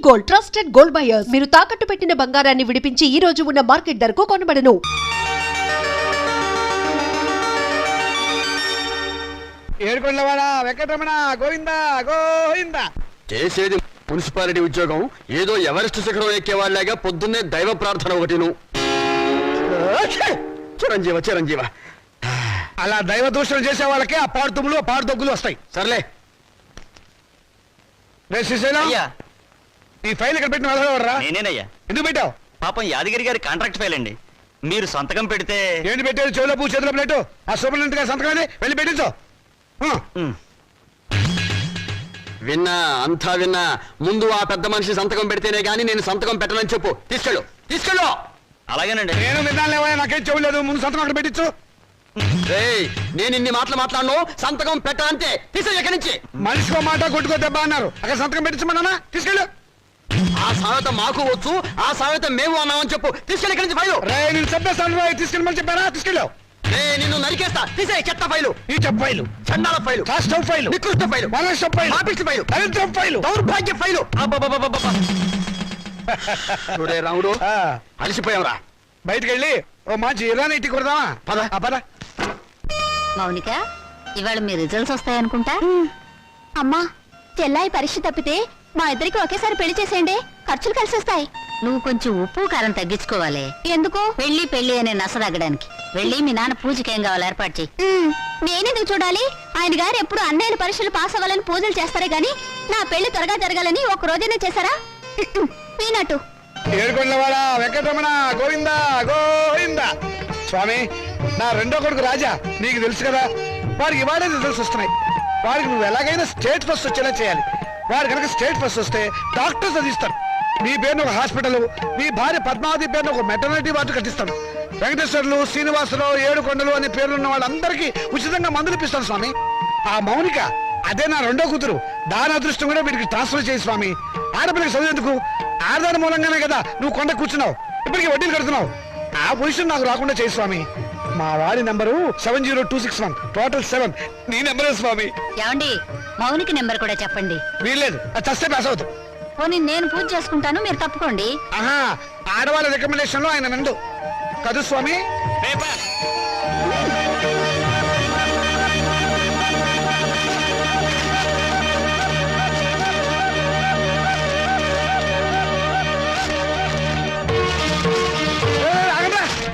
Gold trusted gold buyers మీరు తాకట్టు పెట్టిన బంగారాన్ని విడిపించి ఈ రోజు ఉన్న మార్కెట్ ధరకు కొనబడను. ఏడుకొండలవాడ వెంకటరమణ గోవింద గోవింద. చేసేది మున్సిపాలిటీ ఉద్యోగం, ఏదో ఎవరెస్ట్ శిఖరం ఎక్కేవాళ్ళగా పొద్దున్నే దైవ ప్రార్థన ఒకటిను. చిరంజీవ చిరంజీవ. అలా దైవ దూషణ చేసే వాళ్ళకి ఆ పాడుతుములు పాడుదొగ్గులు వస్తాయి. సర్లే. ఈ ఫైల్ ఇక్కడ పెట్టిన వెళ్ళరా? నేనేనయ్యా. ఎందుకు పెట్టావు? పాపం యాదగిరి గారి కాంట్రాక్ట్ ఫైల్ అండి. మీరు సంతకం పెడితే. ఏంటి పెట్టేది? చెవులో పూ చేతిలో ప్లేటు. ఆ సూపరింటెండెంట్ గారి సంతకాన్ని వెళ్ళి పెట్టించు. విన్నా, అంతా విన్నా. ముందు ఆ పెద్ద మనిషి సంతకం పెడితేనే గానీ నేను సంతకం పెట్టనని చెప్పు. తీసుకెళ్ళు తీసుకెళ్ళు. అలాగేనండి. నేను విన్నాలేవా? నాకేం చెవు లేదు. ముందు సంతకం అక్కడ పెట్టించు. నేను ఇన్ని మాటలు మాట్లాడను. సంతకం పెట్టాలంటే తీసేయి ఎక్కడి నుంచి. మనిషికో మాట కొట్టుకో దెబ్బ అన్నారు. అక్కడ సంతకం పెట్టించమన్నా తీసుకెళ్ళు. ఆ సామెత మాకు వచ్చు, ఆ సామెత మేము అన్నామని చెప్పు. తీసుకెళ్ళి ఎక్కడి నుంచి ఫైలు. నేను చెప్పేస్తాను. తీసుకెళ్ళమని చెప్పారా? తీసుకెళ్ళు. నిన్ను నరికేస్తా. తీసే చెత్త ఫైలు. ఈ చెప్ప ఫైలు, చండాల ఫైలు, కాస్టవ్ ఫైలు, నికృష్ట ఫైలు, మనస్సు ఫైలు, పాపిష్టి ఫైలు, దరిద్రం ఫైలు, దౌర్భాగ్య ఫైలు. చూడే రాముడు, అలసిపోయాంరా. బయటికి వెళ్ళి ఓ మంచి ఇరానీ ఇంటికి కొడదామా? పద పద. మౌనిక, ఇవాళ మీ రిజల్ట్స్ వస్తాయనుకుంటా. అమ్మా, చెల్లాయి పరీక్ష తప్పితే మా ఇద్దరికి ఒకేసారి పెళ్లి చేసేయండి. ఖర్చులు కలిసి వస్తాయి. నువ్వు కొంచెం ఉప్పు కారం తగ్గించుకోవాలి. ఎందుకు? పెళ్లి పెళ్లి అనే నసదగ్గడానికి. వెళ్ళి మీ నాన్న పూజకి ఏం కావాలి ఏర్పాటు చెయ్యి. నేనెందుకు చూడాలి? ఆయన గారు ఎప్పుడు అన్నయ్యల పరీక్షలు పాస్ అవ్వాలని పూజలు చేస్తారే గాని నా పెళ్లి త్వరగా జరగాలని ఒక రోజైనా చేశారా? వీనట్టు. ఏడుకొండలవాడ వెంకటరమణ గోవింద గోవింద. స్వామి, నా రెండో కొడుకు రాజా, నీకు తెలుసు కదా, వాడికి ఇవాళే రిజల్ట్స్ వస్తున్నాయి. వాడికి నువ్వు ఎలాగైనా స్టేట్ ఫస్ట్ వచ్చేలా చేయాలి. వాడు కనుక స్టేట్ ఫస్ట్ వస్తే డాక్టర్స్ అది ఇస్తారు. నీ పేరును ఒక హాస్పిటల్, మీ భార్య పద్మావతి పేరును ఒక మెటర్నిటీ వార్డు కట్టిస్తాను. వెంకటేశ్వర్లు, శ్రీనివాసరావు, ఏడుకొండలు అనే పేర్లున్న వాళ్ళందరికీ ఉచితంగా మందులు ఇప్పిస్తాను స్వామి. ఆ మౌనిక, అదే నా రెండో కూతురు, దాని అదృష్టం కూడా వీడికి ట్రాన్స్ఫర్ చేయి స్వామి. ఆడపిల్లకి చదివేందుకు? ఆడదాని మూలంగానే కదా నువ్వు కొండ కూర్చున్నావు, ఇప్పటికీ వడ్డీలు కడుతున్నావు. ఆ పొజిషన్ నాకు రాకుండా చేయి స్వామి. మా వాడి నెంబరు 70261, టోటల్ 7. నీ నెంబరే స్వామి. ఏమండి, మౌనికి నెంబర్ కూడా చెప్పండి. వీల్లేదు, అది చస్తే పాస్ అవుతావు. పోనీ నేను పూజ చేసుకుంటాను, మీరు తప్పుకోండి. ఆహా, ఆడవాళ్ళ రికమెండేషన్ లో ఆయన నందు కదు స్వామి.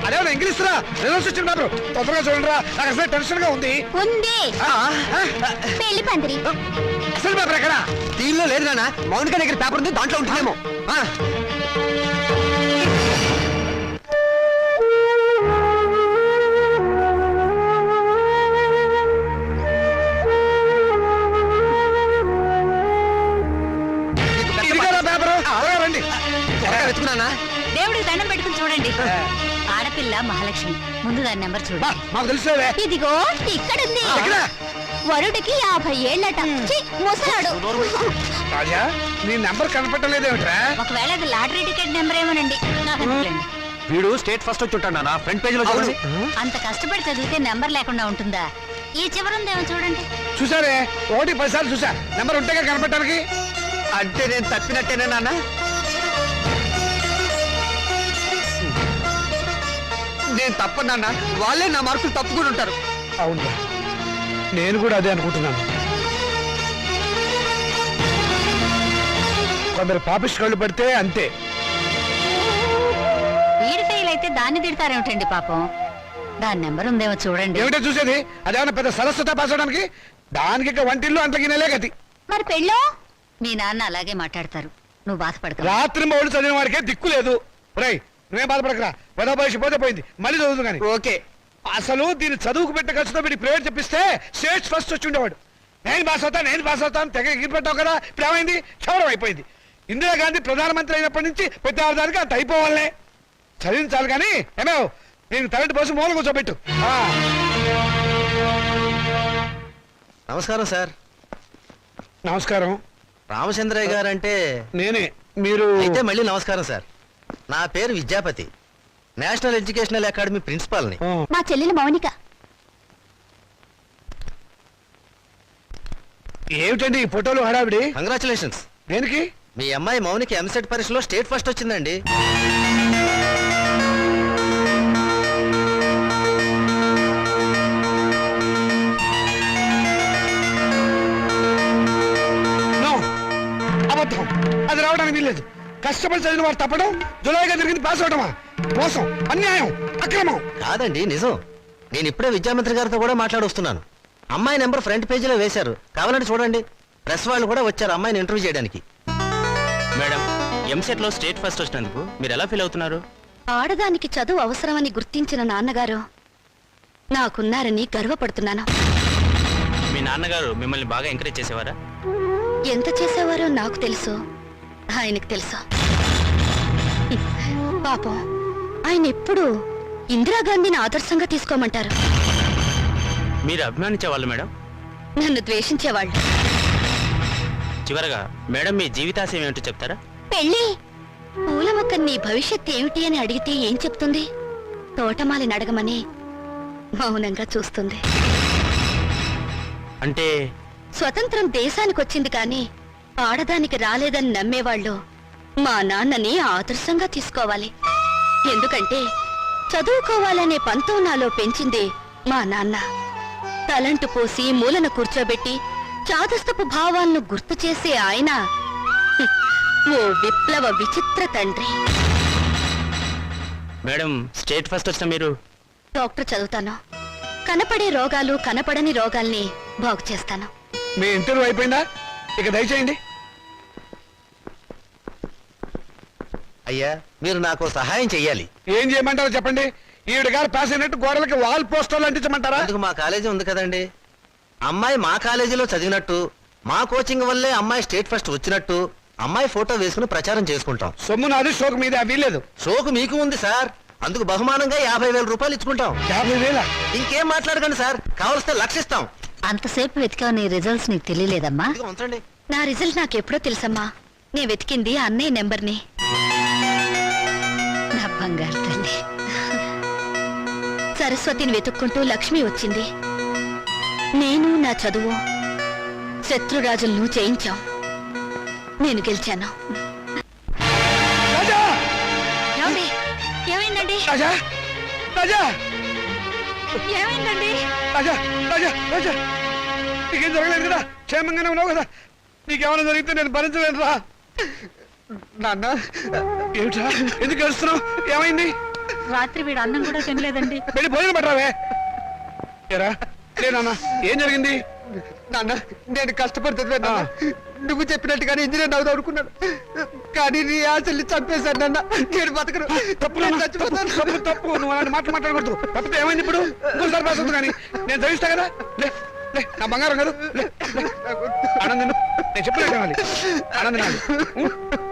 అదేమన్నా ఇంగ్లీష్ రా, రిజల్ట్స్ వచ్చింటారు. తొందరగా చూడండి రా, నాకు అసలు టెన్షన్ గా ఉంది. పెళ్లి పందిరి అసలు పేపర్ ఎక్కడ? దీనిలో లేదు నాన్న, మౌనిక దగ్గర పేపర్ ఉంది, దాంట్లో ఉంటుందేమో. రండి, వెతుకున్నానా? దేవుడికి దండం పెట్టుకుని చూడండి. ఆడపిల్ల మహాలక్ష్మి, ముందు దాని నెంబర్ చూడండి. మాకు తెలుసులే. ఇదిగో ఇక్కడుంది. వరుడికి 50 ఏళ్ళట. ముసలాడు. రాజా, నీ నెంబర్ కనపట్టలేదేమిట్రా? ఒకవేళ అది లాటరీ టికెట్ నెంబర్ ఏమోనండి. వీడు స్టేట్ ఫస్ట్ వచ్చి ఉంటాడు నా ఫ్రంట్ పేజ్ లో చూడండి. అంత కష్టపడి చదివితే నెంబర్ లేకుండా ఉంటుందా? ఈ చివరుందేమో చూడండి. చూసారే, 1 10 సార్లు చూసా. నెంబర్ ఉంటేగా కనపడటానికి. అంటే నేను తప్పినట్టేనా నాన్న? నేను తప్పనన్నా, వాళ్ళే నా మార్కులు తప్పుకుని ఉంటారు. అవును, నేను కూడా అదే అనుకుంటున్నాను. కొందరు పాపిస్ట్ కళ్ళు పడితే అంతే. వీడి ఫెయిల్ అయితే దాన్ని తిడతారేమిటండి పాపం. దాని నెంబర్ ఉందేమో చూడండి. ఏమిటో చూసేది? అదేమన్నా పెద్ద సరస్వత పాస్ అవడానికి? దానికి ఇక వంటిల్లు అంతకి నెలే గతి. మరి పెళ్ళో? మీ నాన్న అలాగే మాట్లాడతారు, నువ్వు బాధపడతావు. రాత్రి మౌడు చదివిన వాడికే దిక్కు లేదు. రై, నువ్వేం బాధపడకరా. పెద్ద భవిష్య పోతే పోయింది, మళ్ళీ చదువుతుంది కానీ. ఓకే. అసలు దీన్ని చదువుకు పెట్టే ఖర్చుతో వీడి ప్రైవేట్ చెప్పిస్తే స్టేట్ ఫస్ట్ వచ్చి ఉండేవాడు. నేను పాస్ అవుతాను తెగ ఎగిరిపెట్టావు కదా. ఇప్పుడు ఏమైంది? క్షవరం అయిపోయింది. ఇందిరాగాంధీ ప్రధానమంత్రి అయినప్పటి నుంచి ప్రతి ఆడదానికి అంత అయిపోవాలనే. చదివించాలి కానీ ఏమో నేను తలంటి పోసి మూల కూర్చోబెట్టు. నమస్కారం సార్. నమస్కారం. రామచంద్రయ్య గారు అంటే నేనే. మీరు అయితే మళ్ళీ నమస్కారం సార్. నా పేరు విద్యాపతి, నేషనల్ ఎడ్యుకేషనల్ అకాడమీ ప్రిన్సిపాల్ని. మా చెల్లెలు మౌనిక. ఏమిటండి ఈ ఫోటోలు హడావిడి? కంగ్రాచులేషన్స్. దేనికి? మీ అమ్మాయి మౌనికి ఎంసెట్ పరీక్షలో స్టేట్ ఫస్ట్ వచ్చిందండి. నో, అబద్ధం. అది రావడానికి వీల్లేదు. కష్టపడి చదివిన వాడు తప్పడం, జులైగా తిరిగింది పాస్ అవడమా? మోసం, అన్యాయం, అక్రమం. కాదండి, నిజం. నేను ఇప్పుడే విద్యామంత్రి గారితో కూడా మాట్లాడొస్తున్నాను. అమ్మాయి నెంబర్ ఫ్రంట్ పేజీలో వేశారు, కావాలంటే చూడండి. ప్రెస్ వాళ్ళు కూడా వచ్చారు అమ్మాయిని ఇంటర్వ్యూ చేయడానికి. మేడం, ఎంసెట్ లో స్టేట్ ఫస్ట్ వచ్చినందుకు మీరు ఎలా ఫీల్ అవుతున్నారు? ఆడదానికి చదువు అవసరమని గుర్తించిన నాన్నగారు నాకున్నారని గర్వపడుతున్నాను. మీ నాన్నగారు మిమ్మల్ని బాగా ఎంకరేజ్ చేసేవారా? ఎంత చేసేవారో నాకు తెలుసు, ఆయనకు తెలుసు. పాపం ఆయన ఎప్పుడు ఇందిరాగాంధీని ఆదర్శంగా తీసుకోమంటారు. మీరు అభిమానించేవాళ్ళు మేడం? నన్ను ద్వేషించేవాళ్ళు. చివరగా మేడం మీ జీవితాశయం ఏమిటో చెప్తారా? పెళ్ళి. పూల మొక్క నీ భవిష్యత్ ఏమిటి అని అడిగితే ఏం చెప్తుంది? తోటమాలిని అడగమని మౌనంగా చూస్తుంది. అంటే స్వతంత్రం దేశానికి వచ్చింది కానీ ఆడదానికి రాలేదని నమ్మేవాళ్ళు మా నాన్నని ఆదర్శంగా తీసుకోవాలి. ఎందుకంటే చదువుకోవాలనే పంతం నాలో పెంచింది మా నాన్న. తలంటు పోసి మూలన కూర్చోబెట్టి చాదస్తపు భావాలను గుర్తు చేసే ఆయన ఓ విప్లవ విచిత్ర తండ్రి. మేడం, స్టేట్ ఫస్ట్ వచ్చిన మీరు డాక్టర్ చదువుతాను. కనపడే రోగాలు కనపడని రోగాల్ని బాగు చేస్తాను. మీ ఇంటర్వ్యూ అయిపోయిందా? ఇక దయచేయండి. అయ్యా, మీరు నాకు సహాయం చెయ్యాలి. ఏం చేయమంటారో చెప్పండి. ఈవిడ గారు పాస్ అయినట్టు గోడలకి వాల్ పోస్టర్లు అంటించమంటారా? అందుకు మా కాలేజీ ఉంది కదండి. అమ్మాయి మా కాలేజీలో చదివినట్టు, మా కోచింగ్ వల్లే అమ్మాయి స్టేట్ ఫస్ట్ వచ్చినట్టు అమ్మాయి ఫోటో వేసుకుని ప్రచారం చేసుకుంటాం. సొమ్ము నాది, షోకు మీదే. వీల్లేదు. షోకు మీకు ఉంది సార్, అందుకు బహుమానంగా 50,000 రూపాయలు ఇచ్చుకుంటాం. 50,000? ఇంకేం మాట్లాడకండి సార్, కావలిస్తే లక్షిస్తాం. అంతసేపు వెతికావు, నీ రిజల్ట్స్ నీకు తెలియలేదమ్మా? ఇదిగో ఉంచండి. నా రిజల్ట్ నాకెప్పుడో తెలుసమ్మా. నే వెతికింది అన్నయ్య నెంబర్ని. నా బంగారు తల్లి. సరస్వతిని వెతుక్కుంటూ లక్ష్మి వచ్చింది. నేను నా చదువు శత్రురాజులను జయించాం. నేను గెలిచాను. రాజా! ఏమండి? ఏమైందండి? రాజా! రాజా! ఏమైందండి? రాజా! రాజా! రాజా! నీకేం జరగలేదు కదా? క్షేమంగానే ఉన్నావు కదా? నీకేమైనా జరిగితే నేను భరించలేను రా. నాన్న, ఏమిటా? ఎందుకు ఏడుస్తున్నావు? ఏమైంది? రాత్రి వీడు అన్నం కూడా తినలేదండి. వెళ్ళి భోజనం పెట్టరావే. ఏరా, నాన్న, ఏం జరిగింది? నాన్న, నేను కష్టపడి చదివాను నాన్న. నువ్వు చెప్పినట్టుగానే ఇంజనీర్ అవుదాం అనుకున్నాను, కానీ నీ ఆశల్ని చంపేశాను నాన్న. నేను బతకను. తప్పు నేను నాన్న, చచ్చిపోతాను. తప్పు, తప్పు. నువ్వు అలాంటి మాటలు మాట్లాడకూడదు. తప్పితే ఏమైంది ఇప్పుడు? ఇంకోసారి పాస్ అవుతుంది కానీ నేను చదివిస్తా కదా. లే, లే, నా బంగారం కాదు. లే, లే. ఆనంద్, నేను చెప్పలేదు తినాలి. ఆనంద్ తినాలి.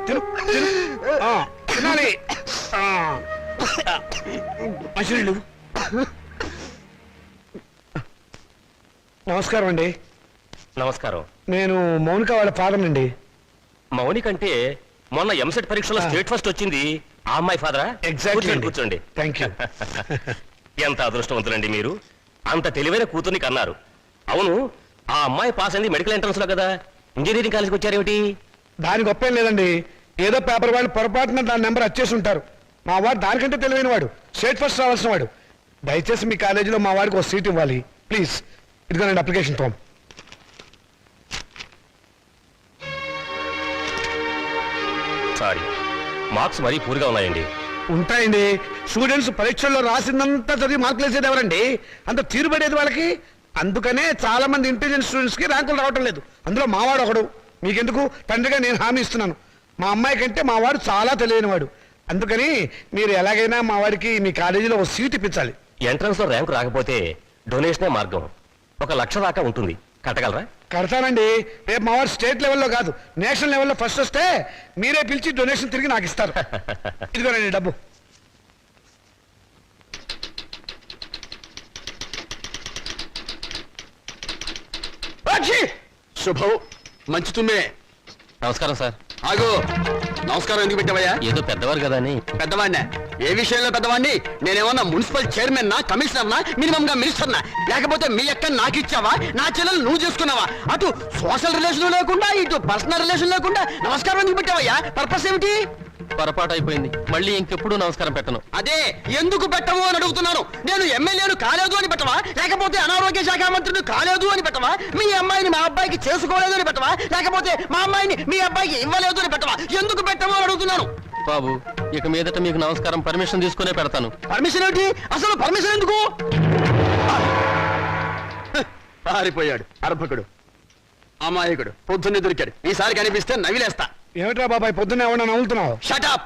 తిను, తిను. తినాలి. మంచినీళ్ళు. నమస్కారం అండి. నమస్కారం. నేను మౌనిక వాళ్ళ ఫాదర్ అండి. మౌనిక అంటే మొన్న ఎంసెట్ పరీక్షలో స్టేట్ ఫస్ట్ వచ్చింది ఆ అమ్మాయి ఫాదరా? ఎగ్జాక్ట్లీ. కూర్చోండి. Thank you. ఎంత అదృష్టవంతులండి మీరు, అంత తెలివైన కూతుర్ని కన్నారు. అవును, ఆ అమ్మాయి పాస్ అయింది మెడికల్ ఎంట్రన్స్ లో కదా, ఇంజనీరింగ్ కాలేజ్కి వచ్చారేమిటి? దాని గొప్ప ఏం లేదండి. ఏదో పేపర్ వాళ్ళు పొరపాటున దాని నెంబర్ వచ్చేసి ఉంటారు. మా వాడు దానికంటే తెలివైన వాడు, స్టేట్ ఫస్ట్ రావాల్సిన వాడు. దయచేసి మీ కాలేజీలో మా వాడికి ఒక సీట్ ఇవ్వాలి ప్లీజ్. ఇదిగోనండి అప్లికేషన్ ఫామ్. సారీ, మార్క్స్ మరీ పూర్గా ఉన్నాయండి. ఉంటాయండి. స్టూడెంట్స్ పరీక్షల్లో రాసిందంతా చదివి మార్కులు వేసేది ఎవరండి? అంత తీరుబడేది వాళ్ళకి. అందుకనే చాలా మంది ఇంటెలిజెంట్ స్టూడెంట్స్ కి ర్యాంకులు రావటం లేదు. అందులో మావాడు ఒకడు. మీకెందుకు, తండ్రిగా నేను హామీ ఇస్తున్నాను. మా అమ్మాయి కంటే మా వాడు చాలా తెలియనివాడు. అందుకని మీరు ఎలాగైనా మా వాడికి మీ కాలేజీలో ఒక సీట్ ఇప్పించాలి. ఎంట్రన్స్ లో ర్యాంకు రాకపోతే డొనేషనే మార్గం. 1,00,000 దాకా ఉంటుంది, కట్టగలరా? కడతానండి. రేపు మా వాడు స్టేట్ లెవెల్లో కాదు, నేషనల్ లెవెల్లో ఫస్ట్ వస్తే మీరే పిలిచి డొనేషన్ తిరిగి నాకు ఇస్తారు. ఇదిగోనండి డబ్బు. శుభం. మంచి తుమ్మే. నమస్కారం సార్. ఆగు. నమస్కారం ఎందుకు పెట్టావయ్యా? ఏదో పెద్దవారు కదా అని. పెద్దవాడినే. ఏ విషయంలో పెద్దవాడిని? నేనేమన్నా మున్సిపల్ చైర్మన్ నా, కమిషనర్ నా, మినిమం గా మినిస్టర్ నా? లేకపోతే మీ అక్క నాకు ఇచ్చావా, నా చెల్లెలు నువ్వు చేసుకున్నావా? అటు సోషల్ రిలేషన్ లేకుండా, ఇటు పర్సనల్ రిలేషన్ లేకుండా నమస్కారం ఎందుకు పెట్టావయ్యా? పర్పస్ ఏమిటి? పొరపాటు అయిపోయింది, మళ్ళీ ఇంకెప్పుడు నమస్కారం పెట్టను. అదే ఎందుకు పెట్టవు అని అడుగుతున్నాను. నేను ఎమ్మెల్యేను కాలేదు అని పెట్టవా, లేకపోతే అనారోగ్య శాఖ మంత్రిని కాలేదు అని పెట్టవా, మీ అమ్మాయిని మా అబ్బాయికి చేసుకోలేదు అని పెట్టవా, లేకపోతే మా అమ్మాయిని మీ అబ్బాయికి ఇవ్వలేదు అని పెట్టవా? ఎందుకు పెట్టవు అని అడుగుతున్నాను. బాబు, ఇక మీదట మీకు నమస్కారం పర్మిషన్ తీసుకునే పెడతాను. పర్మిషన్ ఏమిటి? అసలు పర్మిషన్ ఎందుకు? పారిపోయాడు అర్భకుడు, అమాయకుడు, పొద్దున్నే దొరికాడు. ఈసారి కనిపిస్తే నవిలేస్తా. ఏమిట్రా బాబాయ్ పొద్దున్న ఏమన్నా నవ్వుతున్నావు? షటప్!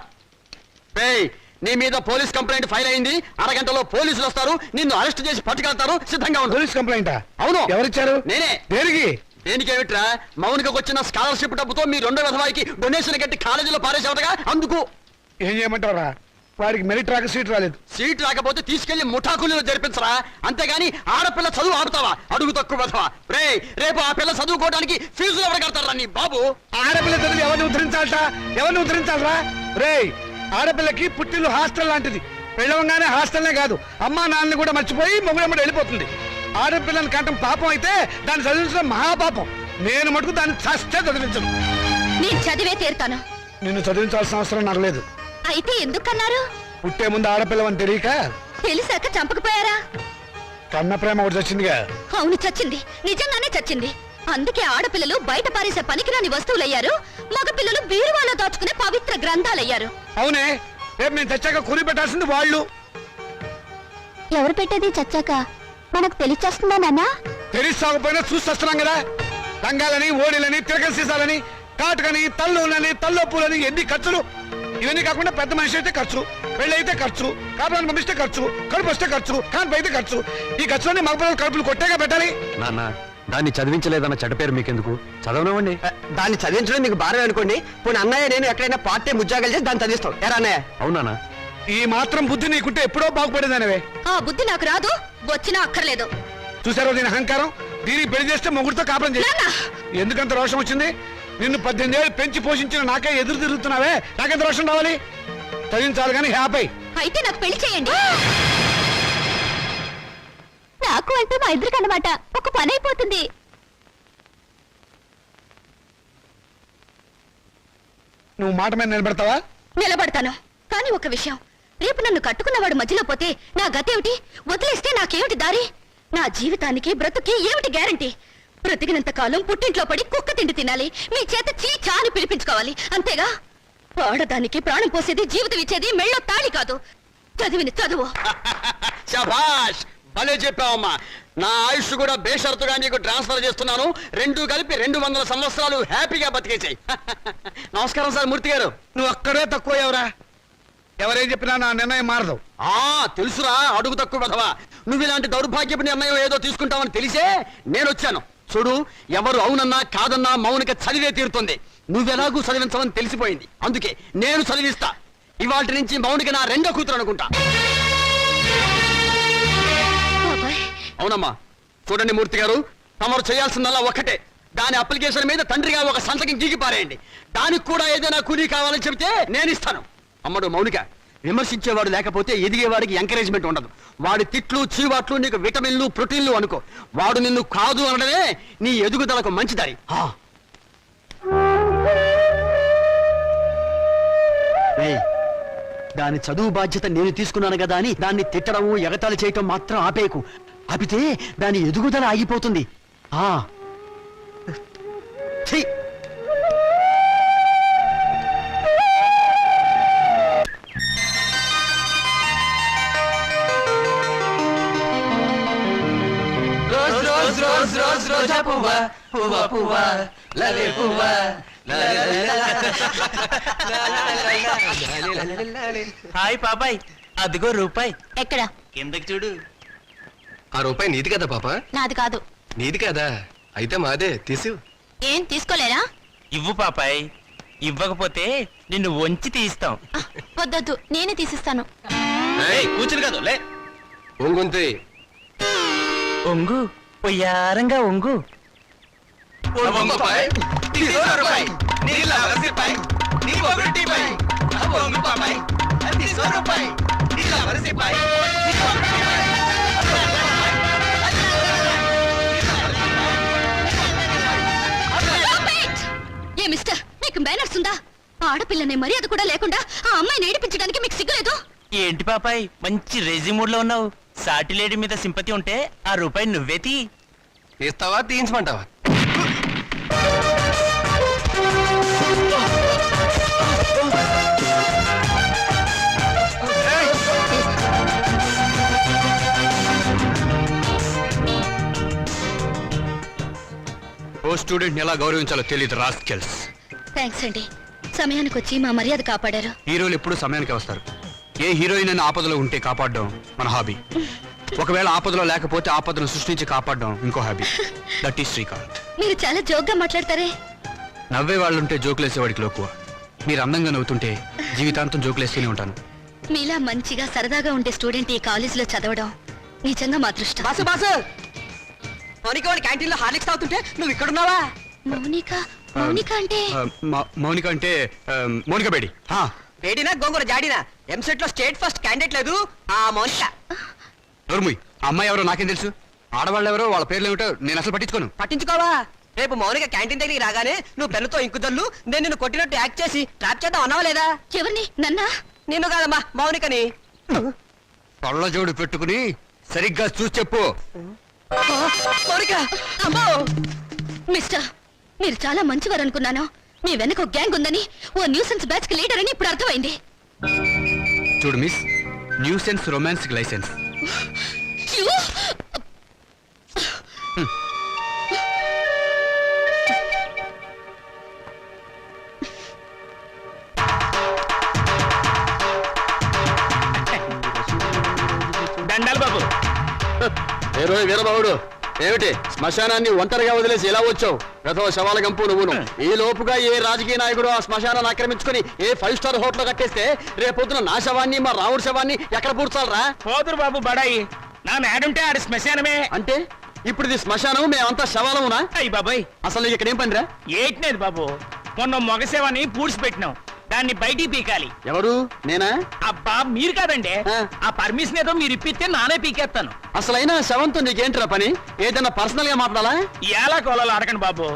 నీ మీద పోలీస్ కంప్లైంట్ ఫైల్ అయింది. అరగంటలో పోలీసులు వస్తారు, నిన్ను అరెస్ట్ చేసి పట్టుకెళ్తారు. సిద్ధంగా ఉండు. పోలీస్ కంప్లైంటా? అవును. ఎవరిచ్చారు? నేనే. దేనికి? దేనికేమిట్రా, మౌనికకు వచ్చిన స్కాలర్షిప్ డబ్బుతో మీ రెండో విధవాయికి డొనేషన్ కట్టి కాలేజీలో పారేసేవటగా. అందుకు ఏం చేయమంటారా? వాడికి మెరిట్ రాక సీట్ రాలేదు. సీట్ రాకపోతే తీసుకెళ్లి ముఠాకులు జరిపించరా, అంతేగాని ఆడపిల్ల చదువు ఆపుతావా? అడుగు తక్కువ విధవా. రేపు ఆ పిల్ల చదువుకోవడానికి ఫీజులు ఎవరు కడతారా నీ బాబు? ఆడపిల్ల చదివి ఎవరిని ఉద్ధరించాలట? ఎవరిని ఉద్ధరించాలరా? రేయ్, ఆడపిల్లకి పుట్టిల్లు హాస్టల్ లాంటిది. పెళ్ళవంగానే హాస్టల్నే కాదు, అమ్మా నాన్నని కూడా మర్చిపోయి మొగుడమ్మడి వెళ్ళిపోతుంది. ఆడపిల్లని కంటం పాపం అయితే దాన్ని చదివించడం మహాపాపం. నేను మటుకు దాన్ని చస్తే చదివించను. నేను చదివే తీరుతాను. నిన్ను చదివించాల్సిన అవసరం నాకు లేదు. అయితే ఎందుకన్నారు? పుట్టే ముందు ఆడపిల్లవని తెలియక తెలిసాక చంపకపోయారా? కన్న ప్రేమ ఒకటి వచ్చిందిగా. అవును, చచ్చింది. నిజంగానే చచ్చింది. అందుకే ఆడపిల్లలు బయట పారేసే పనికిరాని వస్తువులయ్యారు, మగపిల్లలు బీరువాలో దాచుకునే పవిత్ర గ్రంథాలయ్యారు. అవునే, రేపు నేను చచ్చాక కూలి పెట్టాల్సింది వాళ్ళు. ఎవరు పెట్టేది చచ్చాక మనకు తెలిచేస్తుందా నాన్న? తెలిసి సాగుపోయినా చూసి వస్తున్నాం కదా. రంగాలని, ఓడిలని, తిరగల సీసాలని, కాటుకని, తల్లులని, తల్లొప్పులని, ఎన్ని ఖర్చులు. ఇవన్నీ కాకుండా పెద్ద మనిషి అయితే ఖర్చు, పెళ్లి అయితే ఖర్చు, కాపురాన్ని పంపిస్తే ఖర్చు, కడుపు వస్తే ఖర్చు, కాన్పు అయితే ఖర్చు. ఈ ఖర్చులన్నీ మగపిల్లలు కడుపులు కొట్టేగా పెట్టాలి. నాన్న, దాన్ని చదివించలేదన్న చెడ్డ పేరు మీకెందుకు? చదవనివ్వండి. దాన్ని చదివించడం మీకు భారం అనుకోండి. పోనీ అన్నయ్య నేను ఎక్కడైనా పార్ట్ టైం ఉద్యోగాలు చేసి దాన్ని చదివిస్తాం. ఎరా అన్నయ్య? అవునా? ఈ మాత్రం బుద్ధి నీకుంటే ఎప్పుడో బాగుపడేదానివే. ఆ బుద్ధి నాకు రాదు, వచ్చినా అక్కర్లేదు. చూసారో దీని అహంకారం? దీనికి పెళ్లి చేస్తే మొగుడితో కాపురం చేసి ఎందుకంత రోషం వచ్చింది? నిన్ను 18 ఏళ్ళు పెంచి పోషించిన నాకే ఎదురు తిరుగుతున్నావే, నాకెంత రోషం రావాలి? చదివించాలి కానీ హ్యాపీ. అయితే నాకు పెళ్లి చేయండి. నాకు అంటే మా ఇద్దరికి అన్నమాట ఒక పని అయిపోతుంది. నువ్వు మాట మీద నిలబెడతావా? నిలబడతాను, కానీ ఒక విషయం. రేపు నన్ను కట్టుకున్నవాడు మధ్యలో పోతే నా గతేమిటి? వదిలేస్తే నాకేమిటి దారి? నా జీవితానికి బ్రతుకి ఏమిటి గ్యారంటీ? బ్రతికినంత కాలం పుట్టింట్లో పడి కుక్క తిండి తినాలి, మీ చేత చీచా అని పిలిపించుకోవాలి, అంతేగా? ఆడదానికి ప్రాణం పోసేది, జీవితం ఇచ్చేది మెళ్ళో తాళి కాదు, చదివిన చదువు. శభాష్, భలే చెప్పావమ్మా. నా ఆయుష్ కూడా బేషరతుగా నీకు ట్రాన్స్ఫర్ చేస్తున్నాను. రెండు కలిపి 200 సంవత్సరాలు హ్యాపీగా బతికేసాయి. నమస్కారం సార్ మూర్తి గారు. నువ్వు అక్కడే తక్కువ ఎవరా? ఎవరేం చెప్పినా నా నిర్ణయం మారదు. తెలుసురా, అడుగు తక్కువ కదవా. నువ్వు ఇలాంటి దౌర్భాగ్యపు నిర్ణయం ఏదో తీసుకుంటావని తెలిసే నేను వచ్చాను. చూడు, ఎవరు అవునన్నా కాదన్నా మౌనిక చదివే తీరుతుంది. నువ్వెలాగూ చదివించవని తెలిసిపోయింది, అందుకే నేను చదివిస్తా. ఇవాటి నుంచి మౌనిక నా రెండో కూతురు అనుకుంటా. అవునమ్మా. చూడండి మూర్తి గారు, తమరు చేయాల్సిందల్లా ఒక్కటే. దాని అప్లికేషన్ మీద తండ్రిగా ఒక సంతకం గీకి పారేయండి. దానికి కూడా ఏదైనా కూలీ కావాలని చెబితే నేను ఇస్తాను. అమ్మడు మౌనిక, విమర్శించేవాడు లేకపోతే ఎదిగేవాడికి ఎంకరేజ్మెంట్ ఉండదు. వాడి తిట్లు, చీవాట్లు నీకు విటమిన్లు, ప్రోటీన్లు అనుకో. వాడు నిన్ను కాదు అనడమే నీ ఎదుగుదలకు మంచి దారి. దాని చదువు బాధ్యత నేను తీసుకున్నాను కదా అని దాన్ని తిట్టడం, ఎగతాళి చేయటం మాత్రం ఆపేకు. ఆపితే దాని ఎదుగుదల ఆగిపోతుంది. ఛీ! రోజా పువ్వా పువ్వా పువ్వా లలే పువ్వా. హాయ్ పాపాయ్, అదిగో రూపాయి. ఎక్కడ? కిందకి చూడు. ఆ రూపాయి నీది కదా పాప? నాది కాదు. నీది కదా? అయితే మాదే, తీసు. ఏం తీసుకోలేరా? ఇవ్వు పాపాయ్, ఇవ్వకపోతే నిన్ను వంచి తీస్తాం. వద్దొద్దు, నేనే తీసిస్తాను. కూర్చుని కాదు, లే. ఒంగుంతే. ఒంగు, పొయ్యారంగా ఒంగు. ఒంగు పాపాయ్. తీసు రూపాయి. నీ లవసి పై, నీ పొగటి పై. ఒంగు పాపాయ్. తీసు రూపాయి. ఏ మిస్టర్, మీకు మేనర్స్ ఉందా? ఆడపిల్లనే మర్యాద కూడా లేకుండా ఆ అమ్మాయిని ఏడిపించడానికి మీకు సిగ్గులేదు? ఏంటి పాపాయ్ మంచి రేజీ మూడ్ లో ఉన్నావు? సాటి లేడీ మీద సింపతి ఉంటే ఆ రూపాయి నువ్వే తీ. తీస్తావా తీయించమంటావా? ఓ స్టూడెంట్ ఎలా గౌరవించాలో తెలియదు రాస్కెల్స్. థ్యాంక్స్ అండి, సమయానికి వచ్చి మా మర్యాద కాపాడారు. హీరోలు ఎప్పుడు సమయానికి వస్తారు. ఏ హీరోయిన్ అయినా ఆపదలో ఉంటే కాపాడడం మన హాబీ. ఒకవేళ ఆపదలో లేకపోతే ఆపదను సృష్టించి కాపాడడం ఇంకో హాబీ. That is Srikanth. మీరు చాలా జోక్గా మాట్లాడతారే. నవ్వే వాళ్ళుంటే జోకులేసేవాడికి లోకువ. మీరు అందంగా నవ్వుతుంటే జీవితాంతం జోకులేస్తూనే ఉంటాను. మీలా మంచిగా సరదాగా ఉండే స్టూడెంట్ ఈ కాలేజీలో చదవడం నిజంగా మా అదృష్టం. బాసు బాసు, మౌనిక వాడి క్యాంటీన్ లో హార్లిక్స్ తాగుతుంటే నువ్వు ఇక్కడున్నావా? మౌనిక? మౌనిక అంటే మౌనిక అంటే మౌనిక బేడి. వేడినా గోంగూర జాడినా ఎంసెట్ లో స్టేట్ ఫస్ట్ క్యాండిడేట్ లేదు ఆ మౌనిక. నోర్ముయ్, ఆ అమ్మాయి ఎవరో నాకేం తెలుసు? ఆడవాళ్ళు ఎవరో వాళ్ళ పేర్లు ఏమిటో నేను అసలు పట్టించుకోను. పట్టించుకోవా? రేపు మౌనిక క్యాంటీన్ దగ్గరికి రాగానే నువ్వు పెన్నుతో ఇంకుదల్లు నేను నిన్ను కొట్టినట్టు యాక్ట్ చేసి ట్రాప్ చేద్దాం అన్నావా లేదా? ఎవరిని? నన్నా? నిన్ను కాదమ్మా, మౌనికని. కళ్ళజోడు పెట్టుకుని సరిగ్గా చూసి చెప్పు. మౌనిక! అమ్మో! మిస్టర్, మీరు చాలా మంచివారు అనుకున్నాను. మీ వెనక ఒక గ్యాంగ్ ఉందని, ఓ న్యూసెన్స్ బ్యాచ్ కి లీడర్ అని ఇప్పుడు అర్థమైంది. చూడు miss, nuisance romance licence. You? దండాలు బాబు. వీరబాబుడు ఏమిటి శ్మశానాన్ని ఒంటరిగా వదిలేసి ఎలా వచ్చావు? గత శవాల గంపు నువ్వును. ఈ లోపుగా ఏ రాజకీయ నాయకుడు ఆ శ్మశానాన్ని ఆక్రమించుకుని ఏ 5 స్టార్ హోటల్ కట్టేస్తే రేపొద్దున నా శవాన్ని మా రావుడి శవాన్ని ఎక్కడ పూడ్చాలరా? పోదురు బాబు బడాయి. నా మేడుంటే ఆడి శ్మశానమే. అంటే ఇప్పుడు ఇది శ్మశానం, మేమంతా శవాలమునా? అయ్యి బాబాయ్, అసలు నీకు ఇక్కడ ఏం పనిరా? ఏట్లేదు బాబు, మొన్న మొగసేవని పూడ్చిపెట్టినాం, దాన్ని బయటికి పీకాలి. ఎవరు? నేనా? అబ్బా మీరు కాదండి. ఆ. ఆ పర్మిషన్ ఏదో మీరు ఇప్పిస్తే నానే పీకేస్తాను. అసలైనా శవంతో నీకేంటిరా పని? ఏదైనా పర్సనల్ గా మాట్లాడాలా? ఎలా కోలాలో అడగండి బాబు.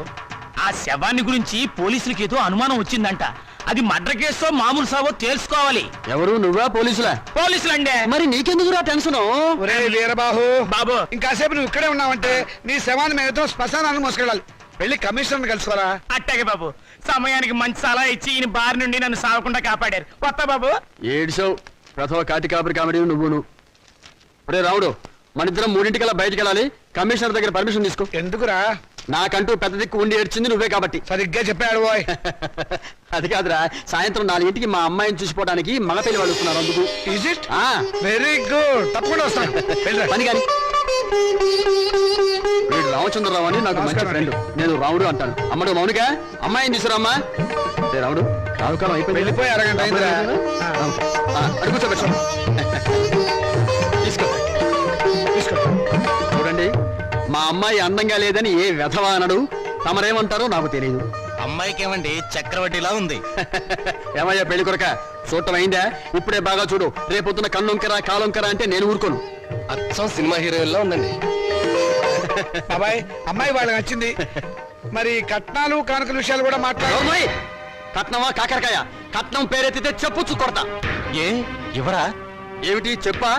ఆ శవాన్ని గురించి పోలీసులకి ఏదో అనుమానం వచ్చిందంట. అది మర్డర్ కేసో మామూలు సావో తెలుసుకోవాలి. ఎవరు? నువ్వా పోలీసులా? పోలీసులండే. మరి నీకెందుకురా టెన్షన్? ఒరే వీరబాహు, బాబు ఇంకాసేపు నువ్వు ఇక్కడే ఉన్నావంటే నీ శవాన్ని మేమతో శ్మశానాన్ని మోసుకెళ్ళాలి. వెళ్ళి కమిషనర్ కలుసుకోరా. అట్టాగే బాబు, సమయానికి మంచి సలహా ఇచ్చి ఈయన బారి నుండి నన్ను సాగకుండా కాపాడారు. కొత్త బాబు. ఏడ్చావు. ప్రథమ కాటి కాపరి కామెడీ నువ్వును. ఒరే రావుడు, మనిద్దరం 3:00 బయటికి వెళ్ళాలి. కమిషనర్ దగ్గర పర్మిషన్ తీసుకో. ఎందుకురా? నాకంటూ పెద్ద దిక్కు ఉండి ఏడ్చింది నువ్వే కాబట్టి. సరిగ్గా చెప్పాడు బాయ్. అది కాదురా, సాయంత్రం 4:00కి మా అమ్మాయిని చూసిపోవడానికి మగ పెళ్లి వాళ్ళు వస్తున్నారు. అందుకు. Is it? వెరీ గుడ్, తప్పకుండా వస్తాను. వెళ్ళిరా. పని కానీ. వీడు రామచంద్రరావు అని నాకు మంచి నమస్కారం ఫ్రెండ్. నేను రావుడు అంటాను. అమ్మడు మౌనిక, అమ్మాయిని తీసుకురామ్మా. రావుడు, రావుకాలం అయిపోయింది. వెళ్ళిపోయి అరగంట అయిందిరా. అడుగు కూర్చోబెట్టు. తీసుకో తీసుకో. చూడండి, మా అమ్మాయి అందంగా లేదని ఏ వెధవా అనడు. తమరేమంటారో నాకు తెలియదు. అమ్మాయికి ఏమండి చక్రవడ్డీలా ఉంది. ఏమయ్యా పెళ్లి కొరక, చూడటం అయిందా? ఇప్పుడే బాగా చూడు. రేపొద్దున కన్నొంకరా కాలొంకరా అంటే నేను ఊరుకోను. అచ్చం సినిమా హీరోయిన్లా ఉందండి. బాబాయ్, అమ్మాయి వాళ్ళకి నచ్చింది. మరి కట్నాలు కానుకల విషయాలు కూడా మాట్లాడు. ఓయ్! కట్నమా కాకరకాయ? కట్నం పేరెత్తితే చెప్పుచ్చు కొడతా. ఏ ఎవరా? ఏమిటి చెప్పా?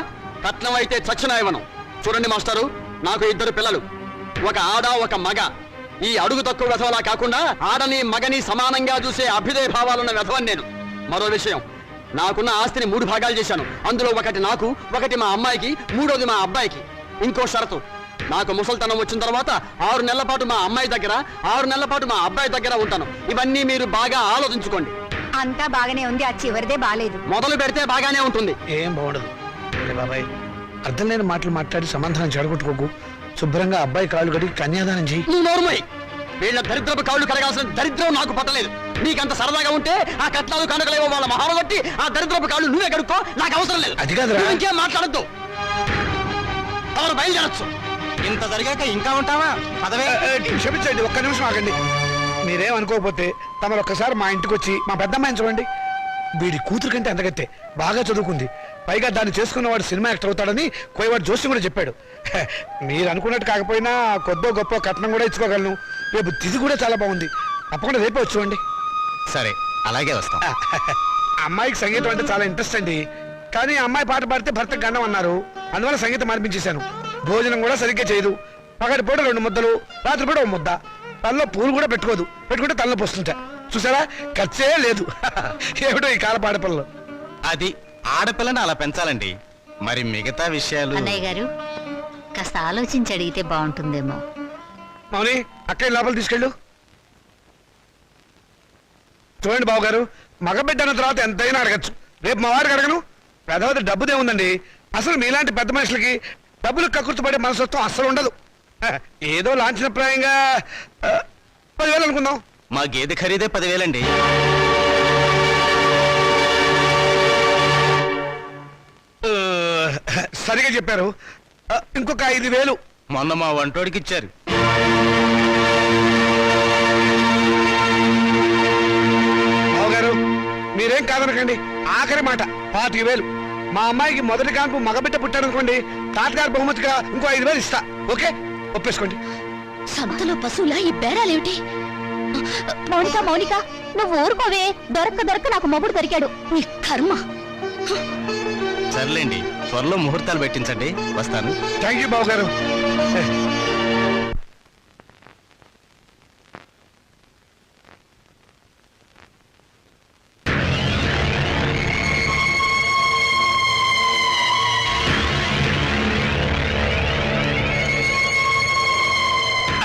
కట్నం అయితే చచ్చిన ఇవ్వను. చూడండి మాస్టారు, నాకు 2 పిల్లలు, ఒక ఆడ ఒక మగ. ఈ అడుగు తక్కువ వెధవలా కాకుండా ఆడని మగని సమానంగా చూసే అభ్యుదయ భావాలున్న వెధవని నేను. మరో విషయం, నాకున్న ఆస్తిని 3 భాగాలు చేశాను. అందులో ఒకటి నాకు, ఒకటి మా అమ్మాయికి, 3వది మా అబ్బాయికి. ఇంకో షరతు, నాకు ముసల్తనం వచ్చిన తర్వాత 6 నెలల పాటు మా అమ్మాయి దగ్గర, 6 నెలల పాటు మా అబ్బాయి దగ్గర ఉంటాను. ఇవన్నీ మీరు బాగా ఆలోచించుకోండి. అంతా బాగానే ఉంది, ఆ చివరిదే బాలేదు. మొదలు పెడితే బాగానే ఉంటుంది. ఏం బాగుండదు. ఒరే బాబాయ్, అర్థం లేని మాటలు మాట్లాడి సమాధానం చెడగొట్టుకోకు. శుభ్రంగా అబ్బాయి కాళ్ళు కడిగి కన్యాదానం చెయ్యి. నువ్వు నోరుమోయ్. వీళ్ళ దరిద్రపు కాళ్ళు కడగాల్సిన దరిద్రం నాకు పట్టలేదు. నీకంత సరదాగా ఉంటే ఆ కట్నాలు కనుకలేవో వాళ్ళ మహాలు బట్టి ఆ దరిద్రపు కాళ్ళు నువ్వే కడుక్కో. నాకు అవసరం లేదు. అది కాదురా. నువ్వు ఇంకేం మాట్లాడద్దు. ఎవరు బయలుదేరచ్చు. ఇంత జరిగాక ఇంకా ఉంటావా? పదవే. క్షమించండి, ఒక్క నిమిషం ఆగండి. మీరేం అనుకోకపోతే తమరు ఒక్కసారి మా ఇంటికి వచ్చి మా పెద్దమ్మాయిని చూడండి. వీడి కూతురు కంటే అంతగత్తే, బాగా చదువుకుంది. పైగా దాన్ని చేసుకున్నవాడు సినిమా యాక్టర్ అవుతాడని కోయవాడు జోషి కూడా చెప్పాడు. మీరు అనుకున్నట్టు కాకపోయినా కొద్దో గొప్ప కట్నం కూడా ఇచ్చుకోగలను. రేపు తిథి కూడా చాలా బాగుంది. తప్పకుండా రేపే వచ్చుకోండి. సరే అలాగే వస్తాం. అమ్మాయికి సంగీతం అంటే చాలా ఇంట్రెస్ట్ అండి. కానీ అమ్మాయి పాట పాడితే భర్తకు గండం అన్నారు. అందువల్ల సంగీతం మార్పించేశాను. భోజనం కూడా సరిగ్గా చేయదు. పగటి పూట 2 ముద్దలు, రాత్రి పూట 1 ముద్ద. తనలో పూలు కూడా పెట్టుకుంటే తనలో పోస్తుంటా. చూసారా, ఖర్చే లేదు. ఏమిటో ఈ కాల పాడపల్లో. అది ఆడపిల్లని అలా పెంచాలండి. మరి మిగతా విషయాలు అన్నయ్య గారు కాస్త ఆలోచించి అడిగితే బాగుంటుందేమో. మౌని, అక్కయ్య లోపల తీసుకెళ్ళు. చూడండి బాబు గారు, మగబిడ్డ అన్న తర్వాత ఎంతైనా అడగచ్చు. రేపు మా వారికి అడగను. పెద్దవారి డబ్బుదే ఉందండి. అసలు మీలాంటి పెద్ద మనుషులకి డబ్బులు కక్కుర్తిపడే మనసత్వం అస్సలు ఉండదు. ఏదో లాంఛనప్రాయంగా 10,000 అనుకుందాం. మా గేదె ఖరీదే 10,000 అండి. సరిగా చెప్పారు. ఇంకొక 5,000. మొన్న మా వంటోడికి ఇచ్చారు. బావగారు, మీరేం కాదనకండి. ఆఖరి మాట 25,000. మా అమ్మాయికి మొదటి కాన్పు మగబిడ్డ పుట్టారనుకోండి, తాతగారు బహుమతిగా ఇంకో 5,000 ఇస్తా. ఓకే, ఒప్పేసుకోండి. సంతలో పశువులా ఈ బేరాలేమిటి? మౌనిక నువ్వు ఊరుకోవే. దొరక్క నాకు మొగుడు దొరికాడు. నీ కర్మ. సర్లేండి, త్వరలో ముహూర్తాలు పెట్టించండి. వస్తాను. థ్యాంక్ యూ బావగారు.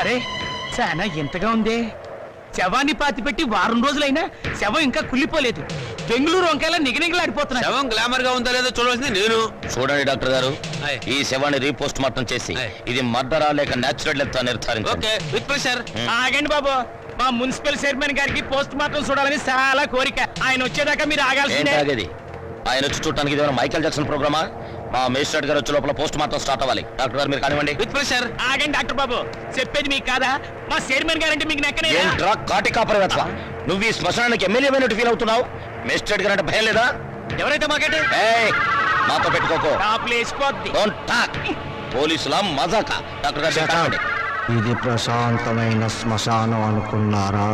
అరే చాలా ఎంతగా ఉందే. శవాన్ని పాతి పెట్టి వారం రోజులైనా శవం ఇంకా కుళ్ళిపోలేదు. బెంగళూరు వంకాయలా నిగనిగలాడిపోతున్నా. శవం గ్లామర్ గా ఉందా లేదో చూడవలసింది నేను. చూడండి డాక్టర్ గారు, ఆయ్. ఈ శవాన్ని రీపోస్ట్ మార్టం చేసి ఆయ్. ఇది మర్డరా లేక నేచురల్ డెత్ నిర్ధారించండి. With pressure. ఆగండి బాబు, మా మున్సిపల్ చైర్మన్ గారికి పోస్ట్ మార్టం చూడాలని చాలా కోరిక. ఆయన వచ్చేదాకా మీరు ఆగాల్సిందే. ఏంటాగేది? ఆయన వచ్చి చూడటానికి ఇదేమైనా మైకేల్ జాక్సన్ ప్రోగ్రామా? మా మేజిస్ట్రేట్ గారు వచ్చే లోపల పోస్ట్ మార్టం స్టార్ట్ అవ్వాలి. డాక్టర్ గారు మీరు కానివ్వండి. With pressure. ఆగండి డాక్టర్ బాబు, చెప్పేది మీకు కాదా? మా చైర్మన్ గారంటే మీకు నెక్కనే. ఏంట్రా కాటి కాపరి వెతవ? నువ్వు ఈ శ్మశానానికి ఎమ్మెల్యే అయినట్టు ఫీల్ అవుతున్నావు. మేజిస్ట్రేట్ గారు అంటే భయం లేదా? ఎవరైతే మాకంటే ఏయ్, నాతో పెట్టుకోకో. టాప్ లేచిపోద్ది. Don't talk. పోలీసుల మజాక. డాక్టర్ గారు మీరు కానివ్వండి. ఇది ప్రశాంతమైన శ్మశానం అనుకున్నారా?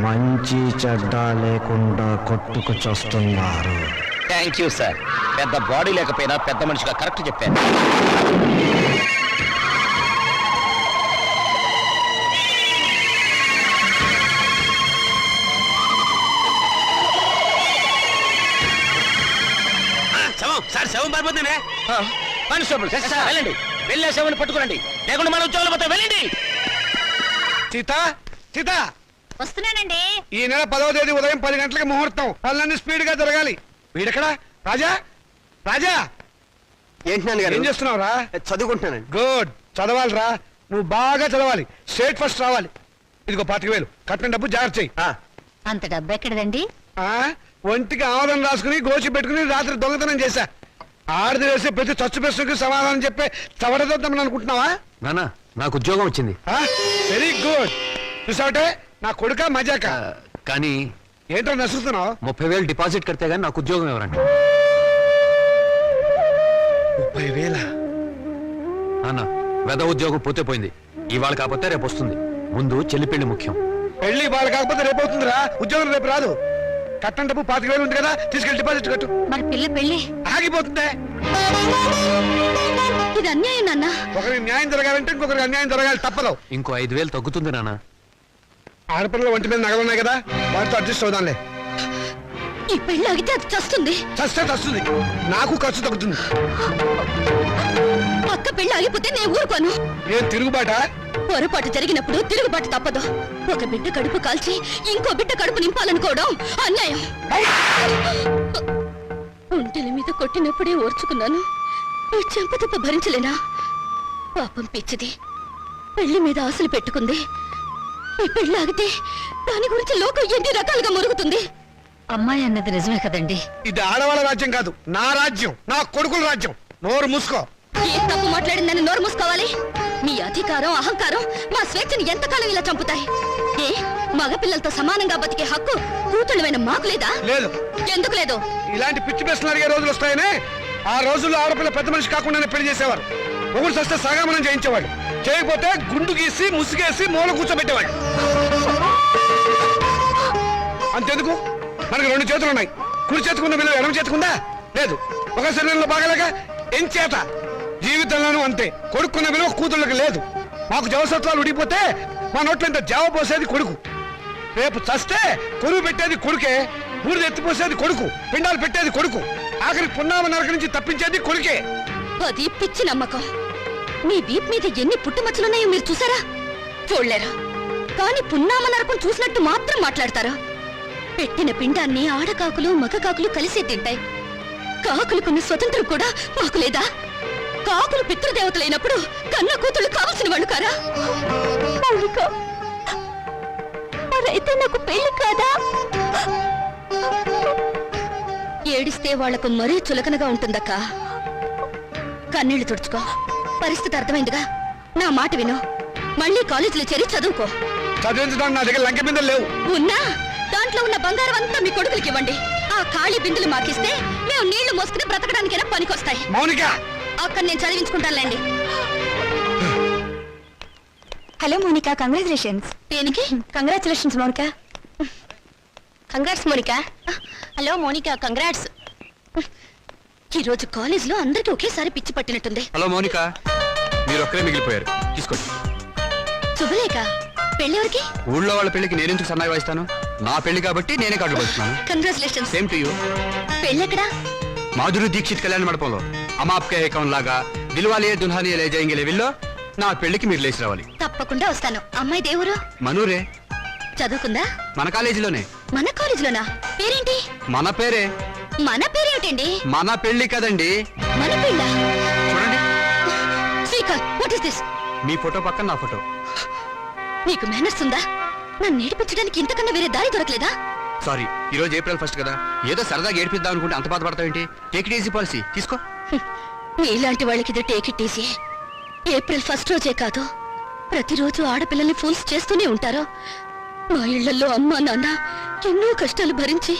మంచి చెడ్డ లేకుండా కొట్టుకు చస్తున్నారు. Thank you sir. పెద్ద బాడీ లేకపోయినా పెద్ద మనిషిగా కరెక్ట్ చెప్పాను. శవం సార్, శవం పారిపోతుందే. కానిస్టేబుల్ వెళ్ళండి, వెళ్ళే శవాన్ని పట్టుకురండి. లేకుండా మన ఉద్యోగాలు పోతే వెళ్ళండి. సీత, వస్తున్నానండి. ఈ నెల 10వ తేదీ ఉదయం 10 గంటలకు ముహూర్తం. పనులన్నీ స్పీడ్ గా జరగాలి. వీడెక్కడా? రాజా, రాజా, ఏంటి ఏం చేస్తున్నావురా? చదువుకుంటున్నానండి. గుడ్, చదవాలిరా. నువ్వు బాగా చదవాలి. స్టేట్ ఫస్ట్ రావాలి. ఇదిగో 25,000 కట్టిన డబ్బు జాగ్రత్త చెయ్యి. అంత డబ్బు ఎక్కడదండి? ఒంటికి ఆమదం రాసుకుని గోచి పెట్టుకుని రాత్రి దొంగతనం చేశా. ఆడది వేసే ప్రతి చచ్చు ప్రశ్నకి సమాధానం చెప్పే చవడదొద్దామని అనుకుంటున్నావా? నానా, నాకు ఉద్యోగం వచ్చింది. Very good. చూసావటే, నా కొడుక మజాక. కానీ ఏంటో నసుకుతున్నావు? 30,000 డిపాజిట్ కడితే గానీ నాకు ఉద్యోగం ఎవరండి? 30,000? నాన్న, వెద ఉద్యోగం పోతే పోయింది. ఇవాళ కాకపోతే రేపు వస్తుంది. ముందు చెల్లి పెళ్లి ముఖ్యం. పెళ్లి వాళ్ళు కాకపోతే రేపు అవుతుందిరా. ఉద్యోగం రేపు రాదు. కట్టం డబ్బు 25,000 ఉంది కదా, తీసుకెళ్ళి డిపాజిట్ కట్టు. మరి పిల్ల పెళ్ళి ఆగిపోతుందే. ఇది అన్యాయం నాన్న. ఒకరికి న్యాయం జరగాలంటే ఇంకొకరికి అన్యాయం జరగాలి. తప్పదు. ఇంకో 5,000 తగ్గుతుంది నాన్న. ఆడపిల్లల ఒంటి మీద నగలున్నాయి కదా, వాటితో అడ్జస్ట్ అవుదాంలే. ఈ పెళ్ళి ఆగితే అది చస్తుంది. చస్తే చస్తుంది. నాకు ఖర్చు తగ్గుతుంది. పక్క పెళ్ళి ఆగిపోతే నేను ఊరుకోను. ఏం తిరుగుబాట? పొరపాటు జరిగినప్పుడు తిరుగుబాటు తప్పదు. ఒక బిడ్డ కడుపు కాల్చి ఇంకో బిడ్డ కడుపు నింపాలనుకోవడం అన్యాయం. ఒంటెల మీద కొట్టినప్పుడే ఓర్చుకున్నాను. ఈ చెంపదెబ్బ భరించలేనా? పాపం పిచ్చిది. పెళ్లి మీద ఆశలు పెట్టుకుంది. ఈ పెళ్లి ఆగితే దాని గురించి లోకం ఎన్ని రకాలుగా మురుగుతుంది. అమ్మాయి అన్నది నిజమే కదండి. ఇది ఆడవాళ్ళ రాజ్యం కాదు, నా రాజ్యం, నా కొడుకుల రాజ్యం. నోరు మూసుకో. ఏ తప్పు మాట్లాడిందని నోరు మూసుకోవాలి? మీ అధికారం అహంకారం మా స్వేచ్ఛని ఎంతకాలం ఇలా చంపుతాయి? ఏ మగపిల్లలతో సమానంగా బతికే హక్కు కూతుళ్ళమైన మాకు లేదా? లేదు. ఎందుకు లేదు? ఇలాంటి పిచ్చి ప్రశ్నలు అడిగే రోజులు వస్తాయని ఆ రోజుల్లో ఆడపిల్ల పెద్ద మనిషి కాకుండానే పెళ్లి చేసేవారు. ఒకరు చస్తే సగామనం చేయించేవాళ్ళు, చేయకపోతే గుండు గీసి ముసుగేసి మూల కూర్చోబెట్టేవాళ్ళు. అంతెందుకు, మనకి 2 చేతులు ఉన్నాయి. కుడి చేతుకున్న విలువ ఎడమ చేతుకుందా? లేదు. ఒక శరీరంలో బాగలేక ఎంచేత జీవితంలోనూ అంతే. కొడుకున్న విలువ కూతుళ్ళకి లేదు. మాకు జవసత్వాలు ఉడిపోతే మా నోట్లో ఇంత జావ పోసేది కొడుకు. రేపు చస్తే కొరువు పెట్టేది కొడుకే, బూడిద ఎత్తిపోసేది కొడుకు, పిండాలు పెట్టేది కొడుకు, ఆఖరికి పున్నామ నరక నుంచి తప్పించేది కొడుకే. అది పిచ్చి నమ్మకం. మీ వీప్ మీద ఎన్ని పుట్టుమచ్చలున్నాయో మీరు చూసారా? చూడలేరా? కానీ పున్నామ నరకం చూసినట్టు మాత్రం మాట్లాడతారా? పెట్టిన పిండాన్ని ఆడకాకులు మగకాకులు కలిసే తింటాయి. కాకులకున్న స్వతంత్రం కూడా మాకు లేదా? కాకులు పితృదేవతలైనప్పుడు కన్న కూతుళ్ళు కావలసిన వాళ్ళు కారా? అయితే నాకు పెళ్లి కాదా? ఏడిస్తే వాళ్లకు మరీ చులకనగా ఉంటుందక్క. కన్నీళ్లు తుడుచుకో. పరిస్థితి అర్థమైందిగా. నా మాట విను. మళ్ళీ కాలేజీలో చేరి చదువుకో. చదివించడానికి నా దగ్గర లంకె బిందెలు లేవు. ఉన్నా దాంట్లో ఉన్న బంగారం అంతా మీ కొడుకులకి ఇవ్వండి. ఆ ఖాళీ బిందులు మాకిస్తే మేము నీళ్లు మోసుకుని బ్రతకడానికైనా పనికొస్తాయి. మౌనిక, అక్కడ నేను చదివించుకుంటానులేండి. Hello Monica, congratulations. దేనికి? Congratulations Monica. Congrats Monica. Hello Monica, congrats. ఈరోజు కాలేజ్ లో అందరికి ఒకేసారి పిచ్చి పట్టినట్టుంది. హలో మౌనిక, మీరు ఒక్కరే మిగిలిపోయారు, తీసుకోండి. శుభలేఖ, పెళ్ళెవరికి? ఊళ్ళో వాళ్ళ పెళ్లికి నేనెందుకు సన్నాయి వాయిస్తాను? నా పెళ్లి కాబట్టి నేనే కార్డులు పడుతున్నాను. కంగ్రాచులేషన్స్. Same to you. పెళ్ళెక్కడా? మాధురి దీక్షిత్ కళ్యాణ మండపంలో అమాప్కే ఏకం లాగా దిల్వాలియే దుల్హానియే లే జాయేంగే లెవెల్లో నా పెళ్లికి మీరు లేచి రావాలి. తప్పకుండా వస్తాను. అమ్మాయి దేవురు? మనూరే. చదువుకుందా? మన కాలేజీలోనే. మన కాలేజీలోనా? పేరేంటి? మన పేరే. మన పేరేమిటండి? మన పెళ్లి కదండి. మన పెళ్ళ? చూడండి, Srikanth, what is this? Me photo పక్కన నా ఫోటో. నీకు మేనర్స్ ఉందా? నన్ను ఏడిపించడానికి ఇంతకన్నా వేరే దారి దొరకలేదా? సారీ, ఈ రోజు ఏప్రిల్ 1 కదా, ఏదో సరదాగా ఏడిపిద్దాం అనుకుంటే అంత బాధపడతావేంటి? టేక్ ఇట్ ఈజీ పాలసీ, తీసుకో. ఇలాంటి వాళ్ళకి ఇది టేక్ ఇట్ ఈజీ. ఏప్రిల్ 1 రోజే కాదు, ప్రతిరోజు ఆడపిల్లల్ని ఫూల్స్ చేస్తూనే ఉంటారు. మా ఇళ్లలో అమ్మా నాన్న ఎన్నో కష్టాలు భరించి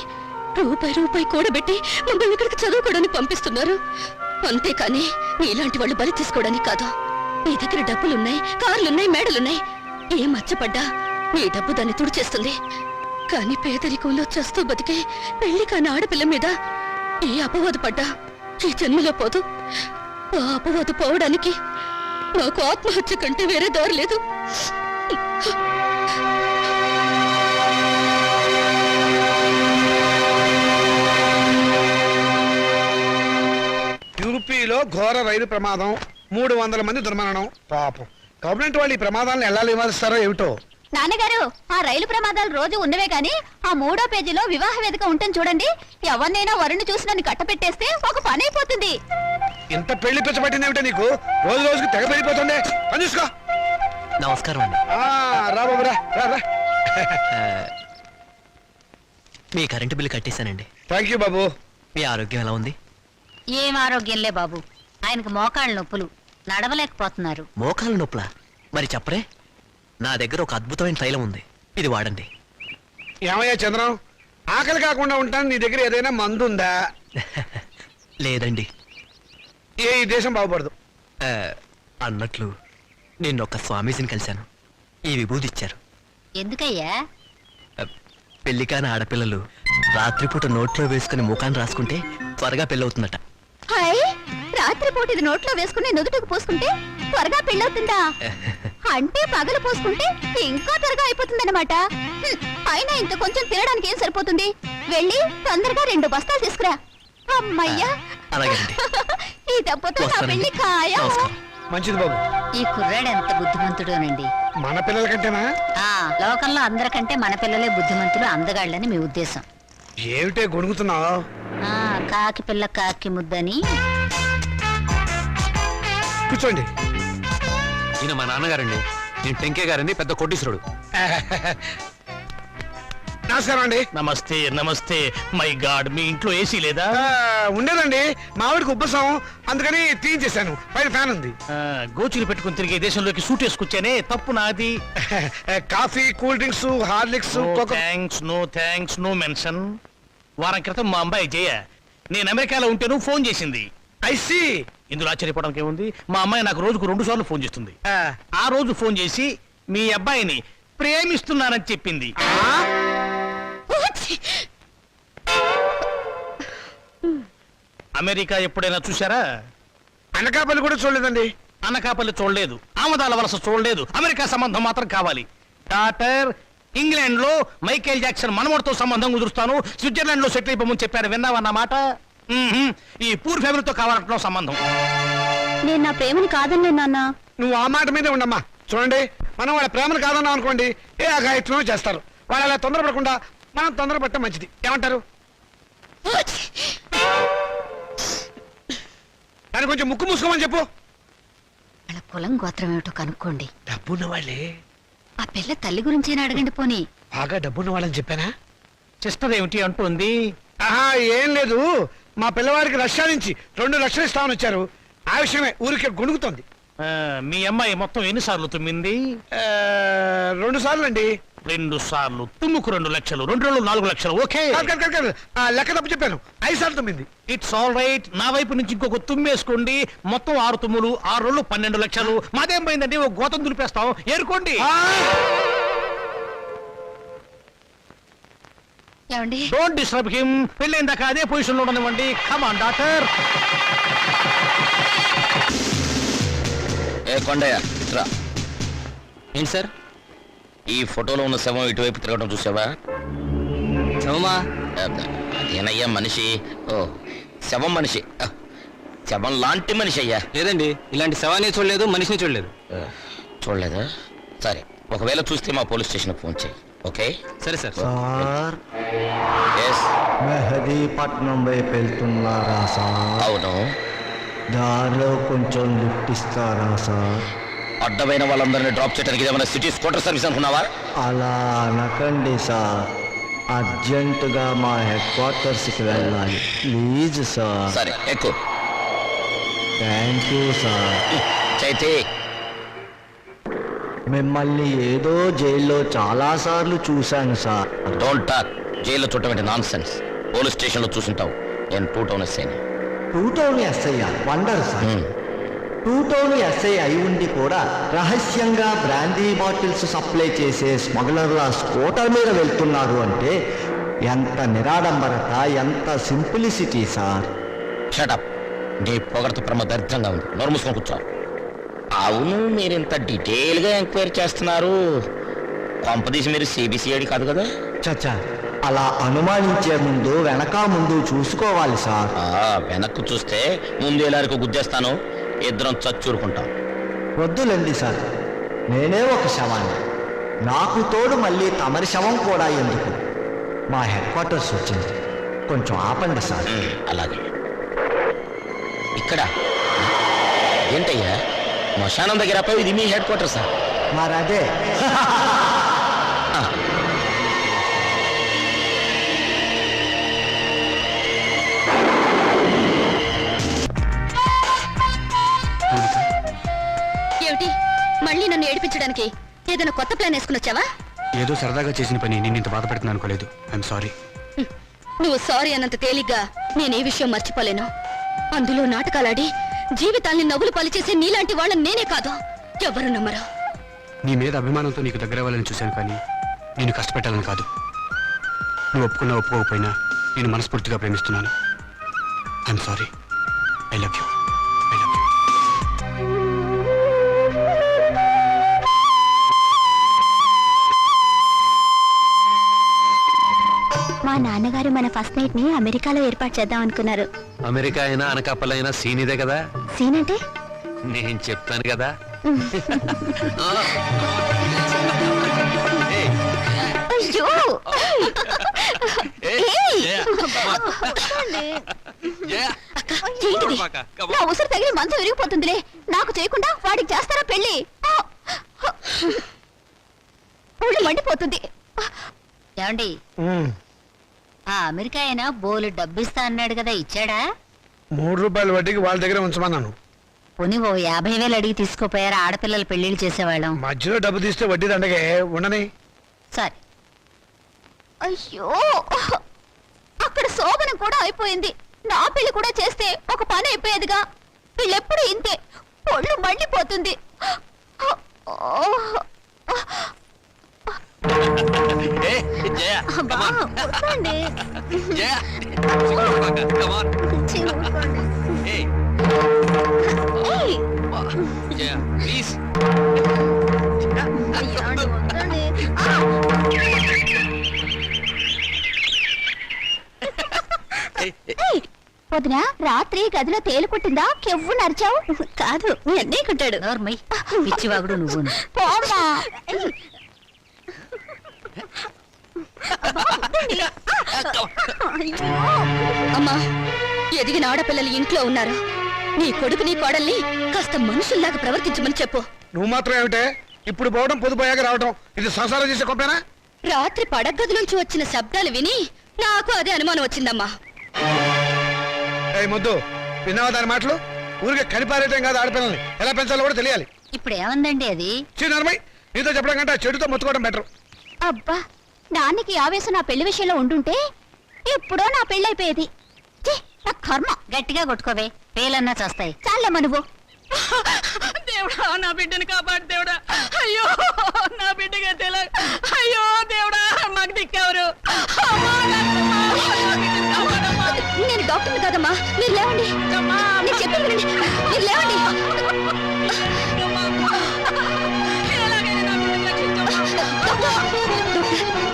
రూపాయి కూడబెట్టి మమ్మల్ని ఇక్కడికి చదువుకోవడానికి పంపిస్తున్నారు. అంతేకాని ఇలాంటి వాళ్ళు బలి తీసుకోవడానికి కాదు. నీ దగ్గర డబ్బులున్నాయి, కార్లున్నాయి, మేడలున్నాయి. ఏ మచ్చపడ్డా నీ డబ్బు దాన్ని తుడిచేస్తుంది. కానీ పేదరికంలో చస్తూ బతికే పెళ్లి కాని ఆడపిల్ల మీద ఏ అపవాదు పడ్డా ఈ జన్మలో పోదు. ఆ అపవాదు పోవడానికి నాకు ఆత్మహత్య కంటే వేరే దారి లేదు. యూపీలో ఘోర రైలు ప్రమాదం, 300 మంది దుర్మరణం. పాపం, గవర్నమెంట్ వాళ్ళు ఈ ప్రమాదాలను ఎలా నివారిస్తారో ఏమిటో. నాన్నగారు, ఆ రైలు ప్రమాదాలు రోజు ఉన్నవే గాని ఆ 3వ పేజీలో వివాహ వేదిక ఉంటుంది చూడండి. ఎవరినైనా వరుణ్ చూసి నన్ను కట్టపెట్టేస్తే ఒక పని అయిపోతుంది. ఇంత పెళ్లి పిచ్చ పట్టింది ఏమిటో నీకు? రోజు రోజుకి తెగ పెరిగిపోతుంది. పని చూసుకో. నమస్కారం అండి. రా బాబు, రా రా. మీ కరెంటు బిల్లు కట్టేశానండి. థ్యాంక్ యూ బాబు. మీ ఆరోగ్యం ఎలా ఉంది? ఏం ఆరోగ్యంలే బాబు, ఆయనకు మోకాళ్ళ నొప్పులు, నడవలేకపోతున్నారు. మోకాల నొప్పులా? మరి చెప్పరే, నా దగ్గర ఒక అద్భుతమైన తైలం ఉంది, ఇది వాడండి. ఏమయ్యా చంద్రం, ఆకలి కాకుండా ఉంటాను, నీ దగ్గర ఏదైనా మందు ఉందా? లేదండి. ఈ దేశం బాగుపడదు. అన్నట్లు నిన్నొక్క స్వామీజీని కలిశాను. ఈ విభూది ఇచ్చారు. ఎందుకయ్యా? పెళ్లి కాని ఆడపిల్లలు రాత్రిపూట నోట్లో వేసుకుని ముఖాన్ని రాసుకుంటే త్వరగా పెళ్ళవుతుందట. హాయ్, రాత్రిపూట ఇది నోట్లో వేసుకుని నుదుటికి పోసుకుంటే త్వరగా పెళ్ళవుతుందా? అంటే పగలు పోసుకుంటే ఇంకా త్వరగా అయిపోతుందన్నమాట. అయినా ఇంత కొంచెం తినడానికి ఏం సరిపోతుంది? వెళ్ళి తొందరగా 2 బస్తాలు తీసుకురా. అమ్మయ్యా, అలాగేనండి. ఈ దెబ్బతో నా వస్తానండి. పెళ్లి ఖాయం. నమస్కారం. మంచిది బాబు. ఈ కుర్రాడు ఎంత బుద్ధిమంతుడోనండి. మన పిల్లల కంటేనా? లోకంలో అందరికంటే మన పిల్లలే బుద్ధిమంతులు, అందగాళ్ళని మీ ఉద్దేశం. ఏమిటే గొడుగుతున్నావు? కాకి పిల్ల కాకి ముద్దని. కూర్చోండి. ఈయన మా నాన్నగారండి. నేను టెంకే గారండి, పెద్ద కోటీశ్వరుడు. నమస్కారం అండి. నమస్తే నమస్తే. మై గాడ్, మీ ఇంట్లో ఏసీ లేదా? ఉండేదండి, మావిడికి ఉబ్బసం, అందుకని తీయించేశాను. పైన ఫ్యాన్ ఉంది. గోచులు పెట్టుకుని తిరిగే దేశంలోకి సూట్ వేసుకొచ్చానే, తప్పు నాది. Coffee, cool drinks, Horlicks, no thanks, no mention. వారం క్రితం మా అమ్మాయి జయ నేను అమెరికాలో ఉంటేను ఫోన్ చేసింది. ఐసి ఇందులో ఆశ్చర్యపోవడానికి ఏముంది? మా అమ్మాయి నాకు రోజుకు 2 సార్లు ఫోన్ చేస్తుంది. ఆ రోజు ఫోన్ చేసి మీ అబ్బాయిని ప్రేమిస్తున్నానని చెప్పింది. అమెరికా ఎప్పుడైనా చూసారా? అనకాపల్లి కూడా చూడలేదండి. అనకాపల్లి చూడలేదు, ఆమదాల వలస చూడలేదు, అమెరికా సంబంధం మాత్రం కావాలి. డాక్టర్, ఇంగ్లాండ్ లో మైకేల్ జాక్సన్ మనవడితో సంబంధం కుదురుస్తాను, స్విట్జర్లాండ్ లో సెటిల్ అయిపోమని చెప్పారు. విన్నావన్న మాట? ఈ పూర్ ఫ్యామిలీతో కావాలంటున్నావు సంబంధం. నేను నా ప్రేమని కాదన్నే నాన్న. నువ్వు ఆ మాట మీదే ఉండమ్మా. చూడండి, మనం వాళ్ళ ప్రేమను కాదన్నాం అనుకోండి, ఏ అఘాయిత్యమో చేస్తారు. వాళ్ళు అలా తొందరపడకుండా మనం తొందరపడటం మంచిది. ఏమంటారు? దాని కొంచెం ముక్కు మూసుకోమని చెప్పు. వాళ్ళ కులం గోత్రం ఏమిటో కనుక్కోండి. డబ్బున్న వాళ్ళే. ఆ పిల్ల తల్లి గురించేనా అడగండి పోనీ. బాగా డబ్బున్న వాళ్ళని చెప్పానా? సిస్టర్ ఏమిటి అంటుంది? ఆహా, ఏం లేదు. మా పిల్లవాడికి రష్యా నుంచి 2 లక్షలు ఇస్తామని వచ్చారు. ఆ విషయమే ఊరికే గొణుగుతోంది. మీ అమ్మాయి మొత్తం ఎన్నిసార్లు తుమ్మింది? 2 సార్లు అండి. 2 సార్లు తుమ్ముకు 2 లక్షలు, 2 రోజులు 4 లక్షలు. ఓకే, లెక్క తప్పు చెప్పాను. 5 సార్లు తుమ్మింది. It's all right. నా వైపు నుంచి ఇంకొక తుమ్మేసుకోండి. మొత్తం 6 తుమ్ములు, 6 రోజులు 12 లక్షలు. మాదేం పోయిందండి, ఒక గోతం దులిపేస్తాం. ఏరుకోండి. ఏమండి? Don't disturb him. పెళ్ళైన దాకా అదే పొజిషన్ లో ఉండనివ్వండి. Come on doctor. ఏ కొండయ్య, రా. ఏంటి సార్, ఈ ఫోటోలో ఉన్న శవం ఇటువైపు తిరగడం చూసావా? శవమా? అదేనయ్యా, మనిషి. ఓ, శవం మనిషి. శవం లాంటి మనిషి అయ్యా. లేదండి, ఇలాంటి శవాన్ని చూడలేదు, మనిషిని చూడలేదు. చూడలేదా? సరే, ఒకవేళ చూస్తే మా పోలీస్ స్టేషన్కి ఫోన్ చేయి. ఓకే? సరే సార్. Sir, yes. మెహదీపట్నం వైపు వెళ్తున్నారా సార్? అవును. దారిలో కొంచెం లిఫ్ట్ ఇస్తారా సార్? అడ్డమైన వాళ్ళందరినీ డ్రాప్ చేయడానికి ఏమైనా సిటీ స్కూటర్ సర్వీస్ అనుకున్నావా? అలా అనకండి సార్, అర్జెంటుగా మా హెడ్ క్వార్టర్స్కి వెళ్ళాలి. Please sir. సరే, ఎక్కువ. Thank you sir. చైతే, మిమ్మల్ని ఏదో జైల్లో చాలాసార్లు చూశాను సార్. Don't talk. జైల్లో చూడటం నాన్ సెన్స్. పోలీస్ స్టేషన్లో చూసుంటావు. నేను 2 టౌన్ ఎస్ఐని. 2 town SI wonder sir. 2 town SI అయి ఉండి కూడా రహస్యంగా బ్రాందీ బాటిల్స్ సప్లై చేసే స్మగ్లర్ల స్కూటర్ మీద వెళ్తున్నారు అంటే ఎంత నిరాడంబరత, ఎంత సింప్లిసిటీ సార్. షటప్. నీ పొగడత ప్రమ దరిద్రంగా ఉంది. నోరు మూసుకొని కూర్చో. అవును, మీరు ఇంత డీటెయిల్గా ఎంక్వైరీ చేస్తున్నారు. కొంపదీసి మీరు సిబిసిఐడి కాదు కదా? చచ్చా, అలా అనుమానించే ముందు వెనక ముందు చూసుకోవాలి సార్. వెనక్కు చూస్తే ముందు ఎలారికి గుద్దేస్తాను, ఇద్దరం చచ్చూరుకుంటాం. వద్దులండి సార్, నేనే ఒక శవాన్ని. నాకు తోడు మళ్ళీ తమరి శవం కూడా ఎందుకు? మా హెడ్ క్వార్టర్స్ వచ్చింది, కొంచెం ఆపండి సార్. అలాగే. ఇక్కడ ఏంటయ్యా, శ్మశానం దగ్గర పోయి ఇది మీ హెడ్ క్వార్టర్సా? మరదే. ఏమిటి, మళ్ళీ నన్ను ఏడిపించడానికి ఏదైనా కొత్త ప్లాన్ వేసుకుని వచ్చావా? ఏదో సరదాగా చేసిన పని నేను ఇంత బాధపడుతున్నాను అనుకోలేదు. I'm sorry. నువ్వు సారీ అన్నంత తేలిగ్గా నేనే విషయం మర్చిపోలేను. అందులో నాటకాలాడి జీవితాల్ని నవ్వులు పలిచేసే నీలాంటి వాళ్ళని నేనే కాదు, ఎవరు నమ్మరు. నీ మీద అభిమానంతో నీకు దగ్గర అవ్వాలని చూశాను, కానీ నేను కష్టపెట్టాలని కాదు. నువ్వు ఒప్పుకున్నా ఒప్పుకోకపోయినా నేను మనస్ఫూర్తిగా ప్రేమిస్తున్నాను. I'm sorry. I love you. I love you. మా నాన్నగారు మన ఫస్ట్ నైట్ ని అమెరికాలో ఏర్పాటు చేద్దాం అనుకున్నారు. అమెరికా అయినా అనకాపల్లి అయినా సీన్ ఇదే కదా. సీన్ అంటే నేను చెప్తాను కదా. అయ్యో, ఏంటిది? నా ఉసురు తగిలి మంచం విరిగిపోతుందిలే. నాకు చేయకుండా వాడికి చేస్తారా పెళ్లి? ఒళ్ళు మండిపోతుంది. ఏమండి, ఆ అమెరికా అయినా బోలు డబ్బిస్తా అన్నాడు కదా, ఇచ్చాడా? 3 రూపాయల వడ్డీకి వాళ్ళ దగ్గర ఉంచమన్నాను. పోనీ ఓ 50,000 అడిగి తీసుకోపోయారా? ఆడపిల్లలు పెళ్లిళ్ళు చేసేవాళ్ళం. మధ్యలో డబ్బు తీస్తే వడ్డీ దండగే ఉండని. సరే. అయ్యో, అక్కడ శోభనం కూడా అయిపోయింది. నా పెళ్లి కూడా చేస్తే ఒక పని అయిపోయేదిగా. వీళ్ళెప్పుడు ఇంతే, ఒళ్ళు మండిపోతుంది. అబ్బా, వద్దండి. చివుకోండి. ఏయ్. అయ్యో, వద్దండి. వదినా, రాత్రి గదిలో తేలు కుట్టిందా? కెవ్వు నరిచావు? కాదు, మీ అన్నయ్య కుట్టాడు. నోర్మై, పిచ్చివాగుడు నువ్వు. పోమ్మా. అమ్మా, ఎదిగిన ఆడపిల్లలు ఇంట్లో ఉన్నారు. నీ కొడుకుని కోడల్ని కాస్త మనుషుల్లాగా ప్రవర్తించమని చెప్పు. నువ్వు మాత్రం ఏమిటే ఇప్పుడు పోవడం పొదుపోయాక రావడం, ఇది సంసారం చేసే గొప్పేనా? రాత్రి పడగదిలోంచి వచ్చిన శబ్దాలు విని నాకు అదే అనుమానం వచ్చిందమ్మా. ముద్దు విన్నావా దాని మాటలు? ఊరికే కనిపారేయటం కాదు, ఆడపిల్లల్ని ఎలా పెంచాలో కూడా తెలియాలి. ఇప్పుడు ఏమందండి అది? చిన్నమ్మాయి నీతో చెప్పడం కంటే ఆ చెడుతో మొత్తుకోవడం బెటర్. అబ్బా, నాన్నకి ఆవేశం నా పెళ్లి విషయంలో ఉండుంటే ఎప్పుడో నా పెళ్ళైపోయేది. ఛీ, నా కర్మ. గట్టిగా కొట్టుకోవే, పేలన్నా చేస్తాయి. చాలమ్మా నువ్వు. దేవుడా, నా బిడ్డని కాపాడు దేవుడా. అయ్యో, నా బిడ్డగా తెల. అయ్యో దేవుడా, మాకు దిక్కెవరు? నేను డాక్టర్ని కాదమ్మా, మీరు లేవండి. నేను చెప్పేది వినండి, మీరు లేవండి.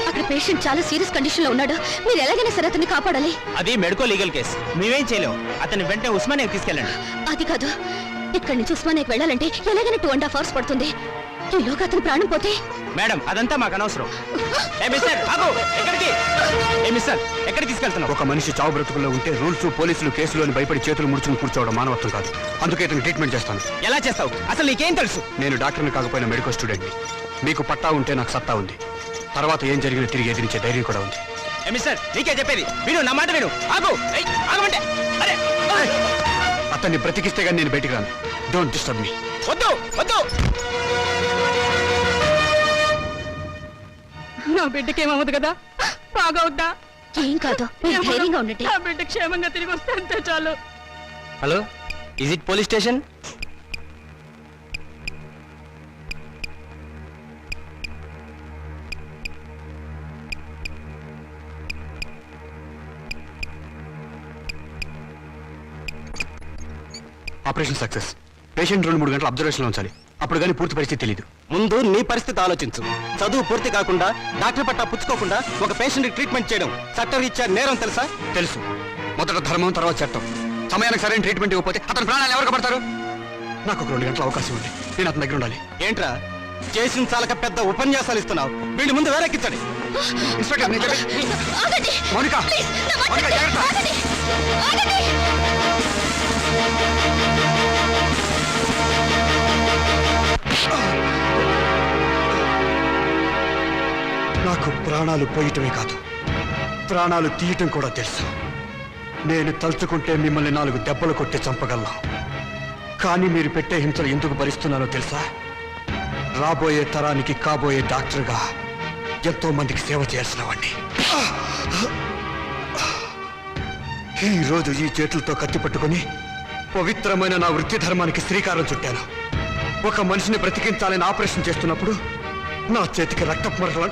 అక్కడ పేషెంట్ చాలా సీరియస్ కండిషన్ లో ఉన్నాడు. మీరు ఎలాగైనా సరే అతన్ని కాపాడాలి. అది మెడికో లీగల్ కేసు, మేమేం చేయలేం. అతన్ని వెంటనే ఉస్మానియాకి తీసుకెళ్ళండి. అది కాదు, ఇక్కడి నుంచి ఉస్మానియాకి వెళ్ళాలంటే ఎలాగైనా 2.5 hours పడుతుంది. ఈలోగా అతని ప్రాణం పోతే? మేడం, అదంతా మాకు అనవసరం. ఎక్కడికి తీసుకెళ్తున్నావు? ఒక మనిషి చావు బ్రతుకుల్లో ఉంటే రూల్స్, పోలీసులు, కేసులు భయపడి చేతులు ముడుచుకుని కూర్చోవడం మానవత్వం కాదు. అందుకే ఇతను ట్రీట్మెంట్ చేస్తాను. ఎలా చేస్తావు? అసలు నీకేం తెలుసు? నేను డాక్టర్ని కాకపోయినా మెడికల్ స్టూడెంట్ని. మీకు పట్టా ఉంటే నాకు సత్తా ఉంది. తర్వాత ఏం జరిగినా తిరిగి ఎదిరించే ధైర్యం కూడా ఉంది. నీకే చెప్పేది విను, నా మాట విను. ఆగమంటే అతన్ని బ్రతికిస్తే గానీ నేను బయటికి రాను. Don't disturb me. వద్దు వద్దు. నా బిడ్డకేమవుతుంది కదా, బాగవుద్దా? ఏం కాదు, మీరు ధైర్యంగా ఉండండి. నా బిడ్డ క్షేమంగా తిరిగి వస్తే అంతే చాలు. Hello, is it police station? Operation success. Patient 2-3 గంటలు అబ్జర్వేషన్లో ఉంచాలి. అప్పుడు కానీ పూర్తి పరిస్థితి తెలియదు. ముందు నీ పరిస్థితి ఆలోచించు. చదువు పూర్తి కాకుండా, డాక్టర్ పట్టా పుచ్చుకోకుండా ఒక పేషెంట్ ట్రీట్మెంట్ చేయడం చట్టరీత్యా నేరం, తెలుసా? తెలుసు. మొదట ధర్మం, తర్వాత చట్టం. సమయానికి సరైన ట్రీట్మెంట్ ఇవ్వకపోతే అతని ప్రాణాలు ఎవరు పడతారు? నాకు ఒక 2 గంటల అవకాశం ఉంది. నేను అతని దగ్గర ఉండాలి. ఏంట్రా చేసిన చాలక పెద్ద ఉపన్యాసాలు ఇస్తున్నావు? వీడి ముందు వేరెక్కించండి. ఇన్స్పెక్టర్, నేను చెప్పేది- ఆగండి. మౌనిక, ప్లీజ్, నా మాట మౌనిక, వినండి. జాగ్రత్త. ఆగండి. ఆగండి. నాకు ప్రాణాలు పోయటమే కాదు, ప్రాణాలు తీయటం కూడా తెలుసు. నేను తలుచుకుంటే మిమ్మల్ని 4 దెబ్బలు కొట్టి చంపగలను. కానీ మీరు పెట్టే హింసలు ఎందుకు భరిస్తున్నానో తెలుసా? రాబోయే తరానికి కాబోయే డాక్టర్గా ఎంతో మందికి సేవ చేయాల్సిన వాడిని. ఈ రోజు ఈ చేతులతో కత్తి పట్టుకుని పవిత్రమైన నా వృత్తి ధర్మానికి శ్రీకారం చుట్టాను. ఒక మనిషిని బ్రతికించాలని ఆపరేషన్ చేస్తున్నప్పుడు నా చేతికి రక్తపు మరకలు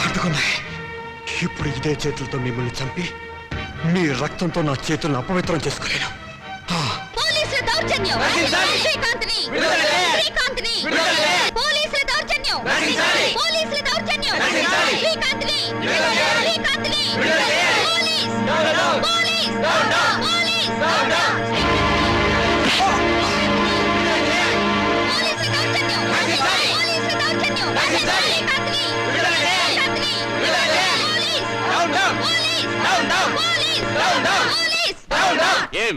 అడ్డుకున్నాయి. ఇప్పుడు ఇదే చేతులతో మిమ్మల్ని చంపి మీ రక్తంతో నా చేతులను అపవిత్రం చేసుకోలేను. పోలీసుల దౌర్జన్యం. శ్రీకాంత్ని. శ్రీకాంత్ని. పోలీసుల దౌర్జన్యం. పోలీసుల దౌర్జన్యం. శ్రీకాంత్ని. శ్రీకాంత్ని. పోలీస్. పోలీస్. పోలీస్. పోలీసుల దౌర్జన్యం. పోలీసుల దౌర్జన్యం. శ్రీకాంత్ని. శ్రీకాంత్ని. ఏం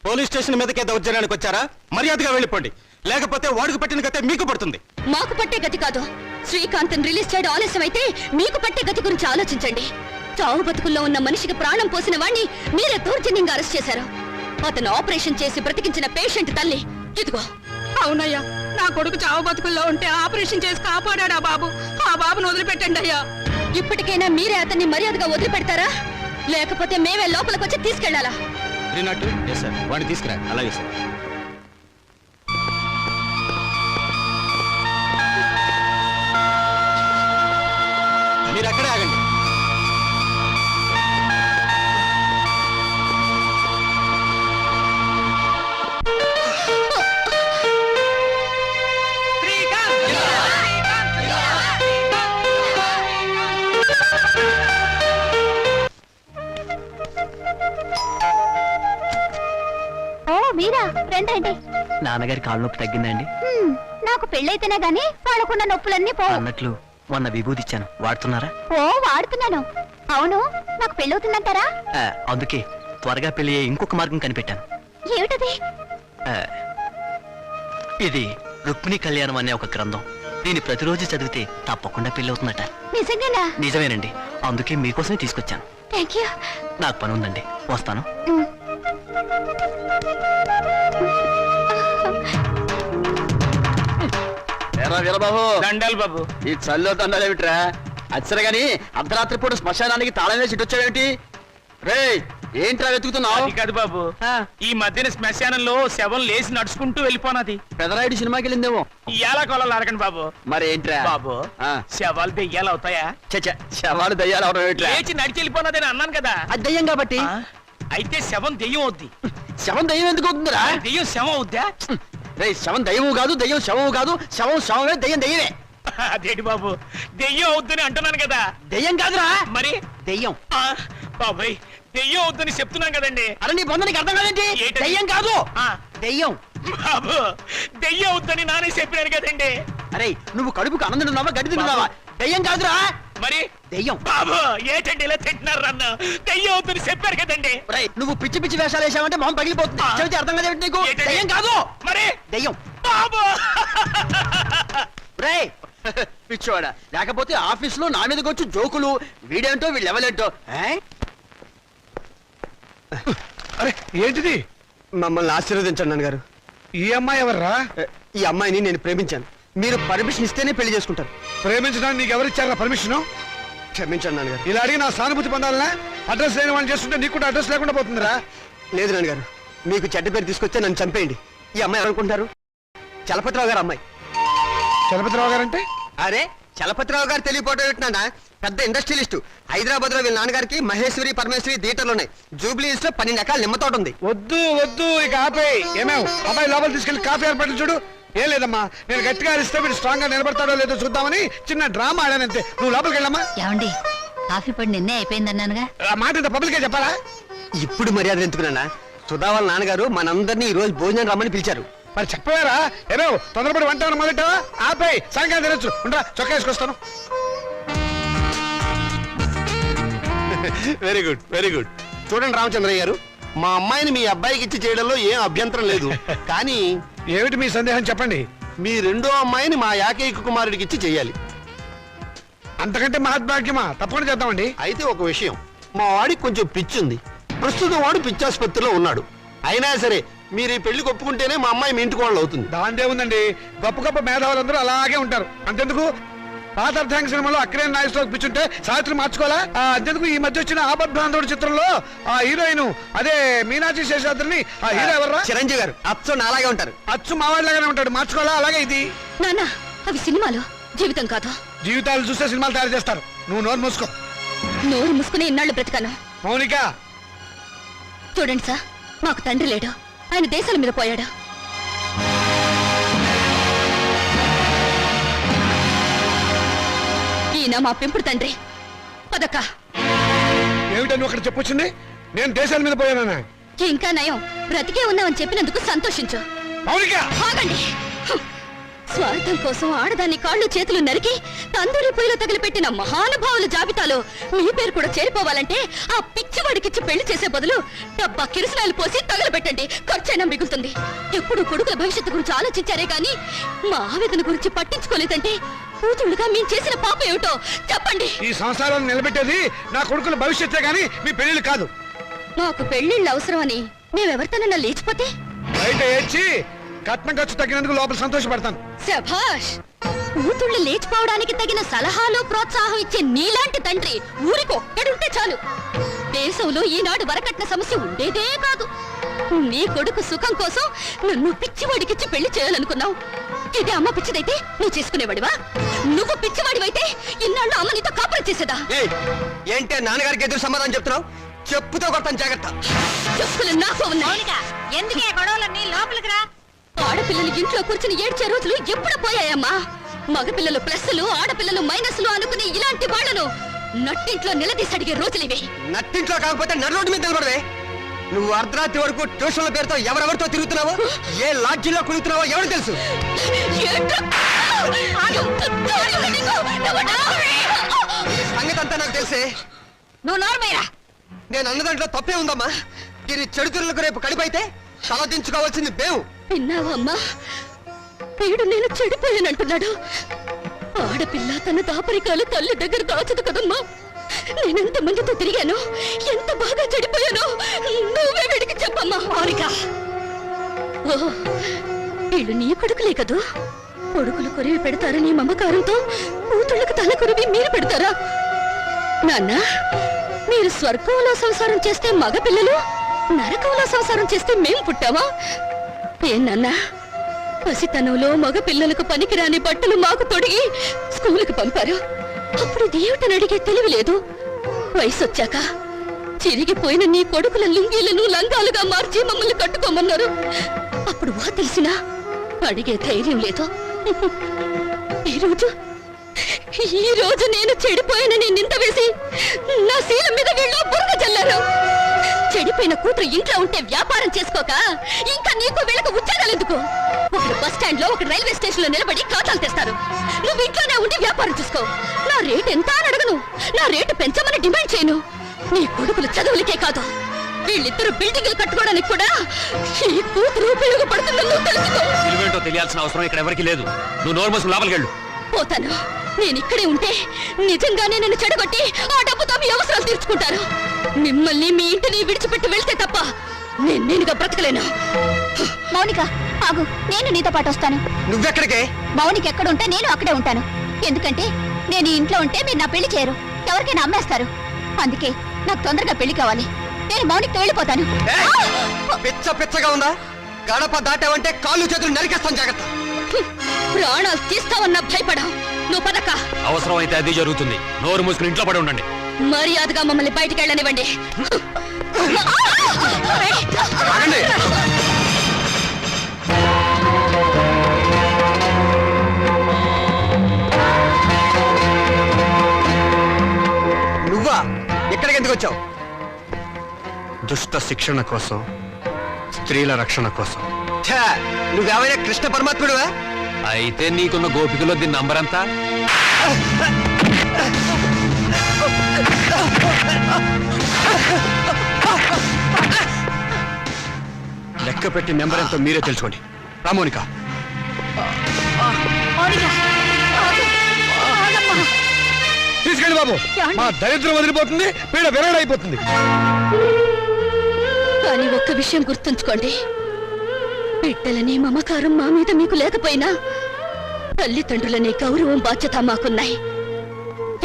పోలీస్ స్టేషన్ మీదకే దౌర్జన్యానికి వచ్చారా? మర్యాదగా వెళ్ళిపోండి, లేకపోతే వాడికి పట్టిన గతే మీకు పడుతుంది. మాకు పట్టే గతి కాదు. శ్రీకాంత్ రిలీజ్ చేయడం ఆలస్యం అయితే మీకు పట్టే గతి గురించి ఆలోచించండి. చావు బతుకుల్లో ఉన్న మనిషికి ప్రాణం పోసిన వాణ్ణి మీరే దౌర్జన్యంగా అరెస్ట్ చేశారు. అతను ఆపరేషన్ చేసి బ్రతికించిన పేషెంట్ తల్లి ఇదిగో. అవునయ్యా, నా కొడుకు చావు బతుకుల్లో ఉంటే ఆపరేషన్ చేసి కాపాడా బాబు. ఆ బాబును వదిలిపెట్టండి అయ్యా. ఇప్పటికైనా మీరే అతన్ని మర్యాదగా వదిలిపెడతారా, లేకపోతే మేమే లోపలికి వచ్చి తీసుకెళ్లాలా? వాడిని తీసుకురా. అలాగే సార్. మీరు అక్కడే ఆగండి. ఓ మీరా, రండి. నాన్నగారి కాళ్ళ నొప్పి తగ్గిందండి నాకు పెళ్ళైతేనే గాని వాళ్ళకున్న నొప్పులన్నీ పో. అన్నట్లు మొన్న విభూతి ఇచ్చాను, వాడుతున్నారా? ఓ వాడుతున్నాను. అవును, నాకు పెళ్ళవుతుందంటారా? అందుకే త్వరగా పెళ్లి అయ్యే ఇంకొక మార్గం కనిపెట్టాను. ఏమిటది? ఇది రుక్మిణి కళ్యాణం అనే ఒక గ్రంథం. దీన్ని ప్రతిరోజు చదివితే తప్పకుండా పెళ్లి అవుతుందట. నిజంగానా? నిజమేనండి, అందుకే మీకోసమే తీసుకొచ్చాను. Thank you. నాకు పని ఉందండి, వస్తాను. ఎరా వీరబాబు, దండాలు బాబు. ఈ చల్లో దండాలేమిట్రా? అచ్చరే గాని అర్ధరాత్రి పూట శ్మశానానికి తాళం వేసి ఇటు వచ్చావేమిటి? రే, ఏంట్రా వెతుకుతున్నావు? అది కాదు బాబు, ఈ మధ్యన శ్మశానంలో శవం లేచి నడుచుకుంటూ వెళ్ళిపోనది. పెదరాయుడు సినిమాకి వెళ్ళిందేమో. ఇయాల కొలాలు అడగండి బాబు. మరి ఏంట్రా బాబు, ఆ. శవాలు దెయ్యాలు అవుతాయా? చచ్చా, శవాలు దయ్యాలు అవడం ఏమిట్రా? లేచి నడిచి వెళ్ళిపోనదని అన్నాను కదా. అది దయ్యం కాబట్టి. ఆ? అయితే శవం దెయ్యం అవుద్ది. శవం దయ్యం ఎందుకు అవుతుందిరా? దెయ్యం శవం అవుద్దా? రే, శవం దయ్యము కాదు, దయ్యం శవము కాదు. శవం శవమే, దయ్యం దయ్యమే. అదేంటి బాబు, దెయ్యం అవుద్దని అంటున్నాను కదా. దయ్యం కాదురా, మరి దయ్యం. బాబాయ్, దెయ్యం అవుద్దని చెప్తున్నాను కదండి. అరే నీ బంధునికి అర్థం కాదేంటి? ఏంటది? దయ్యం కాదు, ఆ, దయ్యం. బాబు, దెయ్యం అవుద్దని నానే చెప్పినాను కదండి. అరే, నువ్వు కడుపుకు అన్నం తింటున్నావా, గడ్డి తింటున్నావా? దయ్యం కాదురా, మరి దయ్యం. బాబు, ఏంటండి ఇలా తింటున్నారు నన్ను? దెయ్యం అవుద్దని చెప్పారు కదండి. రేయ్, నువ్వు పిచ్చి పిచ్చి వేషాలు వేసావంటే మొహం పగిలిపోతుంది. ఆ. చెబితే అర్థం కాదేంటి నీకు? ఏంటది? దయ్యం కాదు, మరి దయ్యం. బాబు. రే పిచ్చోడా, లేకపోతే ఆఫీస్ లో నా మీదకి వచ్చి జోకులు, వీడేంటో వీళ్ళు ఎవలేంటో. అరే ఏంటిది? మమ్మల్ని ఆశీర్వదించండి నాన్నగారు. ఈ అమ్మాయి ఎవర్రా? ఈ అమ్మాయిని నేను ప్రేమించాను. మీరు పర్మిషన్ ఇస్తేనే పెళ్లి చేసుకుంటాను. ప్రేమించడానికి నీకు ఎవరిచ్చారా పర్మిషన్? క్షమించండి నాన్నగారు. ఇలా అడిగి నా సానుభూతి పొందాలనా? అడ్రస్ లేని వాళ్ళు చేస్తుంటే నీకు కూడా అడ్రస్ లేకుండా పోతుందిరా. లేదు నాన్నగారు, మీకు చెడ్డ పేరు తీసుకొస్తే నన్ను చంపేయండి. ఈ అమ్మాయి ఎవరనుకుంటారు? చలపతిరావు గారు అమ్మాయి. చలపతిరావు గారంటే? అరే, చలపతిరావు గారు తెలియపోవడం ఏంటన్నా, పెద్ద ఇండస్ట్రియలిస్టు. హైదరాబాద్ లో వీళ్ళ నాన్నగారికి మహేశ్వరి పరమేశ్వరి థియేటర్లు ఉన్నాయి. జూబ్లీ హిల్స్ లో 12 ఎకరాల నిమ్మ తోట ఉంది. వద్దు వద్దు, ఇక ఆపేయ్. ఏమేవ్ అబ్బాయి లోపల తీసుకెళ్లి కాఫీ ఏర్పాట్లు చూడు. ఏం లేదమ్మా, నేను గట్టిగా అరిస్తే మీరు స్ట్రాంగ్ గా నిలబడతాడో లేదో చూద్దామని చిన్న డ్రామా ఆడానంతే. నువ్వు లోపలికి వెళ్ళమ్మా. ఏమండి, కాఫీ పొడి నిన్నే అయిపోయిందన్నానుగా. ఆ మాట ఇంత పబ్లికే చెప్పాలా? ఇప్పుడు మర్యాద ఎందుకున్నా? సుధా వాళ్ళ నాన్నగారు మనందరినీ ఈ రోజు భోజనం రమ్మని పిలిచారు. మరి చెప్పారా? ఏమేవ్ తొందరపడి వంట మొదలెట్టావా? ఆపేయ్, సాయంకాలం తినొచ్చు. ఉంటా, చొక్కా వేసుకొస్తాను. Very good, very good. చూడండి రామచంద్రయ్య గారు, మా అమ్మాయిని మీ అబ్బాయికి ఇచ్చి చేయడంలో ఏం అభ్యంతరం లేదు. కానీ ఏమిటి మీ సందేహం చెప్పండి. మీ రెండో అమ్మాయిని మా ఏకైక కుమారుడికి ఇచ్చి చేయాలి. అంతకంటే మహద్భాగ్యమా? తప్పకుండా చేద్దామండి. అయితే ఒక విషయం, మా వాడికి కొంచెం పిచ్చి ఉంది. ప్రస్తుతం వాడు పిచ్చాసుపత్రిలో ఉన్నాడు. అయినా సరే మీరు ఈ పెళ్లికి ఒప్పుకుంటేనే మా అమ్మాయి మీ ఇంటికి వాళ్ళు అవుతుంది. దాందే ఉందండి, గొప్ప గొప్ప మేధావులందరూ అలాగే ఉంటారు. అంతెందుకు పాత అర్థాంగ సినిమాలో అక్కినే నాగేశ్వరరావు పిచ్చుంటే సావిత్రి మార్చుకోవాలా? అంతెందుకు ఈ మధ్య వచ్చిన ఆపద్బాంధవుడు చిత్రంలో ఆ హీరోయిన్ అదే మీనాక్షి శేషాద్రిని ఆ హీరో ఎవర్రా? చిరంజీవి గారు అచ్చం నాలాగే ఉంటారు. అచ్చు మావాడిలాగానే ఉంటాడు, మార్చుకోవాలా? అలాగే ఇది నాన్న, అవి సినిమాలు, జీవితం కాదు. జీవితాలు చూస్తే సినిమాలు తయారు చేస్తారు. నువ్వు నోరు మూసుకో. నోరు మూసుకుని ఇన్నాళ్ళు బ్రతికాను. మౌనిక, చూడండి సార్, మాకు తండ్రి లేడు, ఆయన దేశాల మీద పోయాడు. ఈయన మా పెంపుడు తండ్రి. పదక్క. ఏమిటో నువ్వు అక్కడ చెప్పొచ్చింది? నేను దేశాల మీద పోయానా? ఇంకా నయం, బ్రతికే ఉన్నామని చెప్పినందుకు సంతోషించు. మౌనిక, ఆగండి. స్వార్థం కోసం ఆడదాన్ని కాళ్ళు చేతులు నరికి తందూరి పొయ్యిలో తగిలిపెట్టిన మహానుభావుల జాబితాలో మీ పేరు కూడా చేరిపోవాలంటే ఆ పిచ్చివాడికిచ్చి పెళ్లి చేసే బదులు డబ్బా కిరసనాయలు పోసి తగలబెట్టండి, ఖర్చైనా మిగులుతుంది. ఎప్పుడు కొడుకుల భవిష్యత్తు గురించి ఆలోచించారే గాని మా ఆవేదన గురించి పట్టించుకోలేదంటే కూతుళ్ళుగా మేము చేసిన పాప ఏమిటో చెప్పండి. ఈ సంసారాన్ని నిలబెట్టేది నా కొడుకుల భవిష్యత్తే గాని మీ పెళ్లిళ్ళు కాదు. మాకు పెళ్లిళ్ళు అవసరమని మేమెవరితోనన్నా లేచిపోతే బయట ఏడ్చి కట్నం ఖర్చు తగ్గినందుకు లోపల సంతోషపడతాను. శభాష్, కూతుళ్ళు లేచిపోవడానికి తగిన సలహాలు ప్రోత్సాహం ఇచ్చే నీలాంటి తండ్రి ఊరికి ఒక్కడుంటే చాలు. దేశంలో ఈనాడు వరకట్న సమస్య ఉండేదే కాదు. నీ కొడుకు సుఖం కోసం నన్ను పిచ్చివాడికిచ్చి పెళ్లి చేయాలనుకున్నావు. ఇదే అమ్మ పిచ్చిదైతే నువ్వు చేసుకునేవాడివా? నువ్వు పిచ్చివాడివైతే ఇన్నాళ్ళు అమ్మ నీతో కాపురం చేసేదా? ఏంటే నాన్నగారికి ఎదురు సమాధానం చెప్తున్నావు? చెప్పుతో కొడతాను, జాగ్రత్త. చెప్పులు నాకు ఉన్నాయి. ఎందుకే గొడవలన్నీ లోపలికి రా. ఆడపిల్లలు ఇంట్లో కూర్చుని ఏడ్చే రోజులు ఎప్పుడు పోయాయమ్మా? మగపిల్లలు ప్లస్లు, ఆడపిల్లలు మైనస్లు అనుకునే ఇలాంటి వాళ్లను నట్టింట్లో నిలదీసి అడిగే రోజులివి. నట్టింట్లో కాకపోతే నడు రోడ్డు మీద నిలబడవే. నువ్వు అర్ధరాత్రి వరకు ట్యూషన్ల పేరుతో ఎవరెవరితో తిరుగుతున్నావో, ఏ లాడ్జీలో కుదురుతున్నావో ఎవరు తెలుసు? సంగతి అంతా నాకు తెలిసే. నువ్వు నోర్మయ్యా. నేను అన్న దాంట్లో తప్పే ఉందమ్మా. దీని చెడుతురులకు రేపు కడిపైతే తలదించుకోవాల్సింది మేము. విన్నావమ్మా, వీడు నేను చెడిపోయానంటున్నాడు. ఆడపిల్ల తన దాపరికాలు తల్లి దగ్గర దాచదు కదమ్మా. నేనెంత మందితో తిరిగాను, ఎంత బాగా చెడిపోయానో నువ్వే వీడికి చెప్పమ్మా. మౌనిక, ఓ వీళ్ళు నీ కొడుకులే కదూ. కొడుకులు కొరివి పెడతారని మమకారంతో కూతుళ్ళకు తల కొరివి మీరు పెడతారా? నాన్న, మీరు స్వర్గంలో సంసారం చేస్తే మగ పిల్లలు, నరకంలో సంసారం చేస్తే మేం పుట్టావా? ఏనన్నా, పసితనంలో మగ పిల్లలకు పనికిరాని బట్టలు మాకు తొడిగి స్కూలుకు పంపారు. అప్పుడు దేవుటని అడిగే తెలివి లేదు. వయసు వచ్చాక చిరిగిపోయిన నీ కొడుకుల లుంగీలను లంగాలుగా మార్చి మమ్మల్ని కట్టుకోమన్నారు. అప్పుడు వా తెలిసినా అడిగే ధైర్యం లేదు. ఈ రోజు నేను చెడిపోయానని నింద వేసి నా శీల మీద వీళ్ళు బురద చల్లారు. చెడిపోయిన కూతురు ఇంట్లో ఉంటే వ్యాపారం చేసుకోక ఇంకా నీకు వీళ్ళకు ఉద్యోగాలు ఎందుకు? ఒకడు బస్ స్టాండ్ లో, ఒక రైల్వే స్టేషన్ లో నిలబడి ఖాతాలు తెస్తారు. నువ్వు ఇంట్లోనే ఉండి వ్యాపారం చూసుకో. నా రేటు ఎంత అని అడగను, నా రేటు పెంచమని డిమాండ్ చేయను. నీ కొడుకులు చదువులకే కాదు, వీళ్ళిద్దరు బిల్డింగ్లు కట్టుకోవడానికి కూడా ఈ కూతురు ఉపయోగపడుతుందని నువ్వు తెలుసుకో. ఇవేంటో తెలియాల్సిన అవసరం ఇక్కడ ఎవరికి లేదు. నువ్వు నోరు మూసుకుని లోపలికి వెళ్ళు. పోతాను. నేను ఇక్కడే ఉంటే నిజంగానే నన్ను చెడగొట్టి ఆ డబ్బుతో మీ అవసరాలు తీర్చుకుంటారు. మిమ్మల్ని మీ ఇంటిని విడిచిపెట్టి వెళ్తే తప్ప నేనుగా బ్రతకలేను. మౌనిక, ఆగు, నేను నీతో పాటు వస్తాను. నువ్వెక్కడికే? మౌనిక ఎక్కడుంటే నేను అక్కడే ఉంటాను. ఎందుకంటే నేను ఈ ఇంట్లో ఉంటే మీరు నా పెళ్లి చేయరు, ఎవరికైనా అమ్మేస్తారు. అందుకే నాకు తొందరగా పెళ్లి కావాలి. నేను మౌనికతో వెళ్ళిపోతాను. పిచ్చ పిచ్చగా ఉందా? గడప దాటావంటే కాళ్ళు చేతులు నరికేస్తాను, జాగ్రత్త. ప్రాణాలు తీస్తావన్నా భయపడా. నువ్వు పదక్క. అవసరం అయితే అది జరుగుతుంది. నోరు మూసుకుని ఇంట్లో పడి ఉండండి. మర్యాదగా మమ్మల్ని బయటికి వెళ్ళనివ్వండి. నువ్వా? ఎక్కడికి ఎందుకు వచ్చావు? దుష్ట శిక్షణ కోసం, స్త్రీల రక్షణ కోసం. ఛే, నువ్వేమైనా కృష్ణ పరమాత్ముడువా? అయితే నీకున్న గోపికలో దీని నంబర్ ఎంత? లెక్క పెట్టి నెంబర్ ఎంతో మీరే తెలుసుకోండి. రామోనిక, తీసుకెళ్ళి బాబు. మా దరిద్రం వదిలిపోతుంది, పీడ విరగడైపోతుంది. కానీ ఒక్క విషయం గుర్తుంచుకోండి, బిడ్డలనే మమకారం మా మీద మీకు లేకపోయినా తల్లిదండ్రులనే గౌరవం, బాధ్యత మాకున్నాయి.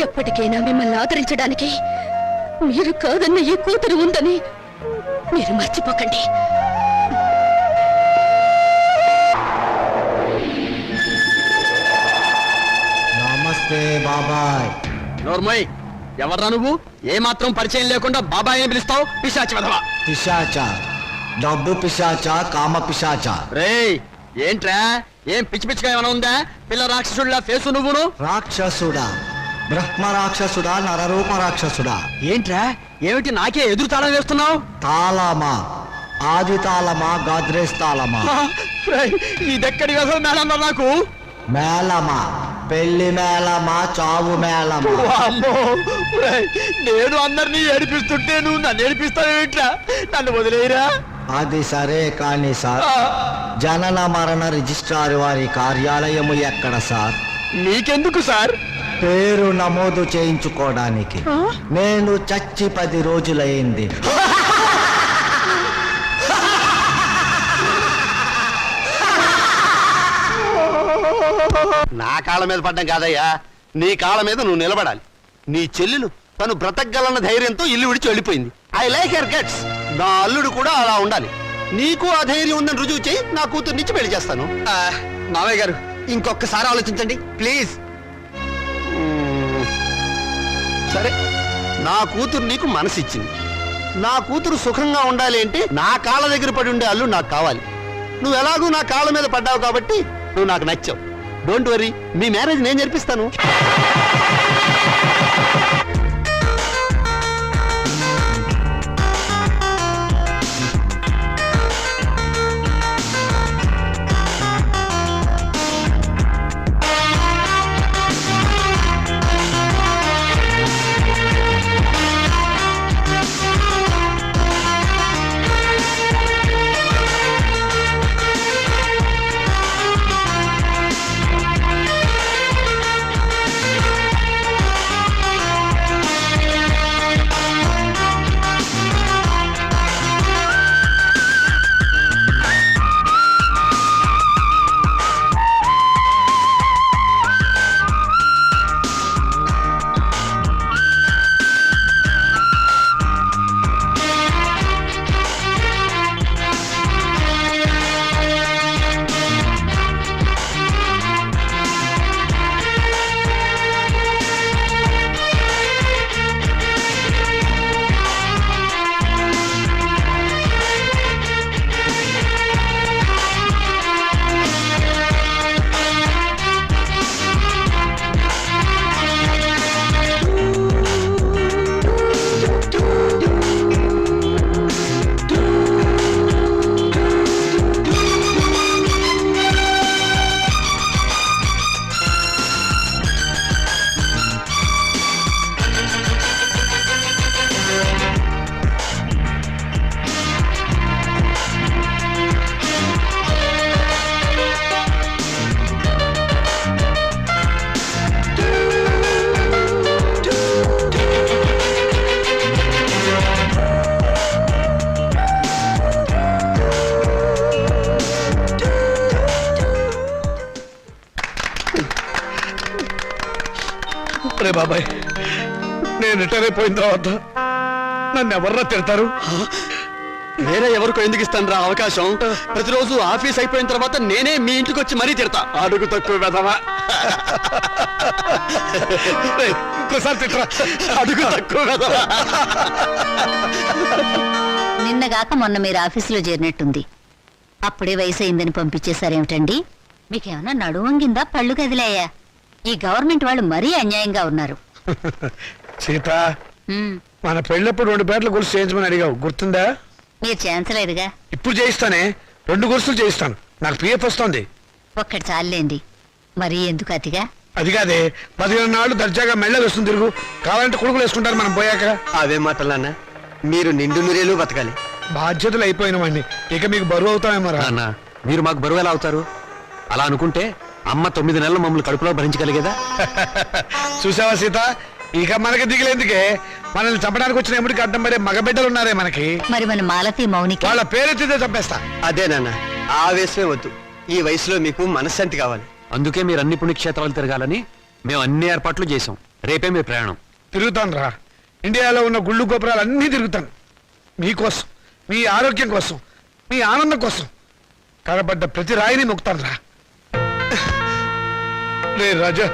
ఎప్పటికైనా మిమ్మల్ని ఆదరించడానికి మీరు కాదన్న ఈ కూతురు ఉందని మీరు మర్చిపోకండి. నమస్తే బాబాయ్. నోర్మోయ్, ఎవర్రా నువ్వు? ఏ మాత్రం పరిచయం లేకుండా బాబాయ్ అని పిలుస్తావు? పిశాచి వెధవా. పిశాచ, డబ్బు పిశాచ, కామ పిశాచ. రేయ్, ఏంట్రా? ఏం పిచ్చి పిచ్చిగా ఏమైనా ఉందా? పిల్ల రాక్షసుడిలా ఫేసు నువ్వును. రాక్షసుడా, బ్రహ్మ రాక్షసుడా, నరరూప రాక్షసుడా? ఏంట్రా? ఏమిటి నాకే ఎదురు తాళం వేస్తున్నావు? తాళమా? ఆది తాళమా, గాద్రేజ్ తాళమా? ఇదెక్కడి వ్యధం మేడం నాకు? మేళమా? పెళ్లి మేళమా, చావు మేళమా? అమ్మో, నేను అందరినీ ఏడిపిస్తుంటే నువ్వు నన్ను ఏడిపిస్తావేంట్రా? నన్ను వదిలేయరా. అది సరే కానీ సార్, జనన మరణ రిజిస్ట్రార్ వారి కార్యాలయము ఎక్కడ సార్? నీకెందుకు సార్? పేరు నమోదు చేయించుకోవడానికి. నేను చచ్చి 10 రోజులైంది. నా కాళ్ళ మీద పడ్డం కాదయ్యా, నీ కాళ్ళ మీద నువ్వు నిలబడాలి. నీ చెల్లెలు తను బ్రతకగలన్న ధైర్యంతో ఇల్లు విడిచి వెళ్ళిపోయింది. I like her guts. నా అల్లుడు కూడా అలా ఉండాలి. నీకు ఆ ధైర్యం ఉందని రుజువు చేయి, నా కూతుర్నిచ్చి పెళ్లి చేస్తాను. మావయ్య గారు ఇంకొకసారి ఆలోచించండి ప్లీజ్. సరే, నా కూతురు నీకు మనసు ఇచ్చింది. నా కూతురు సుఖంగా ఉండాలి అంటే నా కాళ్ళ దగ్గర పడి ఉండే అల్లుడు నాకు కావాలి. నువ్వు ఎలాగూ నా కాళ్ళ మీద పడ్డావు కాబట్టి నువ్వు నాకు నచ్చావు. డోంట్ వరీ, మీ మ్యారేజ్ నేను జరిపిస్తాను. రే బాబాయ్, నేను రిటైర్ అయిపోయిన తర్వాత నన్ను ఎవర్రా తిడతారు? వేరే ఎవరికో ఎందుకు ఇస్తాను రా అవకాశం? ప్రతిరోజు ఆఫీస్ అయిపోయిన తర్వాత నేనే మీ ఇంటికి వచ్చి మరీ తిడతా. అడుగు తక్కువ వెదవా. రేయ్, ఇంకోసారి తిట్టరా. అడుగు తక్కువ వెధవా. నిన్నగాక మొన్న మీరు ఆఫీసులో చేరినట్టుంది. అప్పుడే వయసు అయిందని పంపించేశారేమిటండి? మీకేమన్నా నడువంగిందా, పళ్ళు కదిలాయా? ఈ గవర్నమెంట్ వాళ్ళు మరీ అన్యాయంగా ఉన్నారు. సీత, ఉమ్, మన పెళ్ళప్పుడు 2 పేర్ల గుర్తు చేయించమని అడిగావు, గుర్తుందా? మీరు చేయించలేదుగా. ఇప్పుడు చేయిస్తానే, 2 గుర్తులు చేయిస్తాను. నాకు పిఎఫ్ వస్తుంది. ఒక్కటి చాలండి, మరీ ఎందుకు అతిగా? అది కాదే, 15 నాళ్ళు దర్జాగా మెళ్ళలు వస్తుంది తిరుగు. కావాలంటే కొడుకులు వేసుకుంటారు మనం పోయాక. అవే మాటలన్నా, మీరు నిండు నూరేళ్ళు బతకాలి. బాధ్యతలు అయిపోయిన వాడిని ఇక మీకు బరువు అవుతామేమో రా. అన్న, మీరు మాకు బరువు ఎలా అవుతారు? అలా అనుకుంటే అమ్మ 9 నెలలు మమ్మల్ని కడుపులో భరించగలిగేదా? చూసావా సీత, ఇక మనకి దిగులేందుకే. మనల్ని చంపడానికి వచ్చిన ఎముడికి అడ్డం పడే మగబిడ్డలు ఉన్నారే మనకి. మరి మన మాలతి మౌనిక వాళ్ళ పేరెత్తితే చంపేస్తా. అదే నాన్న, ఆవేశమే వద్దు. ఈ వయసులో మీకు మనశ్శాంతి కావాలి. అందుకే మీరు అన్ని పుణ్యక్షేత్రాలు తిరగాలని మేము అన్ని ఏర్పాట్లు చేసాం. రేపే మీ ప్రయాణం. తిరుగుతాను రా. ఇండియాలో ఉన్న గుళ్ళు గోపురాలు అన్నీ తిరుగుతాను. మీకోసం, మీ ఆరోగ్యం కోసం, మీ ఆనందం కోసం కనబడ్డ ప్రతి రాయిని మొక్కుతాను రా. రే రాజా,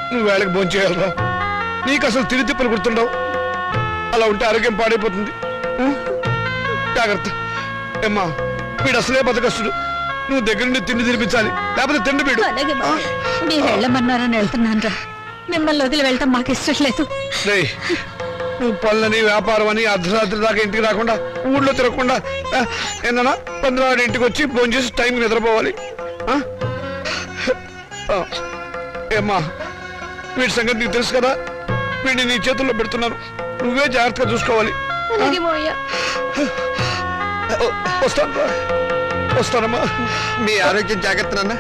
నువ్వు వేళకి భోంచేయాలరా. నీకు అసలు తిరిగి తిప్పలు గుర్తుండవు. అలా ఉంటే ఆరోగ్యం పాడైపోతుంది. జాగ్రత్త. ఏమ్మా, వీడు అసలే బతకస్తుడు. నువ్వు దగ్గర నుండి తిండి తినిపించాలి, లేకపోతే తిండి వీడు. మీరు వెళ్ళమన్నారని వెళ్తున్నాను రా. మిమ్మల్ని వదిలి వెళ్ళటం మాకు ఇష్టం లేదు. రే, నువ్వు పనులని వ్యాపారం అని అర్ధరాత్రి దాకా ఇంటికి రాకుండా, ఊళ్ళో తిరగకుండా ఏందన్నా 15 ఇంటికి వచ్చి ఫోన్ చేసి టైంకి నిద్రపోవాలి. ఏమ్మా, వీడి సంగతి నీకు తెలుసు కదా. వీడిని నీ చేతుల్లో పెడుతున్నాను, నువ్వే జాగ్రత్తగా చూసుకోవాలి. వస్తానమ్మా. మీ ఆరోగ్యం జాగ్రత్త నాన్న.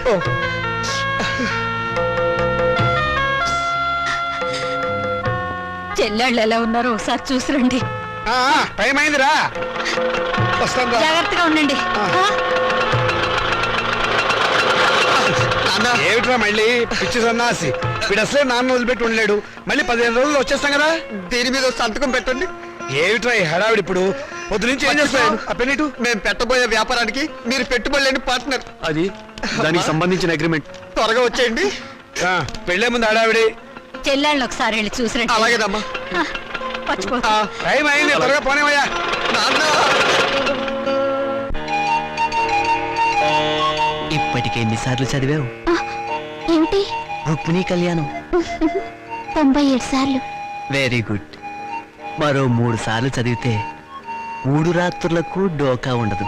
చెల్లెళ్ళు ఎలా ఉన్నారో ఒకసారి చూసిరండి. టైం అయిందిరా, వస్తాను రా. జాగ్రత్తగా ఉండండి. ఏమిట్రా మళ్ళీ పిచ్చి సన్నాసి, వీడు అసలే నాన్న వదిలిపెట్టి ఉండలేడు, మళ్ళీ 15 రోజులు వచ్చేస్తాం కదా. దీని మీద సంతకం పెట్టండి. ఏమిట్రా ఈ హడావిడి ఇప్పుడు? పొద్దు నుంచి ఏం చేస్తాను ఆ పెన్నిటు? మేము పెట్టబోయే వ్యాపారానికి మీరు పెట్టుబడి లేని పార్ట్నర్. అది దానికి సంబంధించిన అగ్రిమెంట్. త్వరగా వచ్చేయండి. పెళ్ళే ముందు హడావిడి. చెల్లెళ్ళని ఒకసారి వెళ్ళి చూసిరండి. అలాగేదమ్మా. మర్చిపో. టైం అయింది, త్వరగా పోనేవయ్యా. నాన్న ఇప్పటికే ఎన్నిసార్లు చదివావు ఏమిటి? రుక్మిణీ కళ్యాణం? 97 సార్లు. Very good. మరో 3 సార్లు చదివితే 3 రాత్రులకు డోకా ఉండదు.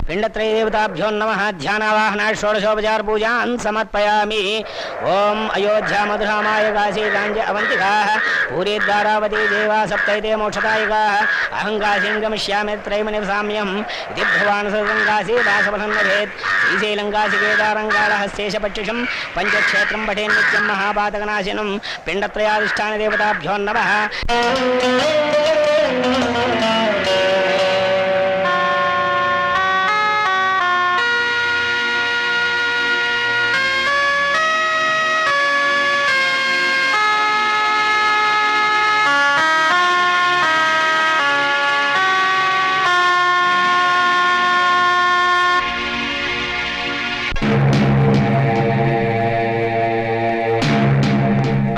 పిండత్రయదేవతాభ్యో నమః. ధ్యానావాహన షోడశోపచార పూజాన్ సమర్పయామి. ఓం అయోధ్యా మధురామాయ కాశీ కాంజ అవంతికాః పూరీద్వారావతి దేవా సప్తైతే మోక్షదాయకాః. అహం కాశీం గమిష్యామి త్రైమనివసామ్యం ఇది భగవాన్ సర్వం కాశీ దాసవసం నభేత్. శ్రీశైలం కాశీ కేదారంగాళహస్తేశపక్షిషం పంచక్షేత్రం పఠేన్ నిత్యం మహాపాతకనాశనం. పిండత్రయాధిష్టాన దేవతాభ్యో నమః.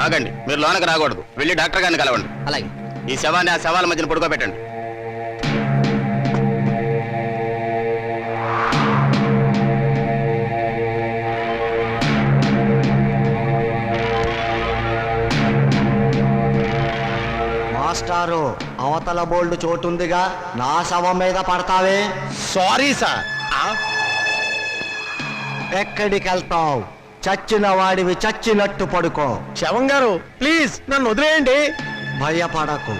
ఆగండి, మీరు లోనకి రాకూడదు. వెళ్ళి డాక్టర్ గారిని కలవండి. అలాగే. ఈ శవాన్ని ఆ శవాల మధ్యన పడుకోబెట్టండి. మాస్టారు, అవతల బోల్డ్ చోటుందిగా, నా శవం మీద పడతావే. Sorry sir. ఎక్కడికి వెళ్తావు? చచ్చిన వాడివి చచ్చినట్టు పడుకో. శవం గారు ప్లీజ్ నన్ను వదిలేయండి. భయపడకు.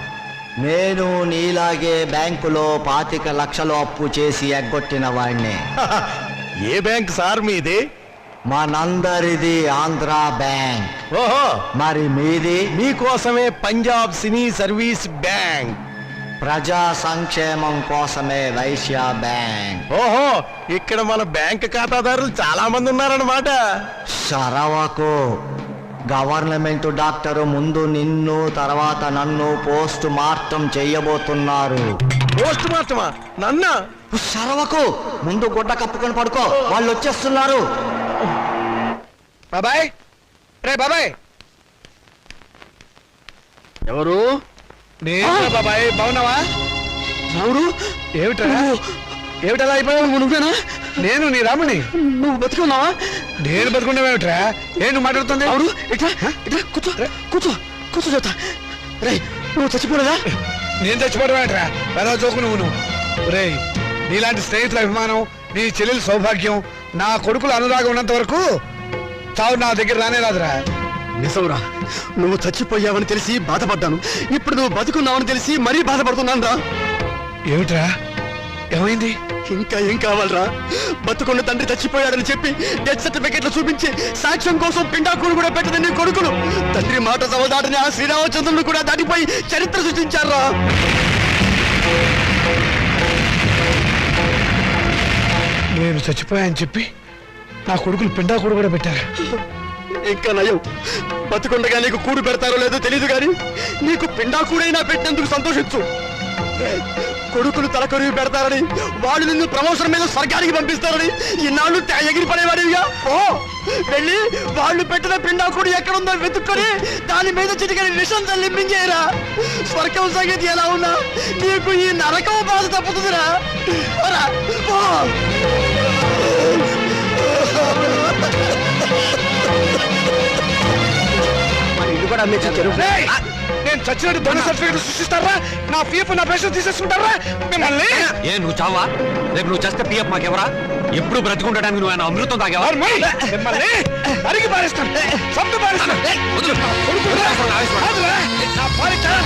నేను నీలాగే బ్యాంకులో 25 లక్షలు అప్పు చేసి ఎగ్గొట్టిన వాడిని. ఏ బ్యాంక్ సార్ మీది? మనందరిది ఆంధ్ర బ్యాంక్. ఓహో, మరి మీది? మీకోసమే పంజాబ్ సినీ సర్వీస్ బ్యాంక్. ప్రజా సంక్షేమం కోసమే వైశ్య బ్యాంక్. ఓహో, ఇక్కడ మన బ్యాంక్ ఖాతాదారులు చాలా మంది ఉన్నారన్నమాట. సరవకు. గవర్నమెంట్ డాక్టరు ముందు నిన్ను, తర్వాత నన్ను పోస్ట్ మార్టం చెయ్యబోతున్నారు. పోస్ట్ మార్టమా? నన్నా? సరవకు. ముందు గుడ్డ కప్పుకొని పడుకో, వాళ్ళు వచ్చేస్తున్నారు. బాబాయ్, రే బాబాయ్. ఎవరు? నేను బాబాయ్. బాగున్నావా? ఎవరు? ఏమిట్రా ఏమిటలా అయిపోయావు? నువ్వేనా? నేను నీ రాముని. నువ్వు బతుకున్నావా? నేను బతుకున్నావేమిట్రా? ఏ నువ్వు మాట్లాడుతుంది? ఎవరు? ఇట్లా ఇట్లా కూర్చో కూర్చో కూర్చో చెప్తా. రే, నువ్వు చచ్చిపోలేదా? నేను చచ్చిపోవడమేట్రా? ఎలా చోకు నువ్వు. రే, నీలాంటి స్నేహితుల అభిమానం, నీ చెల్లెల సౌభాగ్యం, నా కొడుకుల అనురాగం ఉన్నంత వరకు చావు నా దగ్గర రానే రాదురా. నిజంరా, నువ్వు చచ్చిపోయావని తెలిసి బాధపడ్డాను. ఇప్పుడు నువ్వు బతుకున్నావని తెలిసి మరీ బాధపడుతున్నాను రా. ఏమిట్రా? ఏమైంది? ఇంకా ఏం కావాలరా? బతుకున్న తండ్రి చచ్చిపోయాడని చెప్పి డెత్ సర్టిఫికెట్లు చూపించి సాక్ష్యం కోసం పిండాకుడు కూడా పెట్టదని కొడుకులు తండ్రి మాట సవదాటని ఆ శ్రీరామచంద్రుని కూడా దాటిపోయి చరిత్ర సృష్టించారా. నేను చచ్చిపోయాని చెప్పి నా కొడుకులు పిండాకుడు కూడా పెట్టారు. ఇంకా నయం, బతుకుండగా నీకు కూడు పెడతారో లేదో తెలియదు కానీ నీకు పిండాకుడైనా పెట్టినందుకు సంతోషించు. కొడుకులు తలకొరివి పెడతారని, వాళ్ళు నిన్ను ప్రమోషన్ మీద స్వర్గానికి పంపిస్తారని ఇన్నాళ్ళు ఎగిరి పడేవాడివిగా. ఓ వెళ్ళి వాళ్ళు పెట్టిన పిండాకుడు ఎక్కడుందో వెతుక్కొని దాని మీద చిటికని విషం చల్లింపించేయరా. స్వర్గం సంగతి ఎలా ఉన్నా నీకు ఈ నరకం బాధ తప్పుతుందిరా. ఇది కూడా అమ్మే చచ్చారు. నేను చచ్చినట్టు దొంగ సర్టిఫికెట్ సృష్టిస్తారా? నా పీఎఫ్ నా పెన్షన్ తీసేసుకుంటారా మిమ్మల్ని? ఏ నువ్వు చావా? రేపు నువ్వు చేస్తే పిఎఫ్ మాకెవరా? ఎప్పుడు బ్రతికుండడానికి నువ్వు ఆయన అమృతం తాగేవా? మిమ్మల్ని అరిగి పారేస్తాను, చంపి పారేస్తాను. నా భార్య చాలా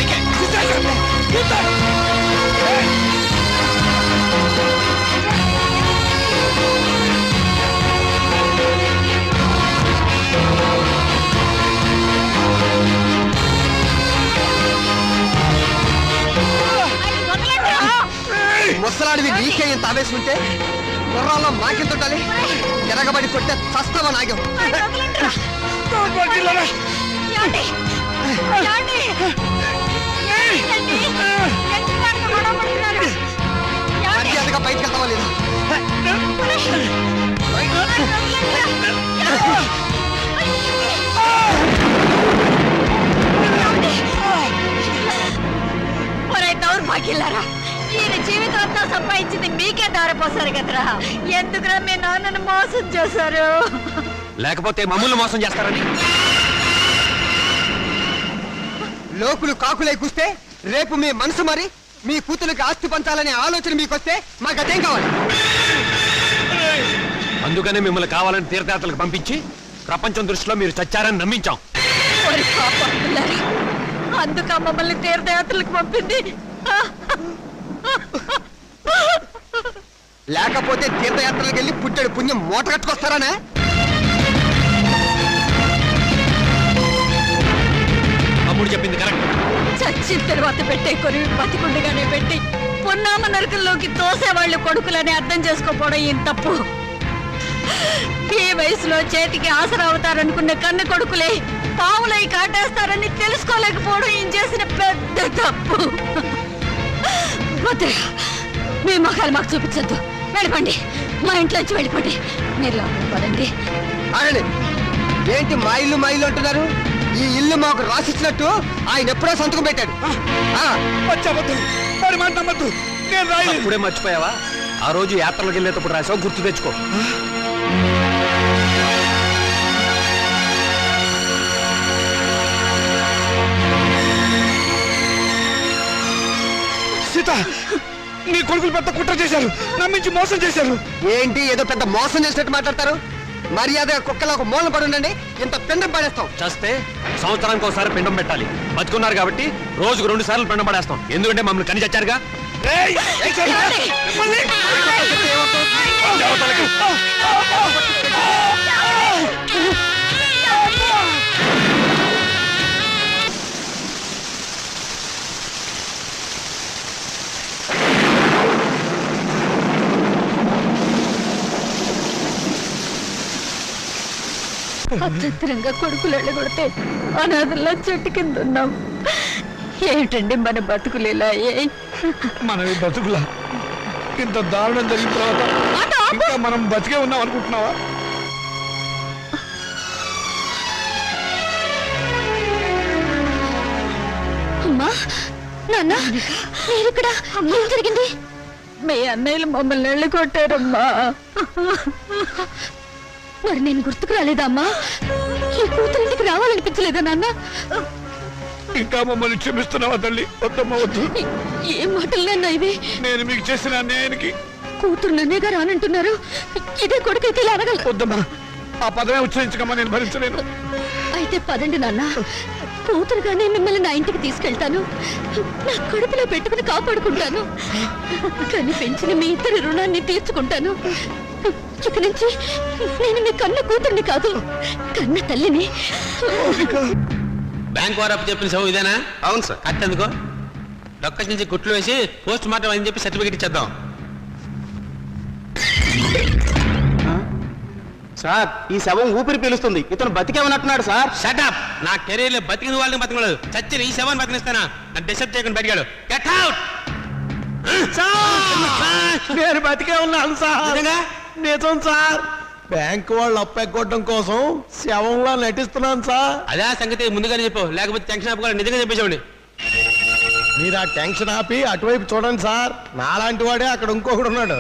ముసలాడివి నీకే ఇంత ఆవేశం ఉంటే గుర్రాల్లో మాకెంత ఉండాలి? ఎరగబడి కొట్టే చస్తావా నాగం? మర్యాదగా బయటకు వెళ్తావా లేదా? దౌర్భాగ్యులారా, ఈయన జీవితం అంతా సంపాదించింది మీకే దారిపోసారు కదరా. ఎందుకురా మీ నాన్నను మోసం చేశారు? లేకపోతే మమ్మల్ని మోసం చేస్తారని. లోకులు కాకులై కూస్తే రేపు మీ మనసు మరి మీ కూతురికి ఆస్తి పంచాలనే ఆలోచన మీకొస్తే మాకు అదేం కావాలి? అందుకనే మిమ్మల్ని కావాలని తీర్థయాత్రలకు పంపించి ప్రపంచం దృష్టిలో మీరు చచ్చారని నమ్మించాం. ఓరి పాపాత్ములారా, అందుక మమ్మల్ని తీర్థయాత్రలకు పంపింది. లేకపోతే తీర్థయాత్రలకు వెళ్ళి పుట్టెడు పుణ్యం మూట కట్టుకొస్తారానే? అమ్ముడు చెప్పింది కరెక్ట్. చచ్చిన తర్వాత పెట్టే కొరివి బతికుండగానే పెట్టి పున్నామ నరకంలోకి తోసేవాళ్ళు కొడుకులని అర్థం చేసుకోపోవడం ఏం తప్పు. ఈ వయసులో చేతికి ఆసరా అవుతారనుకున్న కన్న కొడుకులే పావులై కాటేస్తారని తెలుసుకోలేకపోవడం ఏం చేసిన పెద్ద తప్పు. వద్దురా, మీ మొఖాలు మాకు చూపించద్దు. వెళ్ళిపోండి, మా ఇంట్లోంచి వెళ్ళిపోండి. మీరు లోపలికి పదండి. ఆగండి. ఏంటి మా ఇల్లు అంటున్నారు? ఈ ఇల్లు మాకు రాసిచ్చినట్టు ఆయన ఎప్పుడో సంతకం పెట్టాడు. ఇప్పుడే మర్చిపోయావా? ఆ రోజు యాత్రలకు వెళ్ళేటప్పుడు రాసావు, గుర్తు తెచ్చుకో. సీత, నీ కొడుకులు పెద్ద కుట్ర చేశారు, నమ్మించి మోసం చేశారు. ఏంటి ఏదో పెద్ద మోసం చేసినట్టు మాట్లాడతారు? మర్యాదగా కుక్కలా ఒక మూలం పడి ఉండండి. ఇంత పిండం పడేస్తాం. చేస్తే సంవత్సరానికి ఒకసారి పిండం పెట్టాలి. బతుకున్నారు కాబట్టి రోజుకు 2 సార్లు పిండం పడేస్తాం. ఎందుకంటే మమ్మల్ని కని చచ్చారుగా. అత్యంతరంగా కొడుకులు వెళ్ళగొడితే అనాథల్లా చెట్టు కింద ఉన్నాం. ఏమిటండి మన బతుకులేలా? మనవి బతుకులా? ఇంత దారుణం జరిగిన తర్వాత ఇంకా మనం బతికే ఉన్నాం అనుకుంటున్నావా? అమ్మా, నాన్న, మీరిక్కడ ఏం జరిగింది? మీ అన్నయ్యలు మమ్మల్ని వెళ్ళగొట్టారమ్మా. మరి నేను గుర్తుకు రాలేదమ్మా? ఈ కూతురింటికి రావాలనిపించలేదా నాన్న? ఇంకా మమ్మల్ని క్షమిస్తున్నావా తల్లి? వద్దమ్మా, వద్దు. ఏం మాటలు నాన్న ఇవి? నేను మీకు చేసిన అన్యాయానికి కూతురు నన్నేగా రానంటున్నారు. ఇదే కొడుకైతే ఇలా అనగల. వద్దమ్మా, ఆ పదమే ఉచ్చరించకమ్మా, నేను భరించలేను. అయితే పదండి నాన్న, కూతురుగానే మిమ్మల్ని నా ఇంటికి తీసుకెళ్తాను. నా కడుపులో పెట్టుకుని కాపాడుకుంటాను. కానీ పెంచిన మీ ఇద్దరి రుణాన్ని తీర్చుకుంటాను. ఇక నుంచి నేను మీ కన్న కూతుర్ని కాదు, కన్న తల్లిని. బ్యాంక్ వారు చెప్పిన సౌ ఇదేనా? అవును సార్. కట్టెందుకో లొకేషన్ నుంచి గుట్లు వేసి పోస్ట్ మార్టం అని చెప్పి సర్టిఫికేట్ ఇచ్చేద్దాం. సార్, ఈ శవం ఊపిరి పీలుస్తుంది. ఇతను బతికేమన్నట్టున్నాడు సార్. షటప్! నా కెరీర్ లో బతికిన వాళ్ళని బతికలేదు, చచ్చిన ఈ శవాన్ని బతికిస్తానా? నన్ను డిస్టర్బ్ చేయకుండా బతికాడు. Get out! నేను బతికే ఉన్నాను సార్. నిజం సార్. బ్యాంక్ వాళ్ళు అప్పెక్కొట్టడం కోసం శవంలా నటిస్తున్నాను సార్. అదే సంగతి ముందుగానే చెప్పు, లేకపోతే టెన్షన్ ఆపుకోవాలి. నిజంగా చెప్పేసామండి. మీరు ఆ టెన్షన్ ఆపి అటువైపు చూడండి సార్. నాలాంటి వాడే అక్కడ ఇంకొకడు ఉన్నాడు.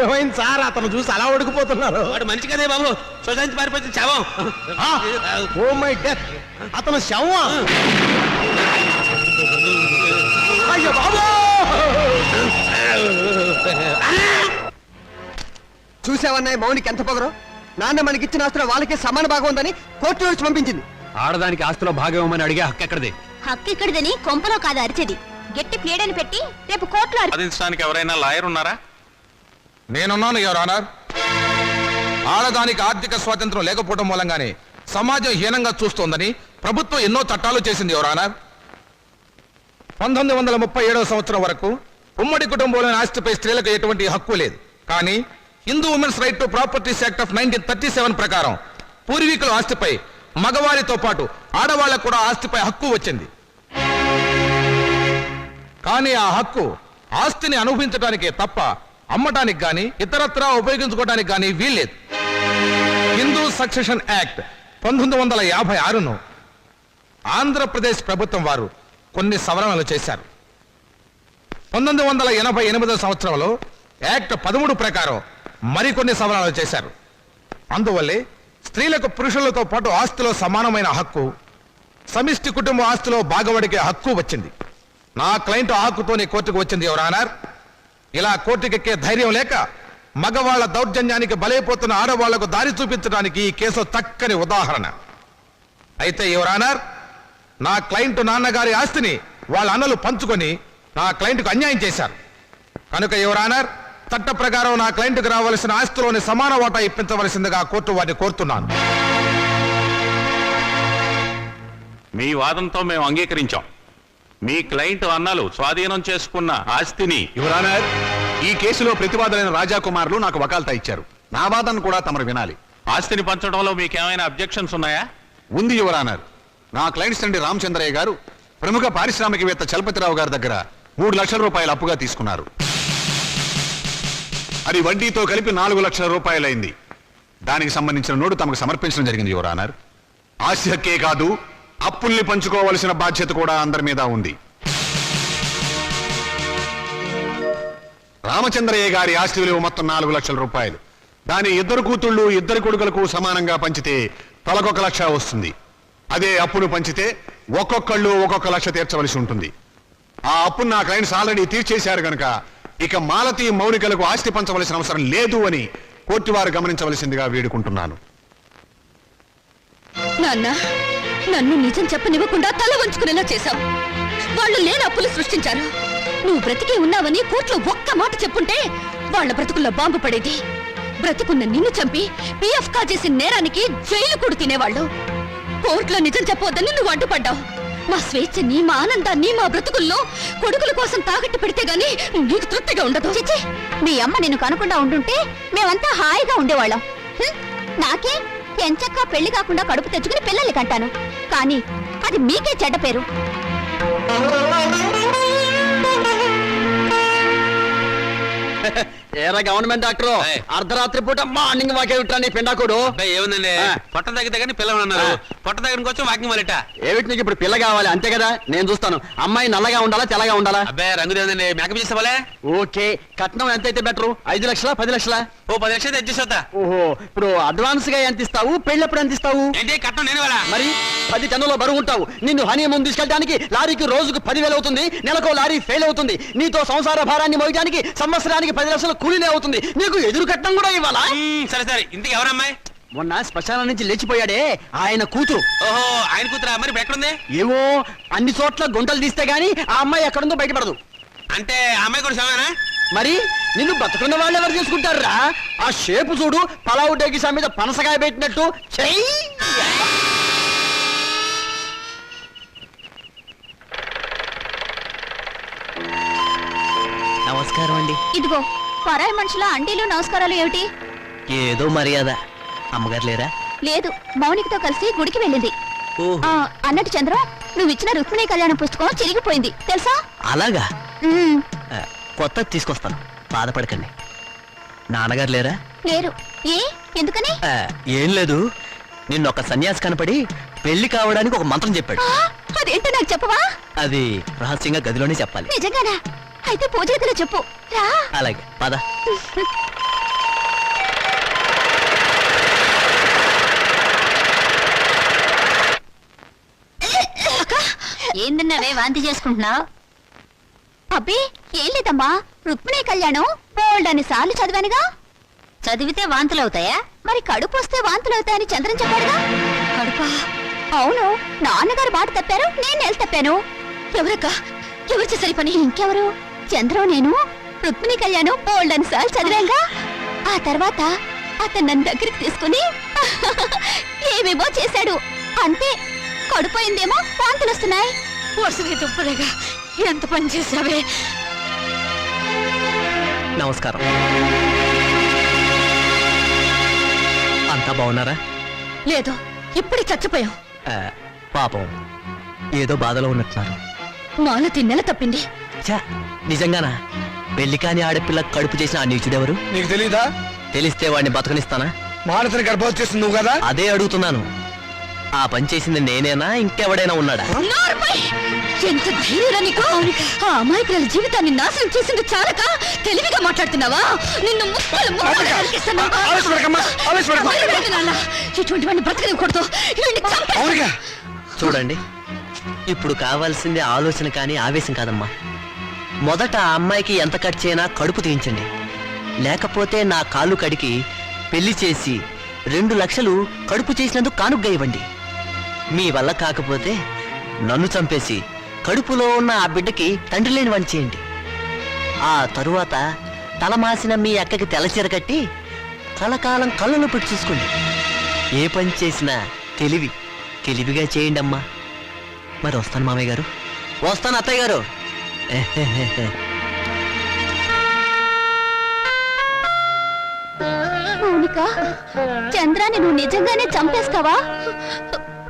ఏమైంది సార్? అతను చూసి అలా ఉడికిపోతున్నారు. వాడు మంచి కదే బాబు, సొసైటీ పారిపోతుంది శవం. Oh my death! అతను శవం. అయ్యో బాబు! చూసావన్నాయి మౌనికి ఎంత పొగరు? నాన్న మనకిచ్చిన ఆస్తులు వాళ్ళకే సమాన భాగం ఉందని కోర్టు నుంచి పంపించింది. ఆడదానికి ఆస్తిలో భాగం ఇవ్వమని అడిగే హక్కు ఎక్కడిది? హక్కు ఇక్కడిదని కొంపలో కాదు అరిచేది. గట్టి ప్లేడని పెట్టి రేపు కోర్టులో వాదించడానికి ఎవరైనా లాయర్ ఉన్నారా? నేనున్నాను యువర్ ఆనర్. ఆడదానికి ఆర్థిక స్వాతంత్రం లేకపోవడం మూలంగానే సమాజం హీనంగా చూస్తోందని ప్రభుత్వం ఎన్నో చట్టాలు చేసింది యువర్ ఆనర్. 1937 సంవత్సరం వరకు ఉమ్మడి కుటుంబంలోని ఆస్తిపై స్త్రీలకు ఎటువంటి హక్కు లేదు. కానీ Hindu women's right to properties act of 1937 ప్రకారం పూర్వీకుల ఆస్తిపై మగవారితో పాటు ఆడవాళ్లకు కూడా ఆస్తిపై హక్కు వచ్చింది. కానీ ఆ హక్కు ఆస్తిని అనుభవించడానికే తప్ప అమ్మటానికి గాని ఇతరత్రా ఉపయోగించుకోవడానికి గాని వీల్లేదు. హిందూ సక్సెషన్ యాక్ట్ 1956ను ఆంధ్రప్రదేశ్ ప్రభుత్వం వారు కొన్ని సవరణలు చేశారు. 1988 సంవత్సరంలో యాక్ట్ 13 ప్రకారం మరికొన్ని సవరణలు చేశారు. అందువల్లే స్త్రీలకు పురుషులతో పాటు ఆస్తిలో సమానమైన హక్కు, సమిష్టి కుటుంబ ఆస్తిలో భాగవడికే హక్కు వచ్చింది. నా క్లయింట్ ఆ హక్కుతోనే కోర్టుకు వచ్చింది యువర్ ఆనర్. ఇలా కోర్టుకెక్కే ధైర్యం లేక మగవాళ్ల దౌర్జన్యానికి బలైపోతున్న ఆడవాళ్లకు దారి చూపించడానికి ఈ కేసు చక్కని ఉదాహరణ. అయితే యువర్ ఆనర్, నా క్లయింట్ నాన్నగారి ఆస్తిని వాళ్ళ అన్నలు పంచుకొని నా క్లయింట్కు అన్యాయం చేశారు. కనుక యువర్ ఆనర్, చట్ట ప్రకారం నా క్లయింట్కు రావాల్సిన ఆస్తిలోని సమాన వాటా ఇప్పించవలసిందిగా కోర్టు వారిని కోరుతున్నాను. మీ వాదంతో మేము అంగీకరించాం. మీ క్లయింట్ అన్నలు స్వాధీనం చేసుకున్న ఆస్తిని యువర్ ఆనర్, ఈ కేసులో ప్రతివాదులైన రాజాకుమారులు నాకు వకాల్తా ఇచ్చారు. నా వాదన కూడా తమరు వినాలి. ఆస్తిని పంచడంలో మీకేమైనా అబ్జెక్షన్స్ ఉన్నాయా? ఉంది యువర్ ఆనర్. నా క్లయింట్స్ తండ్రి రామచంద్రయ్య గారు ప్రముఖ పారిశ్రామికవేత్త చలపతిరావు గారి దగ్గర 3 లక్షల రూపాయలు అప్పుగా తీసుకున్నారు. అది వడ్డీతో కలిపి 4 లక్షల రూపాయలైంది. దానికి సంబంధించిన నోటు తమకు సమర్పించడం జరిగింది యువర్ ఆనర్. ఆస్తి హక్కే కాదు, అప్పుల్ని పంచుకోవలసిన బాధ్యత కూడా అందరి మీద ఉంది. రామచంద్రయ్య గారి ఆస్తి విలువ మొత్తం 4 లక్షల రూపాయలు. దాని 2 కూతుళ్ళు 2 కొడుకులకు సమానంగా పంచితే తలకొక 1 లక్ష వస్తుంది. అదే అప్పును పంచితే ఒక్కొక్కళ్ళు 1 లక్ష తీర్చవలసి ఉంటుంది. ఆ అప్పును నా క్లయింట్స్ ఆల్రెడీ తీర్చేశారు గనక ఇక మాలతి మౌనికలకు ఆస్తి పంచవలసిన అవసరం లేదు అని కోర్టు వారు గమనించవలసిందిగా వేడుకుంటున్నాను. నాన్న, నన్ను నిజం చెప్పనివ్వకుండా తల వంచుకునేలా చేశావు. వాళ్ళు లేని అప్పులు సృష్టించారు. నువ్వు బ్రతికే ఉన్నావని కోర్టులో ఒక్క మాట చెప్పుంటే వాళ్ళ బ్రతుకుల్లో బాంబు పడేది. బ్రతికున్న నిన్ను చంపి పిఎఫ్ కాజేసిన నేరానికి జైలు కూడా తినేవాళ్ళు. కోర్టులో నిజం చెప్పవద్దని నువ్వు అడ్డుపడ్డావు. మా స్వేచ్ఛని, మా ఆనందాన్ని, మా బ్రతుకుల్లో కొడుకుల కోసం తాకట్టు పెడితే గానీ నీకు తృప్తిగా ఉండదు. చిచి, మీ అమ్మ నిన్ను కనుకుండా ఉండుంటే మేమంతా హాయిగా ఉండేవాళ్ళం. నాకే ఎంచక్కా పెళ్లి కాకుండా కడుపు తెచ్చుకుని పిల్లల్ని కంటాను. కానీ అది మీకే చెడ్డ పేరు. ఏరా గవర్నమెంట్ డాక్టర్, అర్ధరాత్రి పూట మార్నింగ్ వాకే విట్టాను పిండాకుడు. ఏముందండి, పొట్ట తగ్గితే కానీ పిల్లలు అన్నారు. పొట్ట దగ్గర వచ్చి వాకింగ్ వాళ్ళట. ఏమిటి నీకు ఇప్పుడు పిల్ల కావాలి అంతే కదా? నేను చూస్తాను. అమ్మాయి నల్లగా ఉండాలా తెల్లగా ఉండాలా? అబ్బాయి రంగు లేదండి, మేకప్ చేసేవాళ్ళే. ఓకే, కట్నం ఎంత అయితే బెటరు? 5 లక్షలా 10 లక్షలా? ఓ 10 లక్షలు తెచ్చేస్తా. ఓహో, ఇప్పుడు అడ్వాన్స్ గా ఎంత ఇస్తావు? పెళ్ళప్పుడు ఎంత ఇస్తావు? ఏంటి కట్నం నేను వాళ్ళ? మరి 10 టన్నుల బరువు ఉంటావు. నిన్ను హనీమూన్ తీసుకెళ్ళడానికి లారీకి రోజుకు 10,000 అవుతుంది. నెలకు లారీ ఫెయిల్ అవుతుంది. నీతో సంసార భారాన్ని మోయడానికి సంవత్సరానికి 10 లక్షల కూలీనే అవుతుంది. నీకు ఎదురు కట్నం కూడా ఇవ్వాలా? సరే సరే, ఇంతకు ఎవరమ్మాయి? మొన్న శ్మశానం నుంచి లేచిపోయాడే ఆయన కూతురు. ఓహో, ఆయన కూతురా? మరి ఇప్పుడు ఎక్కడుంది? ఏవో అన్ని చోట్ల గుంటలు తీస్తే గానీ ఆ అమ్మాయి ఎక్కడుందో బయటపడదు. అంటే ఆ అమ్మాయి కూడా సమానా? మరి నిన్ను బతుకున్న వాళ్ళు ఎవరు చేసుకుంటారా? ఆ షేపు చూడు, పలావు డేగిసా మీద పనసకాయ పెట్టినట్టు. చెయ్యి. నమస్కారం అండి. ఇదిగో పరాయి మనుషుల అండీలు నమస్కారాలు ఏమిటి? ఏదో మర్యాద. అమ్మగారు లేరా? లేదు, మౌనికతో కలిసి గుడికి వెళ్ళింది. అన్నట్టు చంద్ర, నువ్వు ఇచ్చిన రుక్మిణి కళ్యాణం పుస్తకం చిరిగిపోయింది తెలుసా? అలాగా? కొత్త తీసుకొస్తాను, బాధపడకండి. నాన్నగారు లేరా? లేరు. ఏ, ఎందుకని? ఏం లేదు, నిన్న ఒక సన్యాసి కనపడి పెళ్లి కావడానికి ఒక మంత్రం చెప్పాడు. అదేంటో నాకు చెప్పవా? అది రహస్యంగా గదిలోనే చెప్పాలి. నిజంగానా? అయితే పూజ గదిలో చెప్పు. రా. అలాగే, పద. ఏందన్నావే వాంతి చేసుకుంటున్నావు? అబ్బే ఏం లేదమ్మా, రుక్మిణి కళ్యాణం బోల్డని సార్లు చదివానుగా. చదివితే వాంతులు అవుతాయా? మరి కడుపు వస్తే వాంతులు అవుతాయని చంద్రం చెప్పాడుగా. కడుపా? అవును, నాన్నగారు మాట తప్పారు, నేను నెల తప్పాను. ఎవరక్క? ఎవరు చేసరి పని? ఇంకెవరు? చంద్రం నేను రుక్మిణి కళ్యాణం బోల్డని సార్లు చదివాంగా. ఆ తర్వాత అతను నన్ను దగ్గరికి తీసుకుని ఏమేమో చేశాడు. అంతే, కడుపోయిందేమో వాంతులు వస్తున్నాయి. వరుసగా తుప్పలేగా ఎంత పని చేసావే. నమస్కారం. అంతా బాగున్నారా? లేదు, ఇప్పుడే చచ్చిపోయాం. పాపం ఏదో బాధలో ఉన్నట్టున్నారు. మాలతి నెల తప్పింది. ఛా, నిజంగానా? పెళ్లి కాని ఆడపిల్ల కడుపు చేసిన ఆ నీచుడెవరు? నీకు తెలీదా? తెలిస్తే వాడిని బతకనిస్తానా? మానసిని గర్భవతి చేస్తుంది నువ్వు కదా? అదే అడుగుతున్నాను. ఆ పని చేసింది నేనేనా, ఇంకెవడైనా ఉన్నాడా? ఎంత ధైర్యరా నీకు? ఆ అమాయకుల జీవితాన్ని నాశనం చేసింది చాలక తెలివిగా మాట్లాడుతున్నావా? నిన్ను ముక్కలు ముక్కలు నరికేస్తాను. ఇటువంటి వాడిని బ్రతకనివ్వకూడదు. చూడండి, ఇప్పుడు కావాల్సింది ఆలోచన కానీ ఆవేశం కాదమ్మా. మొదట ఆ అమ్మాయికి ఎంత ఖర్చు అయినా కడుపు తీయించండి. లేకపోతే నా కాళ్ళు కడికి పెళ్లి చేసి 2 లక్షలు కడుపు చేసినందుకు కానుగ్గా ఇవ్వండి. మీ వల్ల కాకపోతే నన్ను చంపేసి కడుపులో ఉన్న ఆ బిడ్డకి తండ్రి లేని వాడిని చేయండి. ఆ తరువాత తలమాసిన మీ అక్కకి తెల్లచీర కట్టి కలకాలం కళ్ళను పెట్టి చూసుకోండి. ఏ పని చేసినా తెలివిగా చేయండి అమ్మా. మరి వస్తాను మామయ్య గారు. వస్తాను అత్తయ్య గారు. మౌనిక, చంద్రాన్ని నువ్వు నిజంగానే చంపేస్తావా?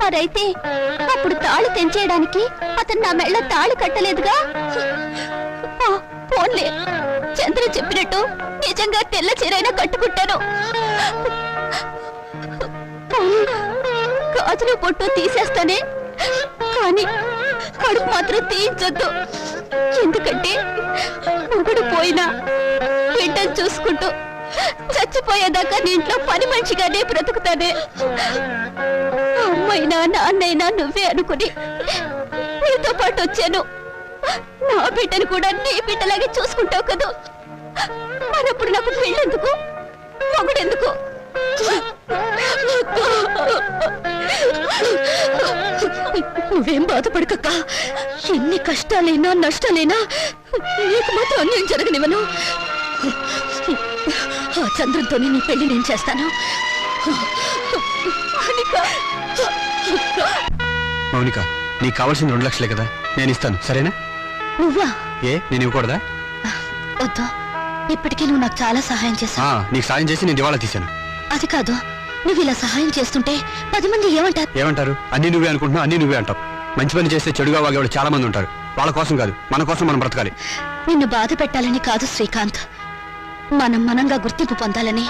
మరైతే అప్పుడు తాళి తెంచేయడానికి అతను నా మెళ్ళ తాళి కట్టలేదుగా? పోన్లే, చంద్ర చెప్పినట్టు నిజంగా తెల్ల చీరైనా కట్టుకుంటాను. గాజులు పొట్టు తీసేస్తానే, కానీ కడుపు మాత్రం తీయించొద్దు. ఎందుకంటే మొగుడు పోయినా బిడ్డను చూసుకుంటూ చచ్చిపోయేదాకా నీ ఇంట్లో పని మనిషిగానే బ్రతుకుతానే. అమ్మైనా నాన్నైనా నువ్వే అనుకుని నీతో పాటు వచ్చాను. నా బిడ్డను కూడా నీ బిడ్డలాగే చూసుకుంటావు కదా. మరప్పుడు నాకు పెళ్ళెందుకు, మొగుడెందుకు? నువ్వేం బాధపడకక్క. ఎన్ని కష్టాలైనా నష్టాలైనా నీకు మాత్రం అన్యాయం జరగనివ్వను. ఆ చంద్రంతోనే నీ పెళ్లి నేను చేస్తాను. మౌనిక, నీకు కావాల్సింది 2 లక్షలే కదా, నేను ఇస్తాను, సరేనా? నువ్వా? ఏ, నేను ఇవ్వకూడదా? వద్దు, ఇప్పటికే నువ్వు నాకు చాలా సహాయం చేశావు. నీకు సాయం చేసి నేను దివాళా తీశాను. అది కాదు, నువ్వు ఇలా సహాయం చేస్తుంటే 10 మంది ఏమంటారు? అన్ని నువ్వే అనుకుంటున్నావు, అన్ని నువ్వే అంటావు. మంచి పని చేస్తే చెడుగా వాగేవాళ్ళు చాలా మంది ఉంటారు. వాళ్ళ కోసం కాదు, మన కోసం మనం బ్రతకాలి. నిన్ను బాధ పెట్టాలని కాదు శ్రీకాంత్, మనంగా గుర్తింపు పొందాలని.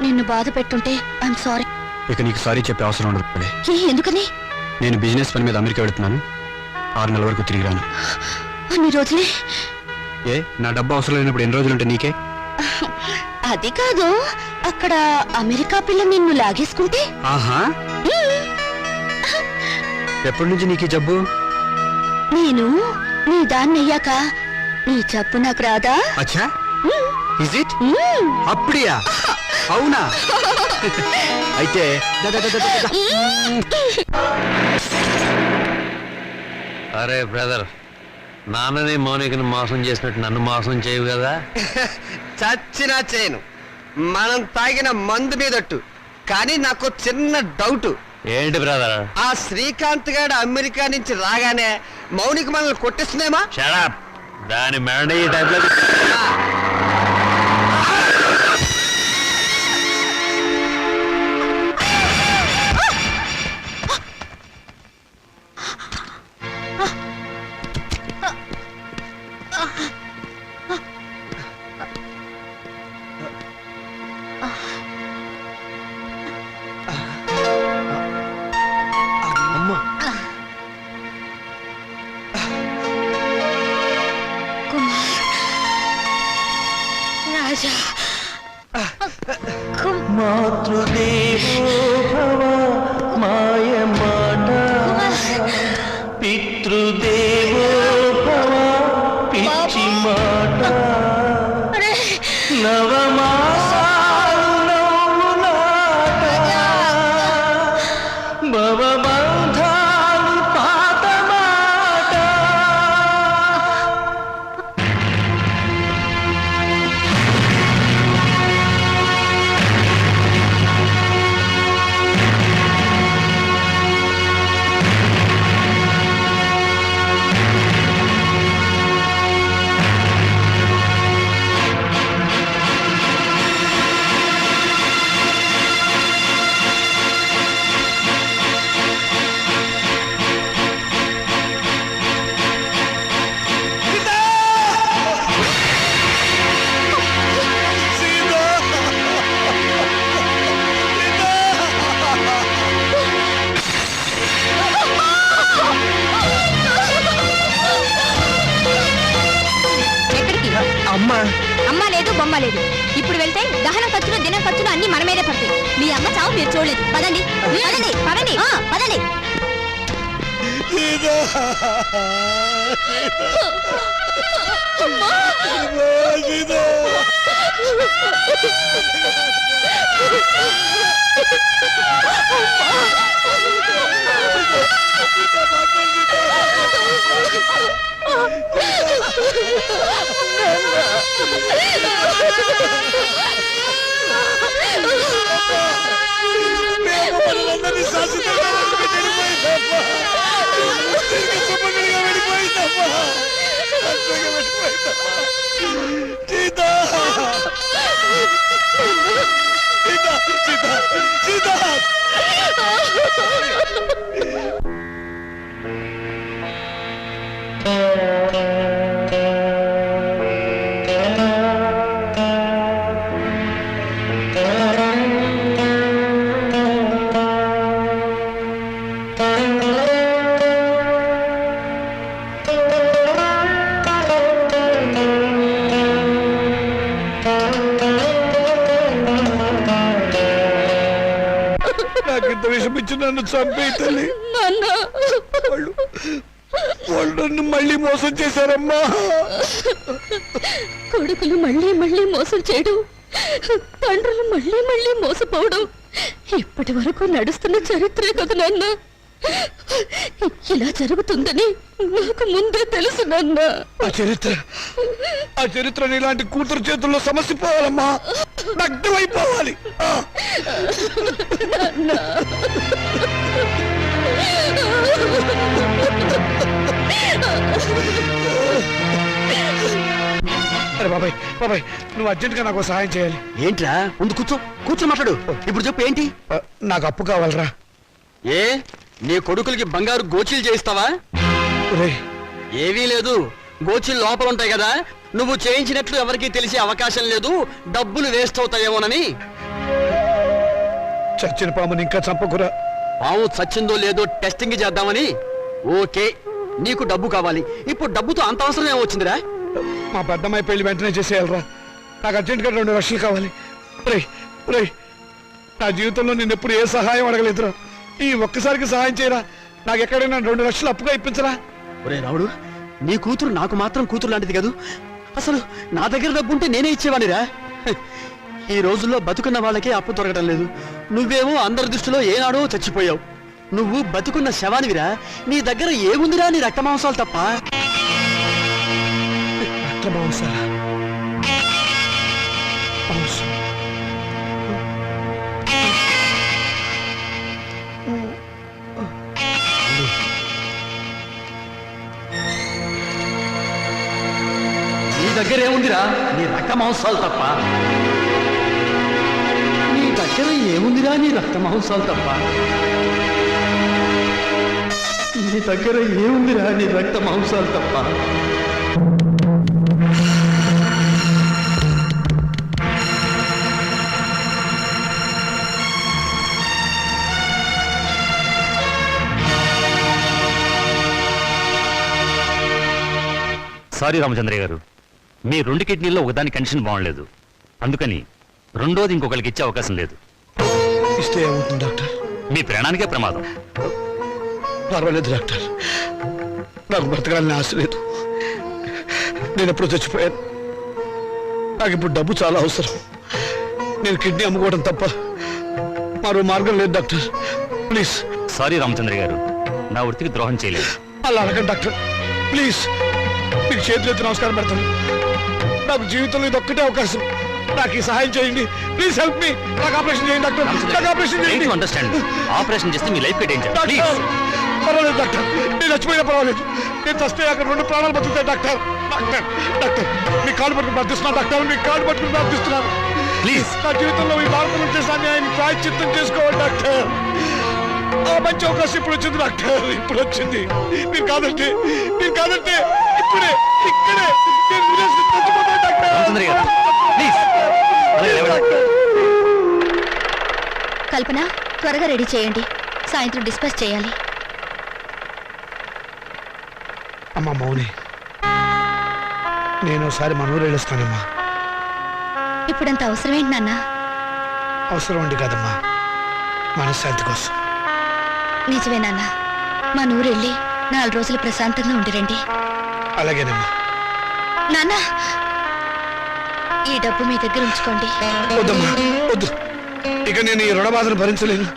నిన్ను బాధ పెట్టుంటే ఐఎమ్ సారీ. ఇక నీకు సారీ చెప్పే అవసరం ఉండదు. ఎందుకని? నేను బిజినెస్ పని మీద అమెరికా వెళుతున్నాను. 6 నెలల వరకు తిరిగి రాను. అన్ని రోజులే? ఏ, నా డబ్బు అవసరం లేనప్పుడు ఎన్ని రోజులుంటే నీకే? అది కాదు, అక్కడ అమెరికా పిల్ల నిన్ను లాగేసుకుంటే? ఆహా, ఎప్పటి నుంచి నీకు జబ్బు? నేను నీ దాన్ని అయ్యాక నీ జబ్బు నాకు రాదా? అచ్చా, ఇస్ ఇట్? అప్పుడియా? అవునా? అయితే అరే బ్రదర్, నాన్నని మౌనికని మోసం చేసినట్టు నన్ను మోసం చేయవు కదా? చచ్చినా చేయను. మనం తాగిన మందు మీదట్టు. కానీ నాకు చిన్న డౌట్. ఏంటి బ్రదర్? ఆ శ్రీకాంత్ గారు అమెరికా నుంచి రాగానే మౌనిక మనల్ని కొట్టిస్తుందేమా? షడప్, దాని మెడ ఈ టైప్లో. రాజా, మాతృదేవో భవ మాయమాట, పితృదేవో భవ పిచ్చి మాట, నవమాసాలు నవ్వులాట, భవబంధాలు పాత మాట. బొమ్మ లేదు. ఇప్పుడు వెళ్తే దహన ఖర్చులు దినం ఖర్చులు అన్ని మన మీదే పడతాయి. మీ అమ్మ చావు మీరు చూడలేదు. పదండి పదండి పదండి పదండి. నాకింత విషయం ఇచ్చి నన్ను చంపే తల్లి. వాళ్ళు నన్ను మళ్ళీ మోసం చేశారమ్మా. కొడుకులు మళ్ళీ మళ్ళీ మోసం చేయడం, తండ్రులు మళ్ళీ మళ్ళీ మోసపోవడం ఇప్పటి వరకు నడుస్తున్న చరిత్రే కదా నాన్న. ఇలా జరుగుతుందని నాకు ముందే తెలుసు నాన్న. ఆ చరిత్ర ఇలాంటి కూతురు చేతుల్లో సమస్యపోవాలమ్మా, దగ్ధమైపోవాలి. అరే బాబాయ్ బాబాయ్, నువ్వు అర్జెంట్ గా నాకు సహాయం చేయాలి. ఏంట్రా? ముందు కూర్చో మాట్లాడు. ఇప్పుడు చెప్పు ఏంటి? నాకు అప్పు కావాలరా. ఏ నీ కొడుకులకి బంగారు గోచీలు చేయిస్తావా? ఏవీ లేదు, గోచీలు లోపల ఉంటాయి కదా. నువ్వు చేయించినట్లు ఎవరికీ తెలిసే అవకాశం లేదు, డబ్బులు వేస్ట్ అవుతాయేమోనని. చచ్చిన పాముని ఇంకా చంపకురా. పాము చచ్చిందో లేదో టెస్టింగ్ చేద్దామని. ఓకే, నీకు డబ్బు కావాలి. ఇప్పుడు డబ్బుతో అంత అవసరం ఏమొచ్చిందిరా? మా పెద్దమ్మాయి పెళ్లి వెంటనే చేసేయాలరా. నాకు అర్జెంట్గా 2 లక్షలు కావాలి. నా జీవితంలో నేను ఎప్పుడు ఏ సహాయం అడగలేదురా. ఈ ఒక్కసారికి సహాయం చేయరా. నాకు ఎక్కడైనా 2 లక్షలు అప్పుగా ఇప్పించరా. ఒరే రాముడు, నీ కూతురు నాకు మాత్రం కూతురు లాంటిది కాదు. అసలు నా దగ్గర డబ్బు ఉంటే నేనే ఇచ్చేవాడిరా. ఈ రోజుల్లో బతుకున్న వాళ్ళకే అప్పు దొరకడం లేదు. నువ్వేమో అందరి దృష్టిలో ఏనాడో చచ్చిపోయావు. నువ్వు బతుకున్న శవానివిరా. నీ దగ్గర ఏముందిరా? నీ రక్త మాంసాలు తప్ప. నీ దగ్గర ఏముందిరా? నీ రక్త మాంసాలు తప్ప. నీ దగ్గర ఏముందిరా? నీ రక్త మాంసాలు తప్ప. నీ దగ్గర ఏముందిరా? నీ రక్త మాంసాలు తప్ప. సారీ రామచంద్రయ్య గారు, మీ 2 కిడ్నీల్లో ఒకదాని కండిషన్ బాగుండలేదు. అందుకని రెండోది ఇంకొకరికి ఇచ్చే అవకాశం లేదు. ఇస్తే ఏమవుతుంది డాక్టర్? మీ ప్రాణానికే ప్రమాదం. పర్వాలేదు డాక్టర్, నాకు బ్రతకాలని ఆశ లేదు. నేను ఎప్పుడు చచ్చిపోయాను. నాకు ఇప్పుడు డబ్బు చాలా అవసరం. నేను కిడ్నీ అమ్ముకోవడం తప్ప మరో మార్గం లేదు డాక్టర్. ప్లీజ్. సారీ రామచంద్రయ్య గారు, నా వృత్తికి ద్రోహం చేయలేదు. అలా అడగండి డాక్టర్, ప్లీజ్. మీకు చేతులు ఎత్తి నమస్కారం పెడతాను. నాకు జీవితంలో ఇది ఒక్కటే అవకాశం. నాకు ఈ సహాయం చేయండి. Please help me. నాకు ఆపరేషన్ చేయండి డాక్టర్. నాకు ఆపరేషన్ చేయండి. అండర్స్టాండ్. ఆపరేషన్ చేస్తే మీ లైఫ్ డేంజర్. డాక్టర్ పర్వాలేదు డాక్టర్, నేను చచ్చిపోయినా పర్వాలేదు. నేను చస్తే అక్కడ 2 ప్రాణాలు బతుకుతాయి డాక్టర్. డాక్టర్ డాక్టర్ మీ కాళ్ళు పట్టుకుని ప్రార్థిస్తున్నాను డాక్టర్. మీ కాళ్ళు పట్టుకుని ప్రార్థిస్తున్నాను. ప్లీజ్. నా జీవితంలో ఈ భారతం చేసిన అన్యాయాన్ని ప్రాయశ్చిత్తం చేసుకోవాలి డాక్టర్. ఆ మంచి అవకాశం ఇప్పుడు వచ్చింది డాక్టర్. ఇప్పుడు వచ్చింది. మీరు కాదంటే ఇప్పుడే ఇక్కడే నేను వినేసి చచ్చిపోతాను డాక్టర్. కల్పన, త్వరగా రెడీ చేయండి. సాయంత్రం డిస్పాచ్ చేయాలి. అమ్మా మౌని, నేను ఒకసారి మనూరు వెళ్ళొస్తానమ్మా. ఇప్పుడంత అవసరం ఏంటి నాన్న? అవసరం ఉండి కాదమ్మా, మనశ్శాంతి కోసం. నిజమే నాన్న, మా నూరెళ్ళి 4 రోజులు ప్రశాంతంగా ఉండిరండి. అలాగేనమ్మా. నాన్న, ఈ డబ్బు మీ దగ్గర ఉంచుకోండి. వద్దమ్మా, వద్దు. ఇక నేను ఈ రుణబాధను భరించలేను.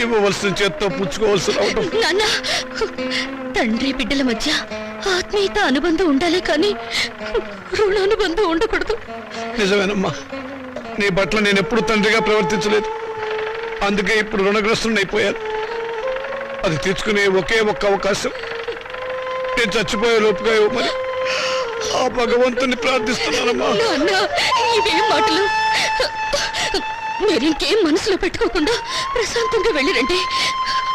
ఇవ్వవలసిన చేత్తో పుచ్చుకోవాల్సి రావటం. నాన్న, తండ్రి బిడ్డల మధ్య ఆత్మీయత అనుబంధం ఉండాలి కానీ రుణానుబంధం ఉండకూడదు. నిజమేనమ్మా, నీ పట్ల నేను ఎప్పుడు తండ్రిగా ప్రవర్తించలేదు. అందుకే ఇప్పుడు రుణగ్రస్తుని అయిపోయాను. అది తీర్చుకునే ఒకే ఒక్క అవకాశం నేను చచ్చిపోయే లోపుగా ఇవ్వమని ఆ భగవంతుని ప్రార్థిస్తున్నానమ్మా. నాన్న, ఇవేం మాటలు? మీరింకేం మనసులో పెట్టుకోకుండా ప్రశాంతంగా వెళ్ళిరండి.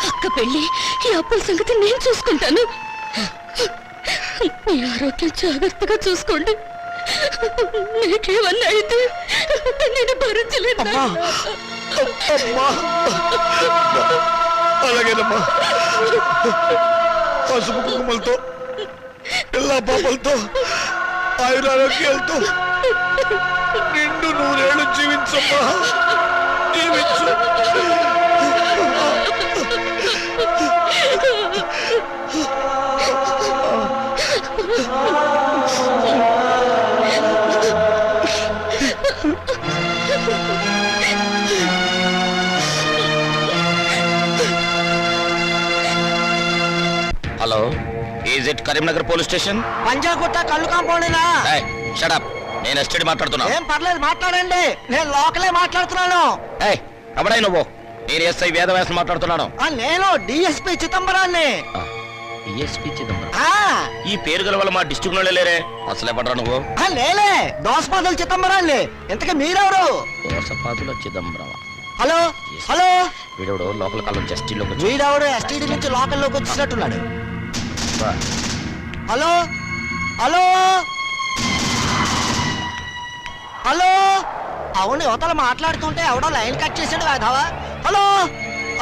అక్క పెళ్ళి, ఈ అప్పుల సంగతి నేను చూసుకుంటాను. మీ ఆరోగ్యం జాగ్రత్తగా చూసుకోండి. మీకేమన్నా అయితే నేను భరించలేదు. అలాగేనమ్మా. పసుపు కుంకుమలతో, పిల్ల పాపలతో, ఆయురారోగ్యాలతో నిండు 100 ఏళ్ళు జీవించమ్మా, జీవించు. Hello, is it Karimnagar police station? Panjagutta కళ్ళు కాంపౌండేనా? షడప్, నేను ఎస్టడీ మాట్లాడుతున్నా. ఏం పర్లేదు, మాట్లాడండి. నేను లోకలే మాట్లాడుతున్నాను. ఎవడై నువ్వు? నేను ఎస్ఐ వేదవ్యాసం మాట్లాడుతున్నాను. నేను డిఎస్పీ చిదంబరాన్ని. డిఎస్పీ చిదంబరం? ఈ పేరు గల వల్ల మా డిస్ట్రిక్ట్ లో లేరే. అసలే పడరా నువ్వు? లేలే, దోసపాదుల చిదంబరాన్ని. ఇంతకీ మీరెవరు? దోసపాదుల చిదంబరం. హలో హలో, వీడెవడు లోకల్ కాలం జస్టిలోకి వీడెవడు ఎస్టీడీ నుంచి లోకల్లోకి వచ్చినట్టున్నాడు. Hello hello hello. అవును, యువతలు మాట్లాడుతుంటే ఎవడో లైన్ కట్ చేసాడు కాదావా. Hello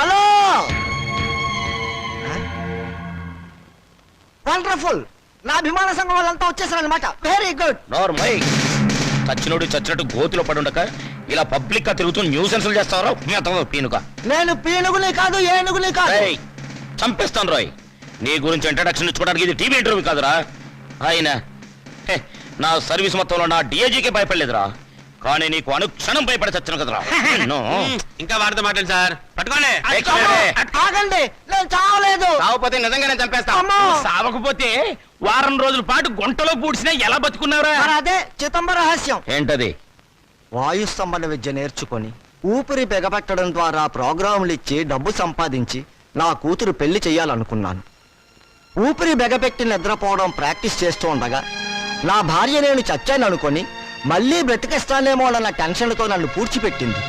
hello. వండర్ఫుల్, నా అభిమాన సంఘం వాళ్ళంతా వచ్చేసారనమాట. Very good. నార్మల్. చచ్చినోడు చచ్చినట్టు గోతిలో పడి ఉండక ఇలా పబ్లిక్ గా తిరుగుతూ న్యూసెన్స్ చేస్తావరా? పీనుక. నేను పీనుగుని కాదు, ఏనుగుని కాదు. చంపేస్తాను రాయ్. నీ గురించి ఇంట్రడక్షన్ ఇచ్చుకోవడానికి ఇది టీవీ ఇంటర్వ్యూ కాదురా. ఆయన నా సర్వీస్ మొత్తంలో నా డిఐజీకే భయపడలేదురా, కానీ నీకు అనుక్షణం భయపడి చచ్చాను కదరా. ఇంకా వాడితో మాట్లాడు సార్. పట్టుకోండి. ఆగండి, నేను చావలేదు. సావపోతే నిజంగానే చంపేస్తా. సావకపోతే వారం రోజుల పాటు గుంటలో పూడ్చినా ఎలా బతుకున్నావురా? అదే చిదంబర రహస్యం. ఏంటది? వాయుస్తంభన విద్య నేర్చుకొని ఊపిరి బిగపెట్టడం ద్వారా ప్రోగ్రాములు ఇచ్చి డబ్బు సంపాదించి నా కూతురు పెళ్లి చెయ్యాలనుకున్నాను. ఊపిరి బెగపెట్టి నిద్రపోవడం ప్రాక్టీస్ చేస్తూ ఉండగా నా భార్య నేను చచ్చాననుకొని మళ్ళీ బ్రతికిస్తానేమోనన్న టెన్షన్తో నన్ను పూడ్చిపెట్టింది.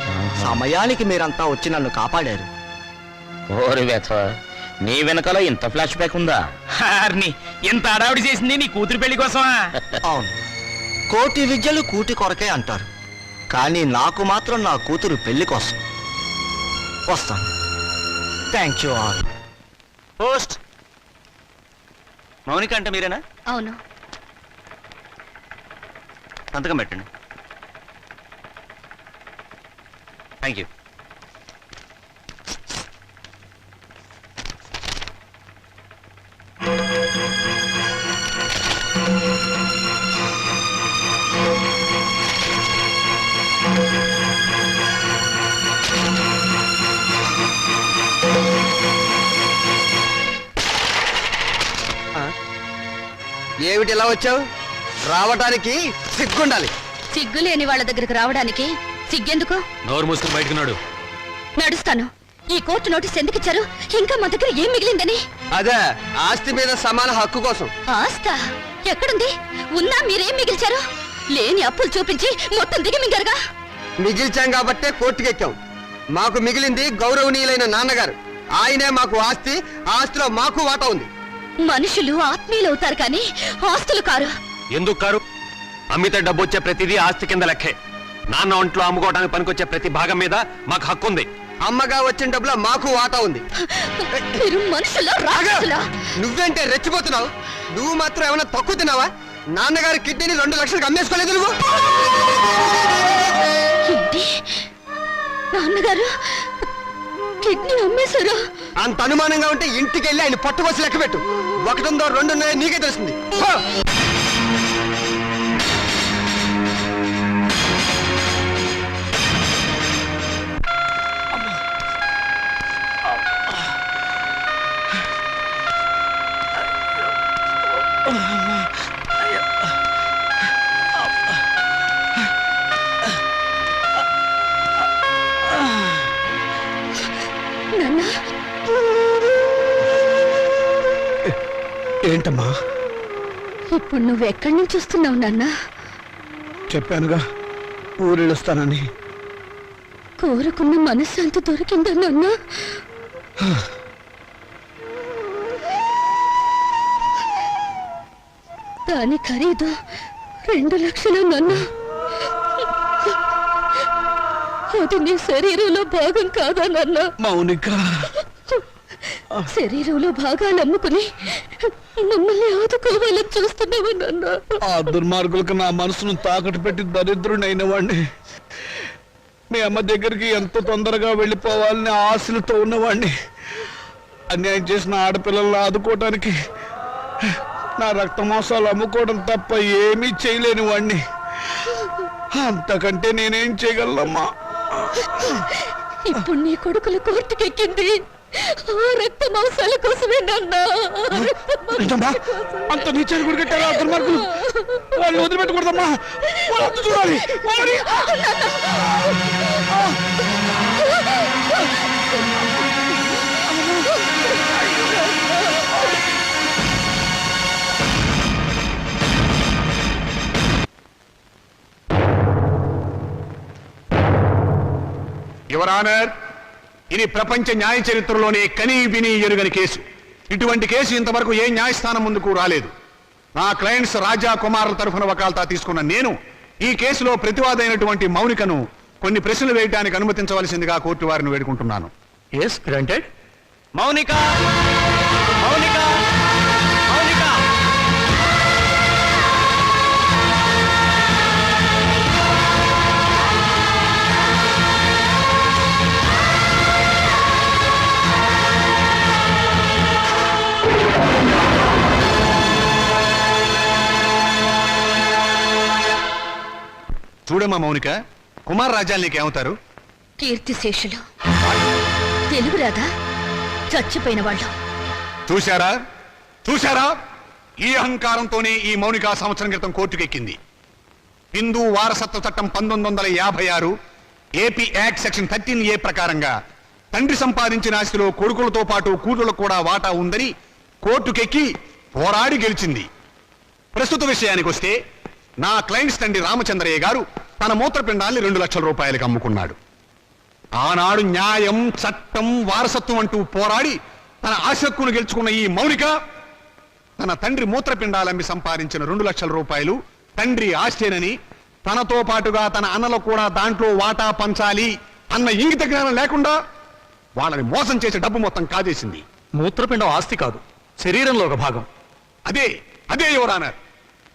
సమయానికి మీరంతా వచ్చి నన్ను కాపాడారు. ఓరి వేత, నీ వెనకాల ఇంత ఫ్లాష్ బ్యాక్ ఉందా? ఇంత అడావిడి చేసింది నీ కూతురు పెళ్లి కోసమా? అవును, కోటి విద్యలు కూటి కొరకే అంటారు, కానీ నాకు మాత్రం నా కూతురు పెళ్లి కోసం. వస్తాను. Thank you all. Post. Mounika అంటే మీరేనా? అవును. సంతకం పెట్టండి. Thank you. ఏమిటి ఇలా వచ్చావు? రావటానికి సిగ్గుండాలి. సిగ్గు లేని వాళ్ళ దగ్గరకు రావడానికి సిగ్గెందుకు? నోరు మూసుకుని బయటకున్నాడు. నడుస్తాను. ఈ కోర్టు నోటీస్ ఎందుకు ఇచ్చారు? ఇంకా మా దగ్గర ఏం మిగిలిందని? అదే, ఆస్తి మీద సమాన హక్కు కోసం. ఆస్తా ఎక్కడుంది? ఉన్నా మీరేం మిగిల్చారు? లేని అప్పులు చూపించి మొత్తం దిగి మింగారుగా. మిగిల్చాం కాబట్టే కోర్టుకెక్కాం. మాకు మిగిలింది గౌరవనీయులైన నాన్నగారు. ఆయనే మాకు ఆస్తి, ఆస్తిలో మాకు వాటా ఉంది. మనుషులు ఆత్మీయులు అవుతారు కానీ ఆస్తులు కారు. ఎందుకు కారు? అమ్మితే డబ్బు వచ్చే ప్రతిదీ ఆస్తి కింద లెక్కే. నాన్న ఒంట్లో అమ్ముకోవడానికి పనికొచ్చే ప్రతి భాగం మీద మాకు హక్కు ఉంది. అమ్మగా వచ్చిన డబ్బులో మాకు వాటా ఉంది. మీరు మనుషులా రాక్షసులా? నువ్వేంటే రెచ్చిపోతున్నావు? నువ్వు మాత్రం ఏమైనా తక్కువ తిన్నావా? నాన్నగారి కిడ్నీని 2 లక్షలకు అమ్మేసుకోలేదు నువ్వు. ఏంటి నాన్నగారు కిడ్నీ అమ్మేశారా? అంత అనుమానంగా ఉంటే ఇంటికి వెళ్ళి ఆయన పట్టుకోసి లెక్క పెట్టు. 1 ఉందో 2 ఉన్నాయో నీకే తెలుస్తుంది. పో. నాన్న ఏంటమ్మా? ఇప్పుడు నువ్వు ఎక్కడి నుంచి వస్తున్నావు నాన్న? చెప్పానుగా ఊరెళ్ళొస్తానని. కోరుకున్న మనశ్శాంతి దొరికిందా నాన్న? దాని ఖరీదు 2 లక్షలు నాన్న. అది నీ శరీరంలో భాగం కాదా నాన్న? మౌనిక, శరీరంలో భాగాలు అమ్ముకుని మమ్మల్ని ఆదుకోవాలని చూస్తున్నావు నాన్న. ఆ దుర్మార్గులకు నా మనసును తాకట్టు పెట్టి దరిద్రుడైన వాడిని, మీ అమ్మ దగ్గరికి ఎంత తొందరగా వెళ్ళిపోవాలని ఆశలతో ఉన్నవాడిని, అన్యాయం చేసిన ఆడపిల్లలను ఆదుకోవటానికి నా రక్త మాంసాలు అమ్ముకోవడం తప్ప ఏమీ చేయలేని వాడిని. అంతకంటే నేనేం చేయగలనమ్మా? ఇప్పుడు నీ కొడుకులు కోర్టుకెక్కింది ఆ రక్త మాంసాల కోసమే నాన్న. నిజమా? అంత నీచాన్ని కూడా కట్టారా దుర్మార్గులు? వాళ్ళు వదిలిపెట్టకూడదమ్మా, వాళ్ళంతా చూడాలి. యువర్ ఆనర్, ఇది ప్రపంచ న్యాయ చరిత్రలోనే కనీ విని ఎరుగని కేసు. ఇటువంటి కేసు ఇంతవరకు ఏ న్యాయస్థానం ముందుకు రాలేదు. నా క్లయింట్స్ రాజా కుమారుల తరఫున వకాల్తా తీసుకున్న నేను ఈ కేసులో ప్రతివాదైనటువంటి మౌనికను కొన్ని ప్రశ్నలు వేయడానికి అనుమతించవలసిందిగా కోర్టు వారిని వేడుకుంటున్నాను. Yes granted. మౌనిక, మౌనిక, మౌనిక. చూడమ్మా మౌనిక, కుమార్ రాజాలు నీకేమవుతారు? కీర్తిశేషులు. తెలుగు రాదా? చచ్చిపోయిన వాళ్ళు. చూశారా చూశారా, ఈ అహంకారంతోనే ఈ మౌనిక సంవత్సరం క్రితం కోర్టుకెక్కింది. హిందూ వారసత్వ చట్టం 1956 ఏపీ యాక్ట్ సెక్షన్ 13A ప్రకారంగా తండ్రి సంపాదించిన ఆస్తిలో కొడుకులతో పాటు కూతుళ్లకు కూడా వాటా ఉందని కోర్టుకెక్కి పోరాడి గెలిచింది. ప్రస్తుత విషయానికి వస్తే నా క్లయింట్స్ తండ్రి రామచంద్రయ్య గారు తన మూత్రపిండాన్ని 2 లక్షల రూపాయలకు అమ్ముకున్నాడు. ఆనాడు న్యాయం, చట్టం, వారసత్వం అంటూ పోరాడి తన ఆశక్కును గెలుచుకున్న ఈ మౌనిక తన తండ్రి మూత్రపిండాలమ్మి సంపాదించిన 2 లక్షల రూపాయలు తండ్రి ఆస్తేనని, తనతో పాటుగా తన అన్నలకు కూడా దాంట్లో వాటా పంచాలి అన్న ఇంగిత జ్ఞానం లేకుండా వాళ్ళని మోసం చేసే డబ్బు మొత్తం కాజేసింది. మూత్రపిండం ఆస్తి కాదు, శరీరంలో ఒక భాగం. అదే అదే యువర్ ఆనర్,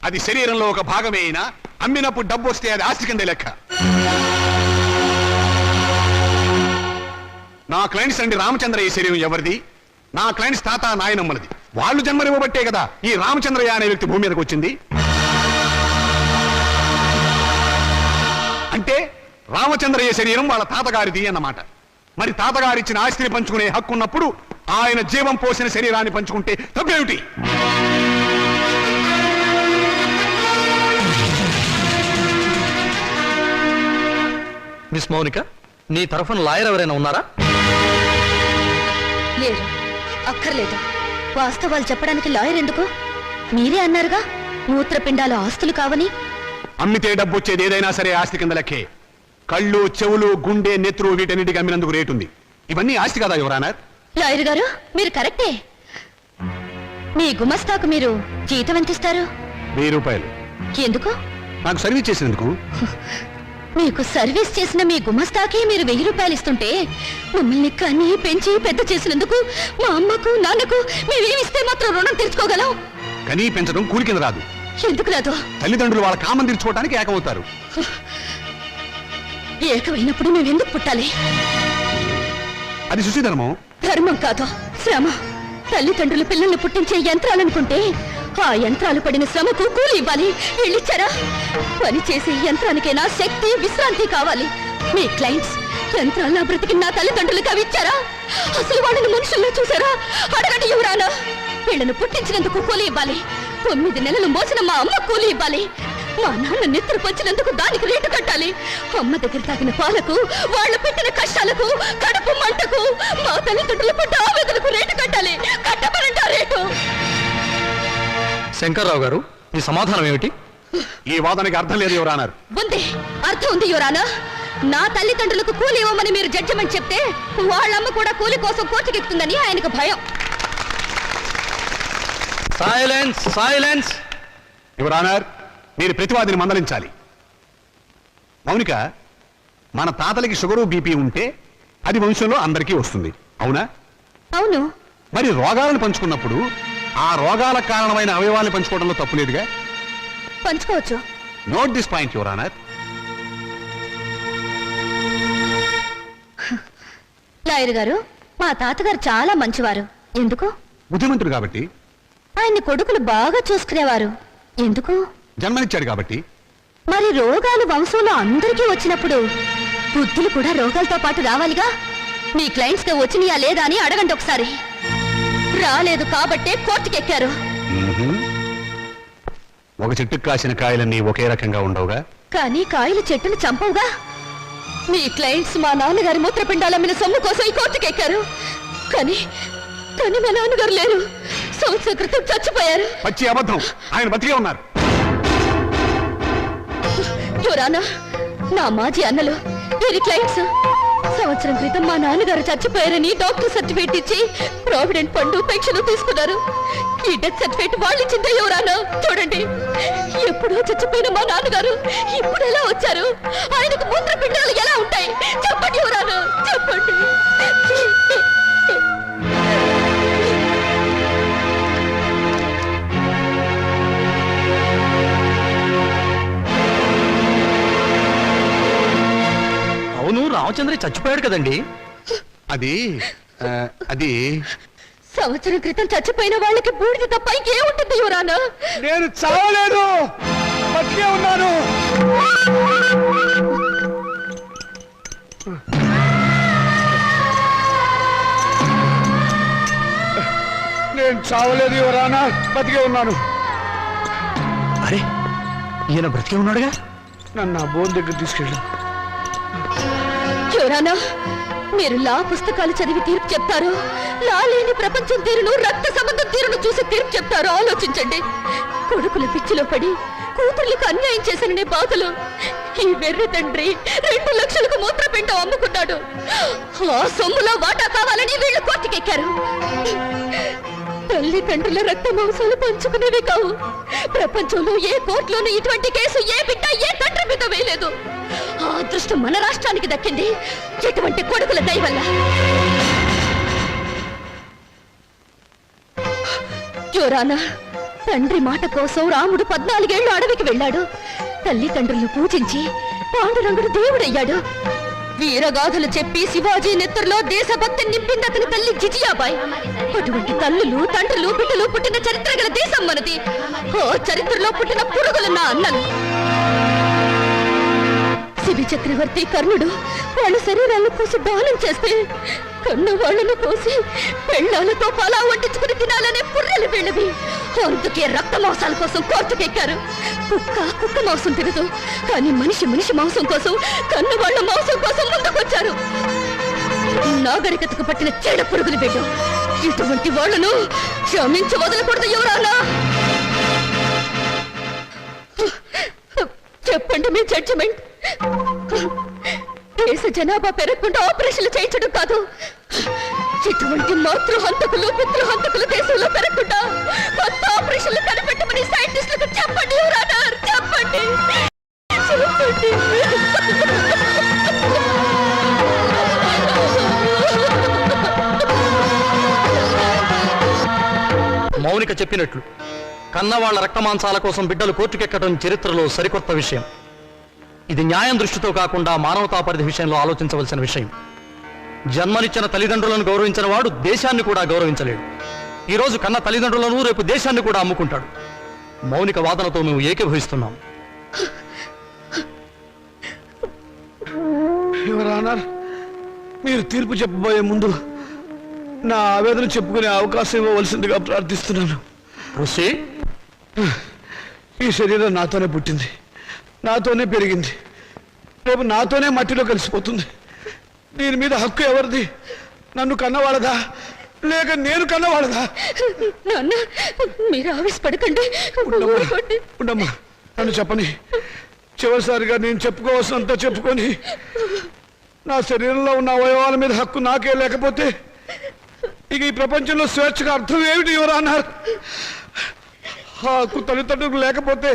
అది శరీరంలో ఒక భాగమే అయినా అమ్మినప్పుడు డబ్బు వస్తే అది ఆస్తి కింద లెక్క. నా క్లయింట్స్ అండి రామచంద్రయ్య శరీరం ఎవరిది? నా క్లయింట్స్ తాత నాయనమ్మలది. వాళ్ళు జన్మనివ్వబట్టే కదా ఈ రామచంద్రయ్య అనే వ్యక్తి భూమి మీదకి వచ్చింది. అంటే రామచంద్రయ్య శరీరం వాళ్ళ తాతగారిది అన్నమాట. మరి తాతగారిచ్చిన ఆస్తిని పంచుకునే హక్కు ఉన్నప్పుడు ఆయన జీవం పోసిన శరీరాన్ని పంచుకుంటే తప్పేమిటి? మిస్ మౌనిక, నీ తరఫున లాయర్ ఎవరైనా ఉన్నారా? లేరు, అక్కర్లేదు. వాస్తవాలు చెప్పడానికి లాయర్ ఎందుకు? మీరే అన్నారుగా మూత్రపిండాలు ఆస్తులు కావని. అమ్మితే డబ్బు వచ్చేది ఏదైనా సరే ఆస్తి కింద లెక్కే. కళ్ళు, చెవులు, గుండె, నెత్తురు వీటన్నిటికి అమ్మినందుకు రేటు ఉంది. ఇవన్నీ ఆస్తి కదా యువర్ ఆనర్. లాయర్ గారు మీరు కరెక్టే. మీ గుమస్తాకు మీరు జీతం ఎంత ఇస్తారు? 1000 రూపాయలు. ఎందుకు? నాకు సర్వీస్ చేసినందుకు. మీకు సర్వీస్ చేసిన మీ గుమస్తాకి మీరు 1000 రూపాయలు ఇస్తుంటే మమ్మల్ని కని పెంచి పెద్ద చేసినందుకు మా అమ్మకు నాన్నకు మేమేమిస్తే మాత్రం రుణం తీర్చుకోగలం? కనీ పెంచడం కూలి కింద రాదు. ఎందుకు రాదు? తల్లిదండ్రులు వాళ్ళ కామం తీర్చుకోవడానికి ఏకమవుతారు. ఏకమైనప్పుడు మేము ఎందుకు పుట్టాలి? అది శుచిధర్మం. ధర్మం కాదు, శ్రమ. తల్లిదండ్రులు పిల్లల్ని పుట్టించే యంత్రాలనుకుంటే ఆ యంత్రాలు పడిన శ్రమకు కూలి ఇవ్వాలి. వీళ్ళిచ్చారా? పని చేసే యంత్రానికైనా శక్తి, విశ్రాంతి కావాలి. మీ క్లయింట్స్ యంత్రాల బ్రతికి నా తల్లిదండ్రులకు అవి ఇచ్చారా? అసలు వాళ్ళని మనుషుల్లో చూసారా? అడగండి యువరానా. వీళ్ళను పుట్టించినందుకు కూలి ఇవ్వాలి. 9 నెలలు మోసిన మా అమ్మ కూలి ఇవ్వాలి. మా నాన్న నిద్ర పంచినందుకు దానికి రేటు కట్టాలి. అమ్మ దగ్గర తాగిన పాలకు, వాళ్ళు పెట్టిన కష్టాలకు, కడుపు మంటకు, మా తల్లిదండ్రులు పడ్డ ఆవేదనకు రేటు కట్టాలి. కట్టమనంటా రేటు. శంకర్రావు గారు, మీ సమాధానం ఏమిటి? ఈ వాదనకి అర్థం లేదు యువరానర్. ఉంది, అర్థం ఉంది యువరానా. నా తల్లిదండ్రులకు కూలి ఇవ్వమని మీరు జడ్జిమెంట్ చెప్తే వాళ్ళమ్మ కూడా కూలి కోసం కోర్టుకెక్కుతుందని ఆయనకు భయం. Silence, silence. యువరానర్, మీరు ప్రతివాదిని మందలించాలి. మౌనిక, మన తాతలకి షుగరు బీపీ ఉంటే అది వంశంలో అందరికీ వస్తుంది, అవునా? అవును. మరి రోగాలను పంచుకున్నప్పుడు ఆ రోగాలకు కారణమైన అవయవాలను పంచుకోవడంలో తప్పు లేదుగా? పంచుకోవచ్చు. Note this point your honour. Lawyer గారు, మా తాతగారు చాలా మంచివారు. ఎందుకు? బుద్ధిమంతుడు కాబట్టి. ఆయన్ని కొడుకులు బాగా చూసుకునేవారు. ఎందుకు? జన్మనిచ్చాడు కాబట్టి. మరి రోగాలు వంశంలో అందరికీ వచ్చినప్పుడు బుద్ధులు కూడా రోగాలతో పాటు రావాలిగా. మీ క్లయింట్స్ గా వచ్చినాయా లేదా అని అడగండి ఒకసారి. రాలేదు కాబట్టే కోర్టుకెక్కారు. ఒక చెట్టుకు కాసిన కాయలన్నీ ఒకే రకంగా ఉండవుగా. కానీ కాయలు చెట్టును చంపవుగా. మీ క్లయింట్స్ మా నాన్నగారి మూత్రపిండాలమ్మిన సొమ్ము కోసం ఈ కోర్టుకెక్కారు. కానీ కానీ మా నాన్నగారు లేరు. సంవత్సరం క్రితం చచ్చిపోయారు. పచ్చి అబద్ధం. ఆయన బతికే ఉన్నారు. యువరానా, నా మాజీ అన్నలు వీరి క్లయింట్స్ సంవత్సరం క్రితం మా నాన్నగారు చచ్చిపోయారని డాక్టర్ సర్టిఫికేట్ ఇచ్చి ప్రావిడెంట్ ఫండ్, పెన్షన్ తీసుకున్నారు. ఈ డెత్ సర్టిఫికేట్ వాళ్ళు ఇచ్చిందే యువరానా. చూడండి, ఎప్పుడో చచ్చిపోయిన మా నాన్నగారు ఇప్పుడు ఎలా వచ్చారు? ఆయనకు మూత్రపిండాలు ఎలా ఉంటాయి? చెప్పండి యువరానా, చెప్పండి. అవును, రామచంద్ర చచ్చిపోయాడు కదండి. అది సంవత్సరం క్రితం చచ్చిపోయిన వాళ్ళకి బూడిద తప్ప ఇంకేముంటుంది యువరానా? నేను చావలేదు, బతికే ఉన్నాను. నేను చావలేదు యువరానా, బతికే ఉన్నాను. అరే, ఈయన బ్రతికే ఉన్నాడుగా. నన్ను ఆ బోన్ దగ్గర తీసుకెళ్ళు. యువరానా, మీరు లా పుస్తకాలు చదివి తీర్పు చెప్తారు, లా లేని ప్రపంచం తీరును, రక్త సంబంధం తీరును చూసి తీర్పు చెప్తారు. ఆలోచించండి. కొడుకుల పిచ్చిలో పడి కూతుర్లకు అన్యాయం చేశాననే బాధలు ఈ వెర్రి తండ్రి 2 లక్షలకు మూత్రపిండం అమ్ముకున్నాడు. ఆ సొమ్ములో వాటా కావాలని వీళ్ళు కోర్టుకెక్కారు. తల్లిదండ్రుల రక్త మాంసాలు పంచుకునేవి కావు. ప్రపంచంలో ఏ కోర్టులోనూ ఇటువంటి కేసు ఏ బిడ్డ ఏ తండ్రి మీద వేయలేదు. ఆ అదృష్టం మన రాష్ట్రానికి దక్కింది ఎటువంటి కొడుకుల దయ వల్ల. యువరానా, తండ్రి మాట కోసం రాముడు 14 ఏళ్లు అడవికి వెళ్ళాడు. తల్లిదండ్రులను పూజించి పాండురంగుడు దేవుడయ్యాడు. వీరగాథలు చెప్పి శివాజీ నెత్తురులో దేశభక్తి నింపింది అతని తల్లి జిజియాబాయ్. అటువంటి తల్లులు, తండ్రులు, బిడ్డలు పుట్టిన చరిత్ర గల దేశం మనది. ఓ చరిత్రలో పుట్టిన పురుగులు నా అన్నలు. శిబి చక్రవర్తి కర్ణుడు వాళ్ళ శరీరాలను కోసి దానం చేస్తే కన్ను వాళ్ళను కోసి పెళ్ళాలతో పలా వండించుకుని తినాలనే పుర్రెలు వెళ్ళవి. అందుకే రక్త మాంసాల కోసం కోర్టుకెక్కారు. కుక్క మాంసం తినదు, కానీ మనిషి మాంసం కోసం, కన్ను వాళ్ళ మాంసం కోసం ముందుకొచ్చారు. నాగరికతకు పట్టిన చెడ పురుగులు బిడ్డ. ఇటువంటి వాళ్ళను క్షమించి వదలకూడదు యువరానా. చెప్పండి మీ జడ్జిమెంట్. దేశ జనాభా పెరగకుండా ఆపరేషన్లు చేయించడం కాదు, ఇటువంటి మాతృహంతకులు, పితృహంతకులు దేశంలో పెరగకుండా కొత్త ఆపరేషన్లు కనిపెట్టమని సైంటిస్టులకు చెప్పండి యువరానా, చెప్పండి. మౌనిక చెప్పినట్లు కన్నవాళ్ల రక్తమాంసాల కోసం బిడ్డలు కోర్టుకెక్కడం చరిత్రలో సరికొత్త విషయం. ఇది న్యాయం దృష్టితో కాకుండా మానవతా పరిధి విషయంలో ఆలోచించవలసిన విషయం. జన్మనిచ్చిన తల్లిదండ్రులను గౌరవించిన వాడు దేశాన్ని కూడా గౌరవించలేడు. ఈ రోజు కన్న తల్లిదండ్రులను రేపు దేశాన్ని కూడా అమ్ముకుంటాడు. మౌనిక వాదనతో మేము ఏకీభవిస్తున్నాం. ఎవరన్నారు? మీరు తీర్పు చెప్పబోయే ముందు నా ఆవేదన చెప్పుకునే అవకాశం ఇవ్వవలసిందిగా ప్రార్థిస్తున్నాను. ఋషి, ఈ శరీరం నాతోనే పుట్టింది, నాతోనే పెరిగింది, రేపు నాతోనే మట్టిలో కలిసిపోతుంది. దీని మీద హక్కు ఎవరిది? నన్ను కన్నవాళ్ళదా లేక నేను కన్నవాళ్ళదా? నాన్న, మీరు ఆవేశపడకండి. ఉండమ్మా, నన్ను చెప్పని. చివరిసారిగా నేను చెప్పుకోవాల్సినంత చెప్పుకొని నా శరీరంలో ఉన్న అవయవాల మీద హక్కు నాకే లేకపోతే ఇక ఈ ప్రపంచంలో స్వేచ్ఛగా అర్థం ఏమిటి? ఎవరు అన్నారు? ఆ హక్కు తల్లిదండ్రులకు లేకపోతే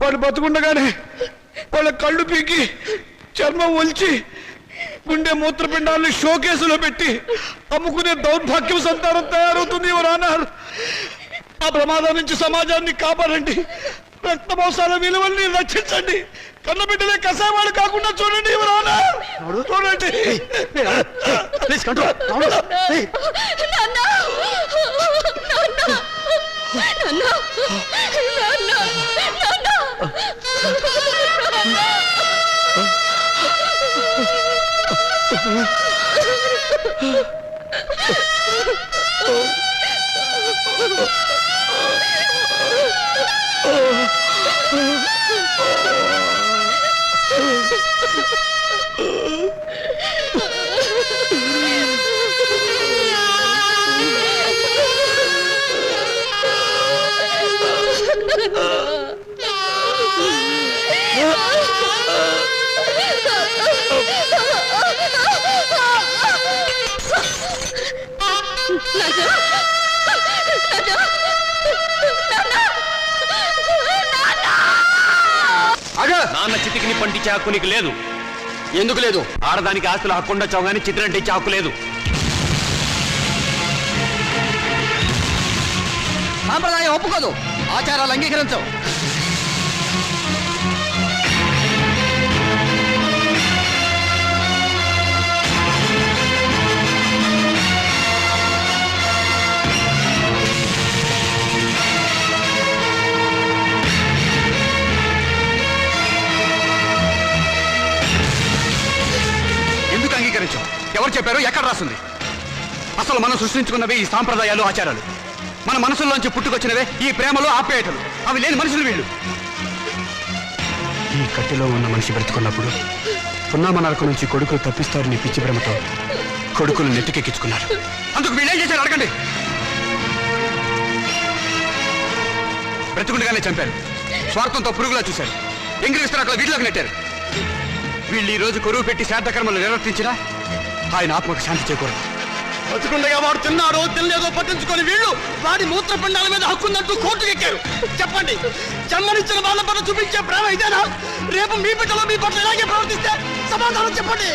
వాళ్ళు బతుకుండగానే వాళ్ళ కళ్ళు పీకి చర్మం ఒలిచి గుండె మూత్రపిండాలని షోకేసులో పెట్టి అమ్ముకునే దౌర్భాగ్యం సంతానం తయారవుతుంది. ఎవరు అన్నారు? ఆ ప్రమాదం నుంచి సమాజాన్ని కాపాడండి, రక్త మాంసాల విలువల్ని రక్షించండి, కన్నబిడ్డలే కసావాళ్ళు కాకుండా చూడండి. ఎవరు అన్నారు? చూడండి. నాన్న చితికిని పండించే హక్కు నీకు లేదు. ఎందుకు లేదు? ఆడదానికి ఆస్తుల హక్కు ఉండొచ్చావు కానీ చిత్రంటే ఇచ్చే హక్కు లేదు. సాంప్రదాయం ఒప్పుకోదు, ఆచారాలు అంగీకరించవు. ఎందుకు అంగీకరించావు? ఎవరు చెప్పారు? ఎక్కడ రాస్తుంది? అసలు మనం సృష్టించుకున్నవి ఈ సాంప్రదాయాలు, ఆచారాలు. మన మనసుల్లోంచి పుట్టుకొచ్చినవే ఈ ప్రేమలు, ఆప్యాయతలు. అవి లేని మనుషులు వీళ్ళు. ఈ కట్టెలో ఉన్న మనిషి బ్రతుకున్నప్పుడు పున్నామ నరకం నుంచి కొడుకులు తప్పిస్తారని పిచ్చి ప్రేమతో కొడుకులు నెత్తికెక్కించుకున్నారు. అందుకు వీళ్ళేం చేశారు అడగండి. బ్రతుకుండగానే చంపారు, స్వార్థంతో పురుగులా చూశారు, ఎంగిలి విస్తరాకుల వీటిలోకి నెట్టారు. వీళ్ళు ఈ రోజు కొరువు పెట్టి శ్రాద్ధ కర్మలు నిర్వర్తించినా ఆయన ఆత్మకు శాంతి చేకూరదు. బతుకుండగా వాడు తిన్నారో తినలేదో పట్టించుకొని వీళ్ళు వాడి మూత్రపిండాల మీద హక్కుందంటూ కోర్టుకు ఎక్కారు. చెప్పండి, జన్మనిచ్చిన వాళ్ళ పట్ల చూపించే ప్రేమ ఇదేనా? రేపు మీ బిడ్డలో మీ పట్ల ఇలాగే ప్రవర్తిస్తే సమాధానం చెప్పండి.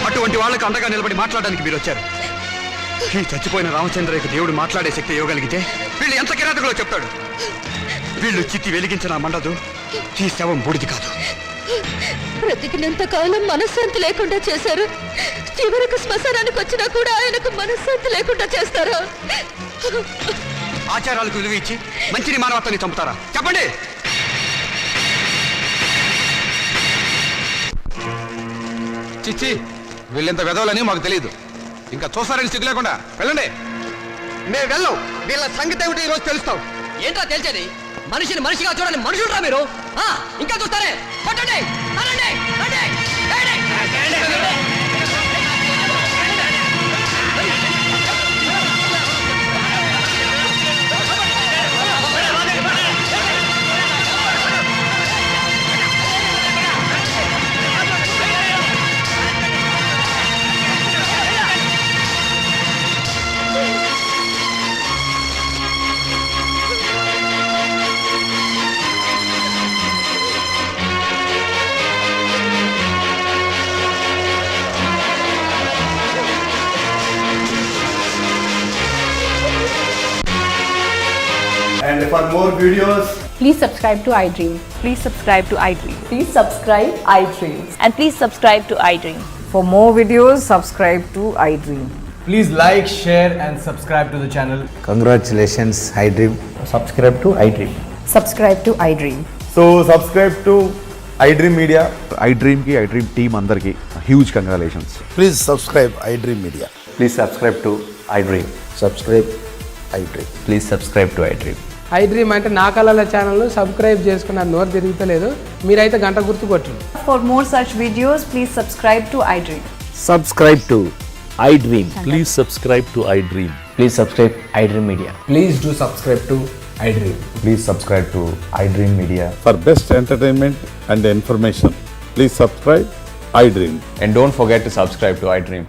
అటువంటి వాళ్ళకు అండగా నిలబడి మాట్లాడడానికి మీరు వచ్చారు. ఈ చచ్చిపోయిన రామచంద్రయ్యకు దేవుడు మాట్లాడే శక్తి ఇవ్వగలిగితే వీళ్ళు ఎంత కిరాతకులో చెప్తాడు. వీళ్ళు చిత్తి వెలిగించిన మండదు, ఈ శవం బూడిది కాదు. బ్రతికినంత కాలం మనశ్శాంతి లేకుండా చేశారు. చివరకు శ్మశానానికి వచ్చినా కూడా ఆయనకు మనశ్శాంతి లేకుండా చేస్తారా? ఆచారాలకు విలువ ఇచ్చి మంచిని మానవత్వాన్ని చంపుతారా? చెప్పండి. చిచ్చి, వీళ్ళెంత వెదవలని మాకు తెలియదు. ఇంకా చూస్తారని సిగ్గు లేకుండా వెళ్ళండి. మేము వెళ్ళం. వీళ్ళ సంగతి ఏమిటి ఈరోజు తెలుస్తాం. ఏంటో తెలిసేది? మనిషిని మనిషిగా చూడని మనుషులురా మీరు. ఇంకా చూస్తారే? కొట్టండి, తనండి, రండి, రండి. And for more videos, Please subscribe to iDream. Please subscribe to iDream. Please subscribe iDream. And please subscribe to iDream. For more videos, subscribe to iDream. please like, share, and subscribe to the channel. Congratulations iDream. Subscribe to iDream. Subscribe to iDream. So subscribe to iDream Media. iDream team అందరికి huge congratulations. Please subscribe iDream media. Please subscribe to iDream. Subscribe iDream. Please subscribe to iDream. iDream అంటే నా కళల channel subscribe చేసుకున్న నోరు తిరుగుతలేదు, మీరైతే గంట గుర్తు కొట్టండి. For more such videos, please subscribe to iDream. Subscribe to iDream. Please subscribe to iDream. Please subscribe iDream Media. Please do subscribe to iDream. Please subscribe to iDream Media. For best entertainment and information please subscribe iDream. And don't forget to subscribe to iDream.